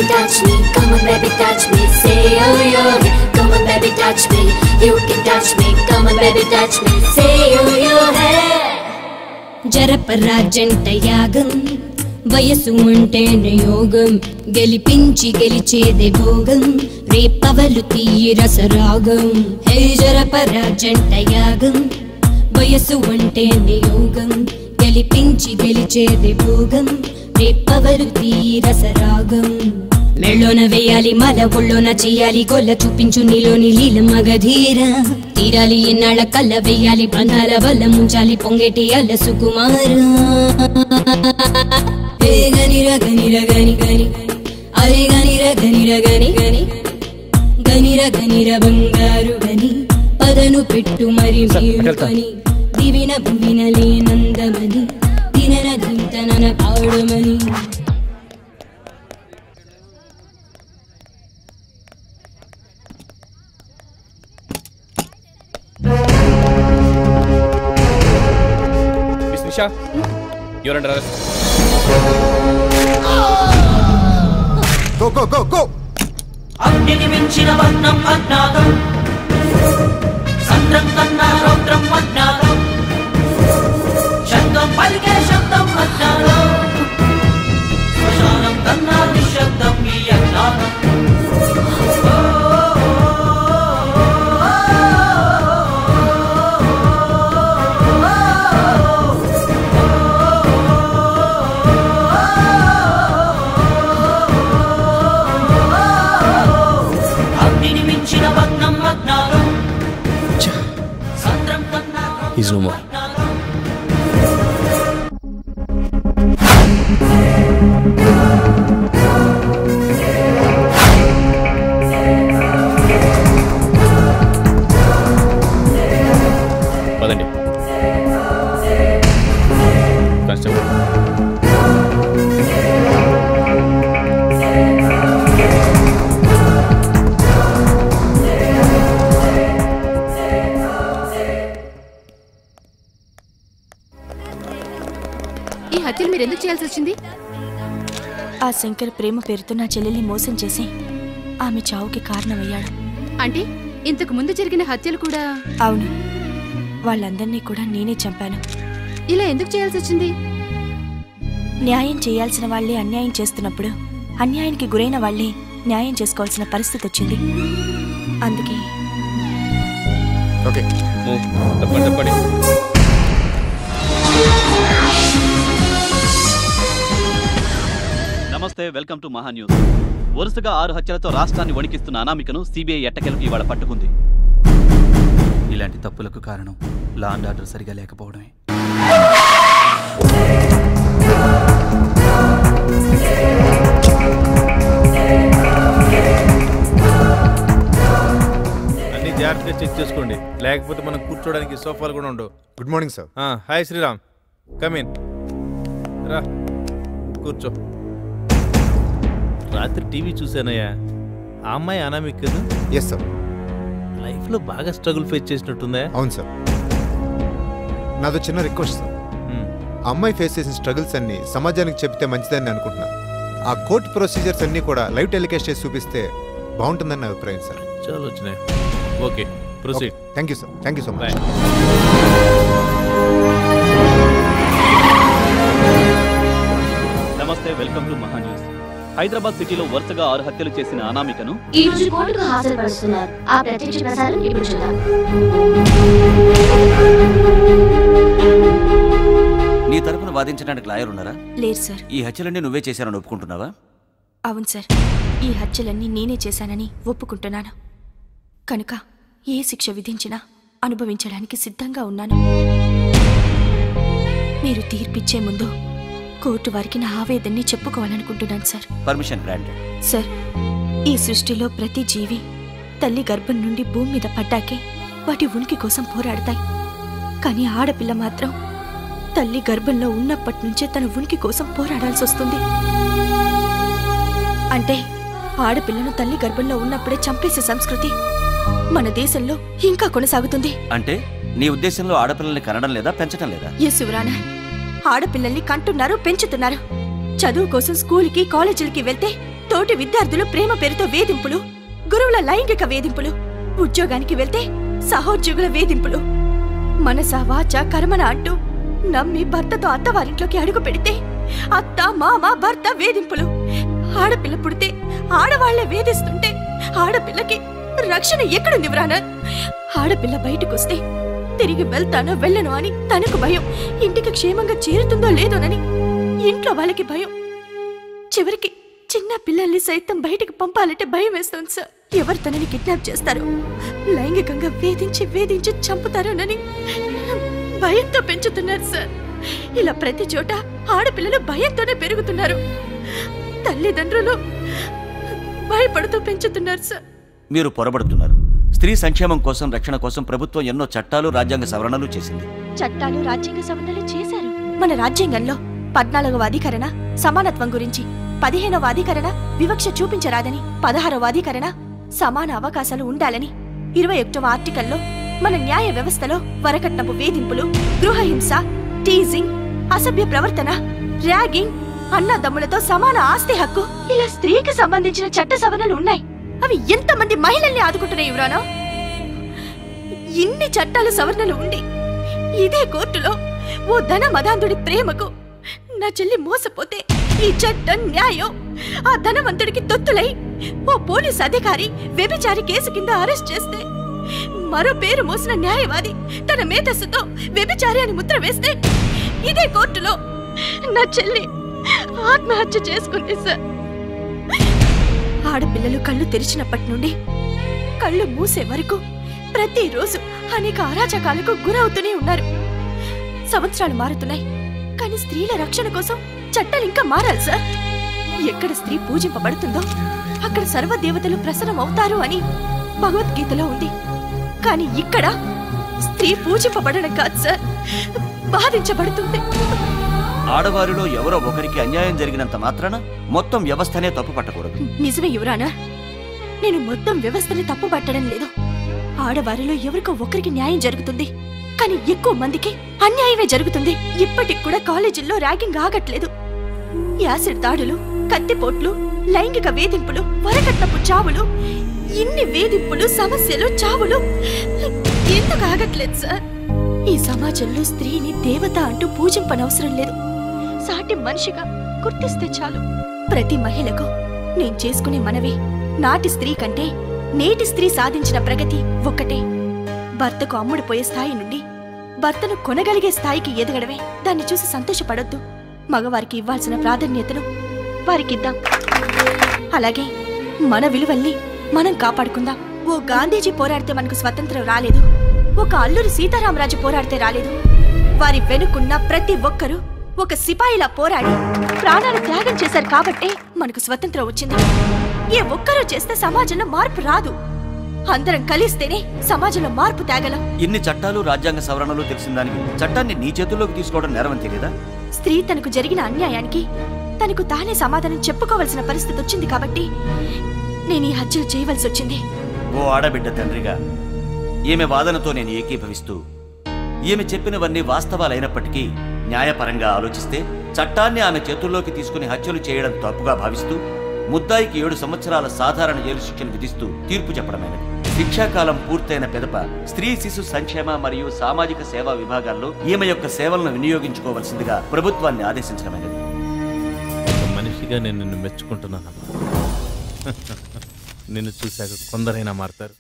Speaker 13: touch me, come on baby touch me, say oh yeah, come on baby touch me, you can touch me, come on baby touch me, say oh yeah. జరపరాజంట యాగం వయసు ఉంటేనే యోగం గెలిపించి గెలిచేదే భోగం రేపవలు తీయి రసరాగం హే జరపరాజంట యాగం వయసు ఉంటేనే యోగం గెలిపించి గెలిచేదే భోగం రేపవలు తీయి రసరాగం మెళ్ళోన వేయాలి మల ఒళ్ళోన చేయాలి గొల్ల చూపించు నీలోని లీల మగధీర తీరాలి ఎన్నాళ్ళ కళ్ళ వేయాలి బంధాల వల్ల ముంచాలి పొంగేటి అల్ల సుకుమార గనిర గనిర గని గని అరే గనిర గనిర గని గని గనిర గనిర బంగారు గని పదను పెట్టు మరి మేలుకొని ದಿವಿನ ಭುವಿನಲಿ ನಂದಮನಿ ದಿನನ ಧುಂತನನ ಪಾಡುಮನಿ
Speaker 18: Miss Nisha, you're under arrest.
Speaker 16: Go, go, go, go!
Speaker 15: అగ్నిని మించిన వర్ణం అజ్ఞాతం సంద్రం కన్నా రౌద్రం అజ్ఞాతం శబ్దం పలికే శబ్దం అజ్ఞాతం శ్మశానం కన్నా నిశ్శబ్దం ఈ అజ్ఞాతం
Speaker 18: He's no more. పదండి కానిస్టేబుల్
Speaker 3: ఈ హత్యలు మీరు ఎందుకు చేయాల్సి వచ్చింది?
Speaker 11: ఆ శంకర్ ప్రేమ పేరుతో నా చెల్లెల్ని మోసం చేసి ఆమె చావుకి కారణమయ్యాడు.
Speaker 3: అంటే ఇంతకు ముందు జరిగిన హత్యలు కూడా?
Speaker 11: అవును, వాళ్ళందరినీ కూడా నేనే చంపాను.
Speaker 3: ఇలా ఎందుకు చేయాల్సి వచ్చింది?
Speaker 11: న్యాయం చేయాల్సిన వాళ్లే అన్యాయం చేస్తున్నప్పుడు అన్యాయానికి గురైన వాళ్లే న్యాయం చేసుకోవాల్సిన పరిస్థితి వచ్చింది. అందుకే
Speaker 18: ఓకే తప్పండి తప్పండి.
Speaker 1: నమస్తే, వెల్కమ్ టు మహా న్యూస్. వరుసగా 6 హత్యలతో రాష్ట్రాన్ని వణికిస్తున్న అనామికను సిబిఐ ఎట్టకేలకు ఇవాళ పట్టుకుంది. ఇలాంటి తప్పులకు కారణం లా అండ్ ఆర్డర్ సరిగా లేకపోవడమే.
Speaker 17: అన్ని జాగ్రత్తగా చెక్ చేసుకోండి, లేకపోతే మనం కూర్చోడానికి సోఫాలు కూడా ఉండవు.
Speaker 16: Good morning sir.
Speaker 17: Hi Sriram, come in రా కూర్చో. రాత్రి టీవీ చూశానయ్యా. ఆ అమ్మాయి అనామిక్ కదా?
Speaker 16: Yes sir.
Speaker 17: లైఫ్లో బాగా స్ట్రగుల్ ఫేస్ చేసినట్టుందా?
Speaker 16: అవును సార్. నాదో చిన్న రిక్వెస్ట్ సార్. ఆ అమ్మాయి ఫేస్ చేసిన స్ట్రగుల్స్ అన్ని సమాజానికి చెప్తే మంచిదని అనుకుంటున్నాను. ఆ కోర్టు ప్రొసీజర్స్ అన్ని కూడా లైవ్ టెలికాస్ట్ చేసి చూపిస్తే బాగుంటుందని నా అభిప్రాయం సార్.
Speaker 17: చాలా వచ్చినాయి. Okay, proceed.
Speaker 16: Thank you sir. Thank you so much.
Speaker 1: నమస్తే, వెల్కమ్ టు మహా న్యూస్. హైదరాబాద్ సిటీలో వరుసగా 6 హత్యలు చేసిన అనామికను
Speaker 12: ఈ రోజు కోర్టుకు హాజరుపరుస్తున్నారు. ఆ ప్రత్యక్ష ప్రసారం ఇప్పుడు చూద్దాం.
Speaker 19: నీ తరపున వాదించడానికి లాయర్ ఉన్నారా?
Speaker 11: లేదు సార్.
Speaker 19: ఈ హత్యలన్నీ నువ్వే చేశానని ఒప్పుకుంటున్నావా?
Speaker 11: అవును సార్, ఈ హత్యలన్నీ నేనే చేశానని ఒప్పుకుంటున్నాను. కనుక ఏ శిక్ష విధించినా అనుభవించడానికి సిద్ధంగా ఉన్నాను. మీరు తీర్పిచ్చే ముందు కోర్టు వారికి నా ఆవేదన్ని చెప్పుకోవాలనుకుంటున్నాను సార్.
Speaker 19: Permission granted.
Speaker 11: సార్, ఈ సృష్టిలో ప్రతి జీవి తల్లి గర్భం నుండి భూమి మీద పడ్డాకే వాటి ఉనికి కోసం పోరాడతాయి. కానీ ఆడపిల్ల మాత్రం తల్లి గర్భంలో ఉన్నప్పటి నుంచే తన ఉనికి కోసం పోరాడాల్సి వస్తుంది. అంటే ఆడపిల్లను తల్లి గర్భంలో ఉన్నప్పుడే చంపేసే సంస్కృతి మన దేశంలో ఇంకా కొనసాగుతుంది.
Speaker 19: అంటే నీ ఉద్దేశంలో ఆడపిల్లల్ని కనడం లేదా, పెంచడం లేదా?
Speaker 11: ఎస్ యువరానా, ఆడపిల్లల్ని కంటున్నారు, పెంచుతున్నారు. చదువు కోసం స్కూల్కి కాలేజీలకి వెళ్తే తోటి విద్యార్థులు ప్రేమ పేరుతో వేధింపులు, గురువుల లైంగిక వేధింపులు, ఉద్యోగానికి వెళ్తే సహోద్యోగుల వేధింపులు, మనస వాచ కర్మన అంటూ నమ్మి భర్తతో అత్తవారింట్లోకి అడుగు పెడితే అత్త మామ భర్త వేధింపులు. ఆడపిల్ల పుడితే ఆడవాళ్లే వేధిస్తుంటే ఆడపిల్లకి రక్షణ ఎక్కడుంది వ్రానా? ఆడపిల్ల బయటకొస్తే తిరిగి వెళ్తానో వెళ్ళను అని తనకు భయం, ఇంటికి క్షేమంగా చేరుతుందో లేదోనని ఇంట్లో వాళ్ళకి భయం, చివరికి చిన్న పిల్లల్ని సైతం బయటికి పంపాలంటే భయం వేస్తుంది సార్. ఎవరు తనని కిడ్నాప్ చేస్తారో, లైంగికంగా వేధించి వేధించి చంపుతారోనని భయంతో పెంచుతున్నారు సార్. ఇలా ప్రతి చోట ఆడపిల్లలు భయంతోనే పెరుగుతున్నారు. తల్లిదండ్రులు భయపడుతూ పెంచుతున్నారు సార్.
Speaker 19: మీరు పొరబడుతున్నారు. స్త్రీ సంక్షేమం కోసం, రక్షణ కోసం ప్రభుత్వం ఎన్నో చట్టాలు, రాజ్యాంగ సవరణలు చేసింది.
Speaker 11: చట్టాలు, రాజ్యాంగ సవరణలు చేశారు. మన రాజ్యాంగంలో 14వ అధికరణ సమానత్వం గురించి, 15వ అధికరణ వివక్ష చూపించరాదని, 16వ అధికరణ సమాన అవకాశాలు ఉండాలని, 21వ ఆర్టికల్లో మన న్యాయ వ్యవస్థలో వరకట్నపు వేధింపులు, గృహహింస, టీజింగ్, అసభ్య ప్రవర్తన, ర్యాగింగ్, అన్నదమ్ములతో సమాన ఆస్తి హక్కు, ఇలా స్త్రీకి సంబంధించిన చట్ట సవరణలు ఉన్నాయి. అవి ఎంతమంది మహిళల్ని ఆదుకుంటున్నాయి యువరానా? ఇన్ని చట్టాలు, సవరణలు ఉండి ఇదే కోర్టులో ఓ ధన మదాంధుడి ప్రేమకు నా చెల్లి మోసపోతే ఈ చట్టం, న్యాయం ఆ ధనవంతుడికి తొత్తులై ఓ పోలీస్ అధికారి వ్యభిచారి కేసు కింద అరెస్ట్ చేస్తే, మరో పేరు మోసిన న్యాయవాది తన మేధస్సుతో వ్యభిచారి అని ముద్ర వేస్తే, ఇదే కోర్టులో నా చెల్లి ఆత్మహత్య చేసుకుంది సార్. ఆడపిల్లలు కళ్ళు తెరిచినప్పటి నుండి కళ్ళు మూసే వరకు ప్రతిరోజు అనేక అరాచకాలకు గురవుతూనే ఉన్నారు. సంవత్సరాలు మారుతున్నాయి, కానీ స్త్రీల రక్షణ కోసం చట్టాలు ఇంకా మారాలి సార్. ఎక్కడ స్త్రీ పూజింపబడుతుందో అక్కడ సర్వదేవతలు ప్రసన్నం అవుతారు అని భగవద్గీతలో ఉంది. కానీ ఇక్కడ స్త్రీ పూజింపబడడం కాదు సార్, బాధించబడుతుంది.
Speaker 19: ఆడవారిలో ఎవరో ఒకరికి అన్యాయం జరిగినంత మాత్రాన మొత్తం వ్యవస్థనే తప్పు పట్టకూడదు.
Speaker 11: నిజమే యువరానా, నేను మొత్తం వ్యవస్థని తప్పు పట్టడం లేదు. ఆడవారిలో ఎవరికో ఒకరికి న్యాయం జరుగుతుంది, కానీ ఎక్కువ మందికి అన్యాయమే జరుగుతుంది. ఇప్పటికి కూడా కాలేజీల్లో ర్యాగింగ్ ఆగట్లేదు. యాసిడ్ దాడులు, కత్తిపోట్లు, లైంగిక వేధింపులు, వరకట్నపు చావులు, ఇన్ని వేధింపులు, సమస్యలు, చావులు ఎందుకు ఆగట్లేదు సార్? ఈ సమాజంలో స్త్రీని దేవత అంటూ పూజింపనవసరం లేదు, సాటి మనిషిగా గుర్తిస్తే చాలు. ప్రతి మహిళకు నేను చేసుకునే మనవి, నాటి స్త్రీ కంటే నేటి స్త్రీ సాధించిన ప్రగతి ఒక్కటే. భర్తకు అమ్ముడుపోయే స్థాయి నుండి భర్తను కొనగలిగే స్థాయికి ఎదగడమే. దాన్ని చూసి సంతోషపడొద్దు. మగవారికి ఇవ్వాల్సిన ప్రాధాన్యతను వారికిద్దాం. అలాగే మన విలువల్ని మనం కాపాడుకుందాం. ఓ గాంధీజీ పోరాడితే మనకు స్వతంత్రం రాలేదు, ఒక అల్లూరి సీతారామరాజు పోరాడితే రాలేదు. వారి వెనుకున్న ప్రతి ఒక్కరూ ఒక సిపాయిలా పోరాడి ప్రాణాలు త్యాగం చేశారు కాబట్టే మనకు స్వతంత్రం వచ్చింది. ఏ ఒక్కరూ చేస్తే సమాజంలో మార్పు రాదు. అందరం కలిస్తేనే సమాజంలో మార్పు తేగలం.
Speaker 19: ఇన్ని చట్టాలు, రాజ్యాంగ సవరణలు తెలిసిన దానికి చట్టాన్ని నీ చేతుల్లోకి తీసుకోవడం నేరం తెలియదా?
Speaker 11: స్త్రీ తనకు జరిగిన అన్యాయానికి తనకు తానే సమాధానం చెప్పుకోవాల్సిన పరిస్థితి వచ్చింది కాబట్టి నేను ఈ హత్యలు చేయవలసి వచ్చింది.
Speaker 19: ఓ ఆడబిడ్డ తండ్రిగా ఈమె వాదనతో నేను ఏకీభవిస్తూ, ఈమె చెప్పినవన్నీ వాస్తవాలైనప్పటికీ న్యాయపరంగా ఆలోచిస్తే చట్టాన్ని ఆమె చేతుల్లోకి తీసుకుని హత్యలు చేయడం తప్పుగా భావిస్తూ ముద్దాయికి 7 సంవత్సరాల సాధారణ జైలు శిక్షను విధిస్తూ తీర్పు చెప్పడమైనది. శిక్షాకాలం పూర్తయిన పిదప స్త్రీ శిశు సంక్షేమ మరియు సామాజిక సేవా విభాగాల్లో ఈమె యొక్క సేవలను వినియోగించుకోవాల్సిందిగా ప్రభుత్వాన్ని ఆదేశించడమైనది.
Speaker 17: మనిషిగా నేను నిన్ను మెచ్చుకుంటున్నాను. నిన్ను చూశాక కొందరైనా మారుతారు.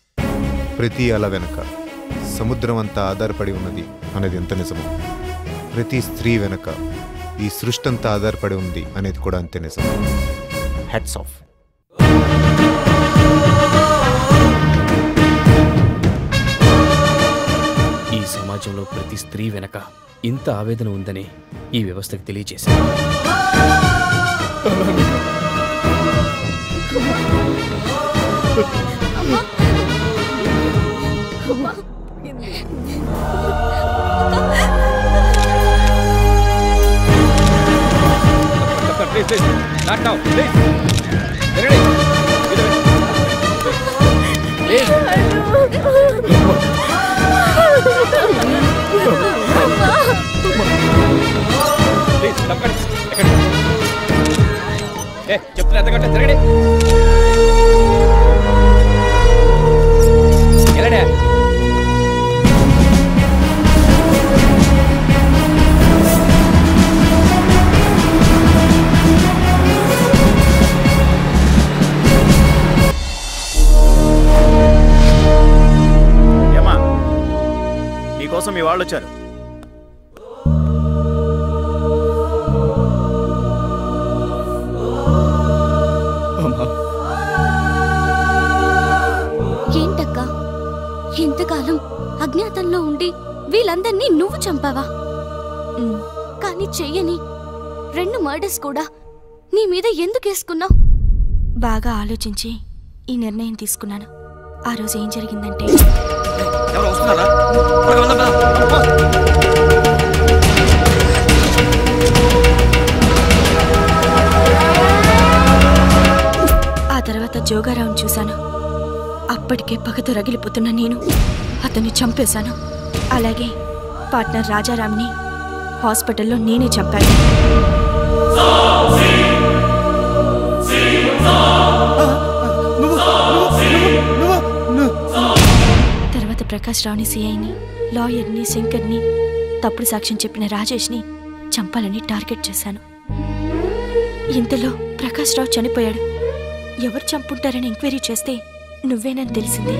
Speaker 16: ప్రతి అల వెనక సముద్రం అంతా ఆధారపడి ఉన్నది అనేది ఎంత నిజమో, ప్రతి స్త్రీ వెనక ఈ సృష్టి అంతా ఆధారపడి ఉంది అనేది కూడా అంతే నిజం. Hats off.
Speaker 18: ఈ సమాజంలో ప్రతి స్త్రీ వెనక ఇంత ఆవేదన ఉందని ఈ వ్యవస్థకు తెలియజేశారు. Not now, please. Ready? Please, చెప్తున్నా అర్థగంట జరగండి. ఎలాడే
Speaker 4: కోసం మీ వాళ్ళు వచ్చారు.
Speaker 12: ఏంటక్కా, ఇంతకాలం అజ్ఞాతంలో ఉండి వీళ్ళందరినీ నువ్వు చంపావా? కానీ చెయ్యని 2 మర్డర్స్ కూడా నీ మీద ఎందుకు వేసుకున్నావు?
Speaker 11: బాగా ఆలోచించి ఈ నిర్ణయం తీసుకున్నాను. ఆ రోజు ఏం జరిగిందంటే
Speaker 19: ఎవరు వస్తున్నారా? త్వరగా వెళ్దాం, పద.
Speaker 11: ఆ తర్వాత జోగారావుని చూశాను. అప్పటికే పగతో రగిలిపోతున్న నేను అతన్ని చంపేశాను. అలాగే పార్ట్నర్ రాజారాంని హాస్పిటల్లో నేనే చంపాను. తర్వాత ప్రకాష్ రావుని సిఐని, లాయర్ని, శంకర్ని, తప్పుడు సాక్ష్యం చెప్పిన రాజేష్ని చంపాలని టార్గెట్ చేశాను. ఇంతలో ప్రకాష్ రావు చనిపోయాడు. ఎవరు చంపుంటారని ఎంక్వైరీ చేస్తే నువ్వేనని తెలిసింది.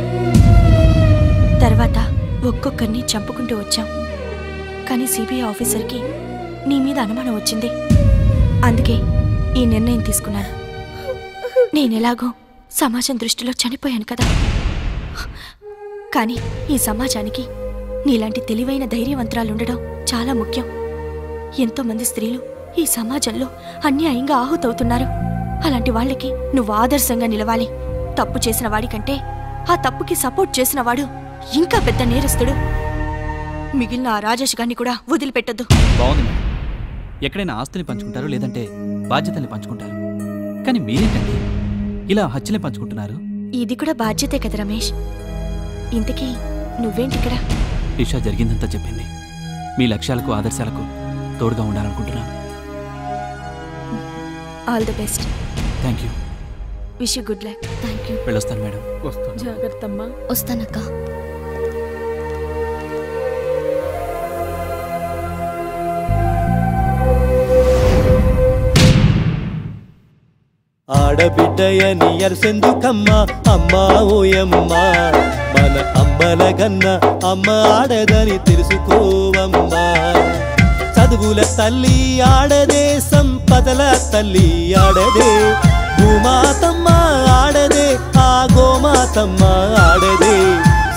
Speaker 11: తర్వాత ఒక్కొక్కరిని చంపుకుంటూ వచ్చాం. కానీ సిబిఐ ఆఫీసర్కి నీ మీద అనుమానం వచ్చింది. అందుకే ఈ నిర్ణయం తీసుకున్నాను. నేనెలాగో సమాజం దృష్టిలో చనిపోయాను కదా. కానీ ఈ సమాజానికి నీలాంటి తెలివైన ధైర్యవంతరాలు ఉండడం చాలా ముఖ్యం. ఎంతోమంది స్త్రీలు ఈ సమాజంలో అన్యాయంగా ఆహుతవుతున్నారు. అలాంటి వాళ్ళకి నువ్వు ఆదర్శంగా నిలవాలి. తప్పు చేసిన వాడికంటే ఆ తప్పుకి సపోర్ట్ చేసిన వాడు ఇంకా పెద్ద నేరస్తుడు. మిగిలిన ఆ రాజేష్ గారిని కూడా వదిలిపెట్టద్దు.
Speaker 1: బాగుంది మేడం. ఎక్కడైనా ఆస్తుని పంచుకుంటారు, లేదంటే బాధ్యతల్ని పంచుకుంటారు. కానీ మీరేంటండి ఇలా హత్యల్ని పంచుకుంటున్నారు?
Speaker 11: ఇది కూడా బాధ్యతే కదా రమేష్. ఇంతకీ నువ్వేంటిక్కడ?
Speaker 1: ఇషా జరిగిందంతా చెప్పింది. మీ లక్ష్యాలకు ఆదర్శాలకు తోడుగా ఉండాలనుకుంటున్నాను.
Speaker 11: All the best.
Speaker 1: Thank you.
Speaker 11: Wish you good luck. Thank you.
Speaker 1: వెళ్ళొస్తాను మేడం.
Speaker 20: జాగ్రత్త అమ్మా.
Speaker 12: వస్తానక్క.
Speaker 8: ఆడబిడ్డయని ఎరసెందుకమ్మా అమ్మా ఓయమ్మా, మన అమ్మల గన్న అమ్మ ఆడదని తెలుసుకోవమ్మా. చదువుల తల్లి ఆడదే, సంపదల తల్లి ఆడదే, భూమాతమ్మ ఆడదే, ఆ గోమాతమ్మ ఆడదే.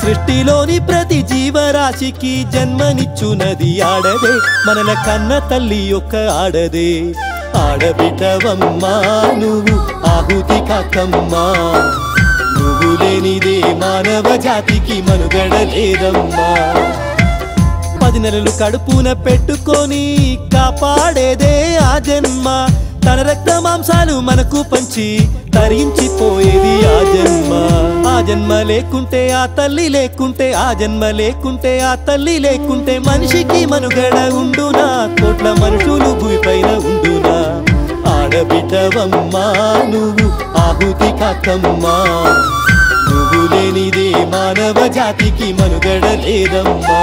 Speaker 8: సృష్టిలోని ప్రతి జీవరాశికి జన్మనిచ్చునది ఆడదే, మనల కన్న తల్లి యొక్క ఆడదే. ఆడబిడ్డవమ్మా నువ్వు ఆహుతి కాకమ్మా, నువ్వు లేనిదే మానవ జాతికి మనుగడ లేదమ్మా. 10 నెలలు కడుపున పెట్టుకొని కాపాడేదే ఆ జన్మ, తన రక్త మాంసాలు మనకు పంచి తరించిపోయేది ఆ జన్మ. ఆ జన్మ లేకుంటే ఆ తల్లి లేకుంటే, ఆ జన్మ లేకుంటే ఆ తల్లి లేకుంటే మనిషికి మనుగడ ఉండునా, కోట్ల మనుషులు భూమిపైన ఉండునా. ఆడబిడ్డవమ్మా నువ్వు ఆహుతి కాకమ్మా, నువ్వు లేనిదే మానవ జాతికి మనుగడ లేదమ్మా.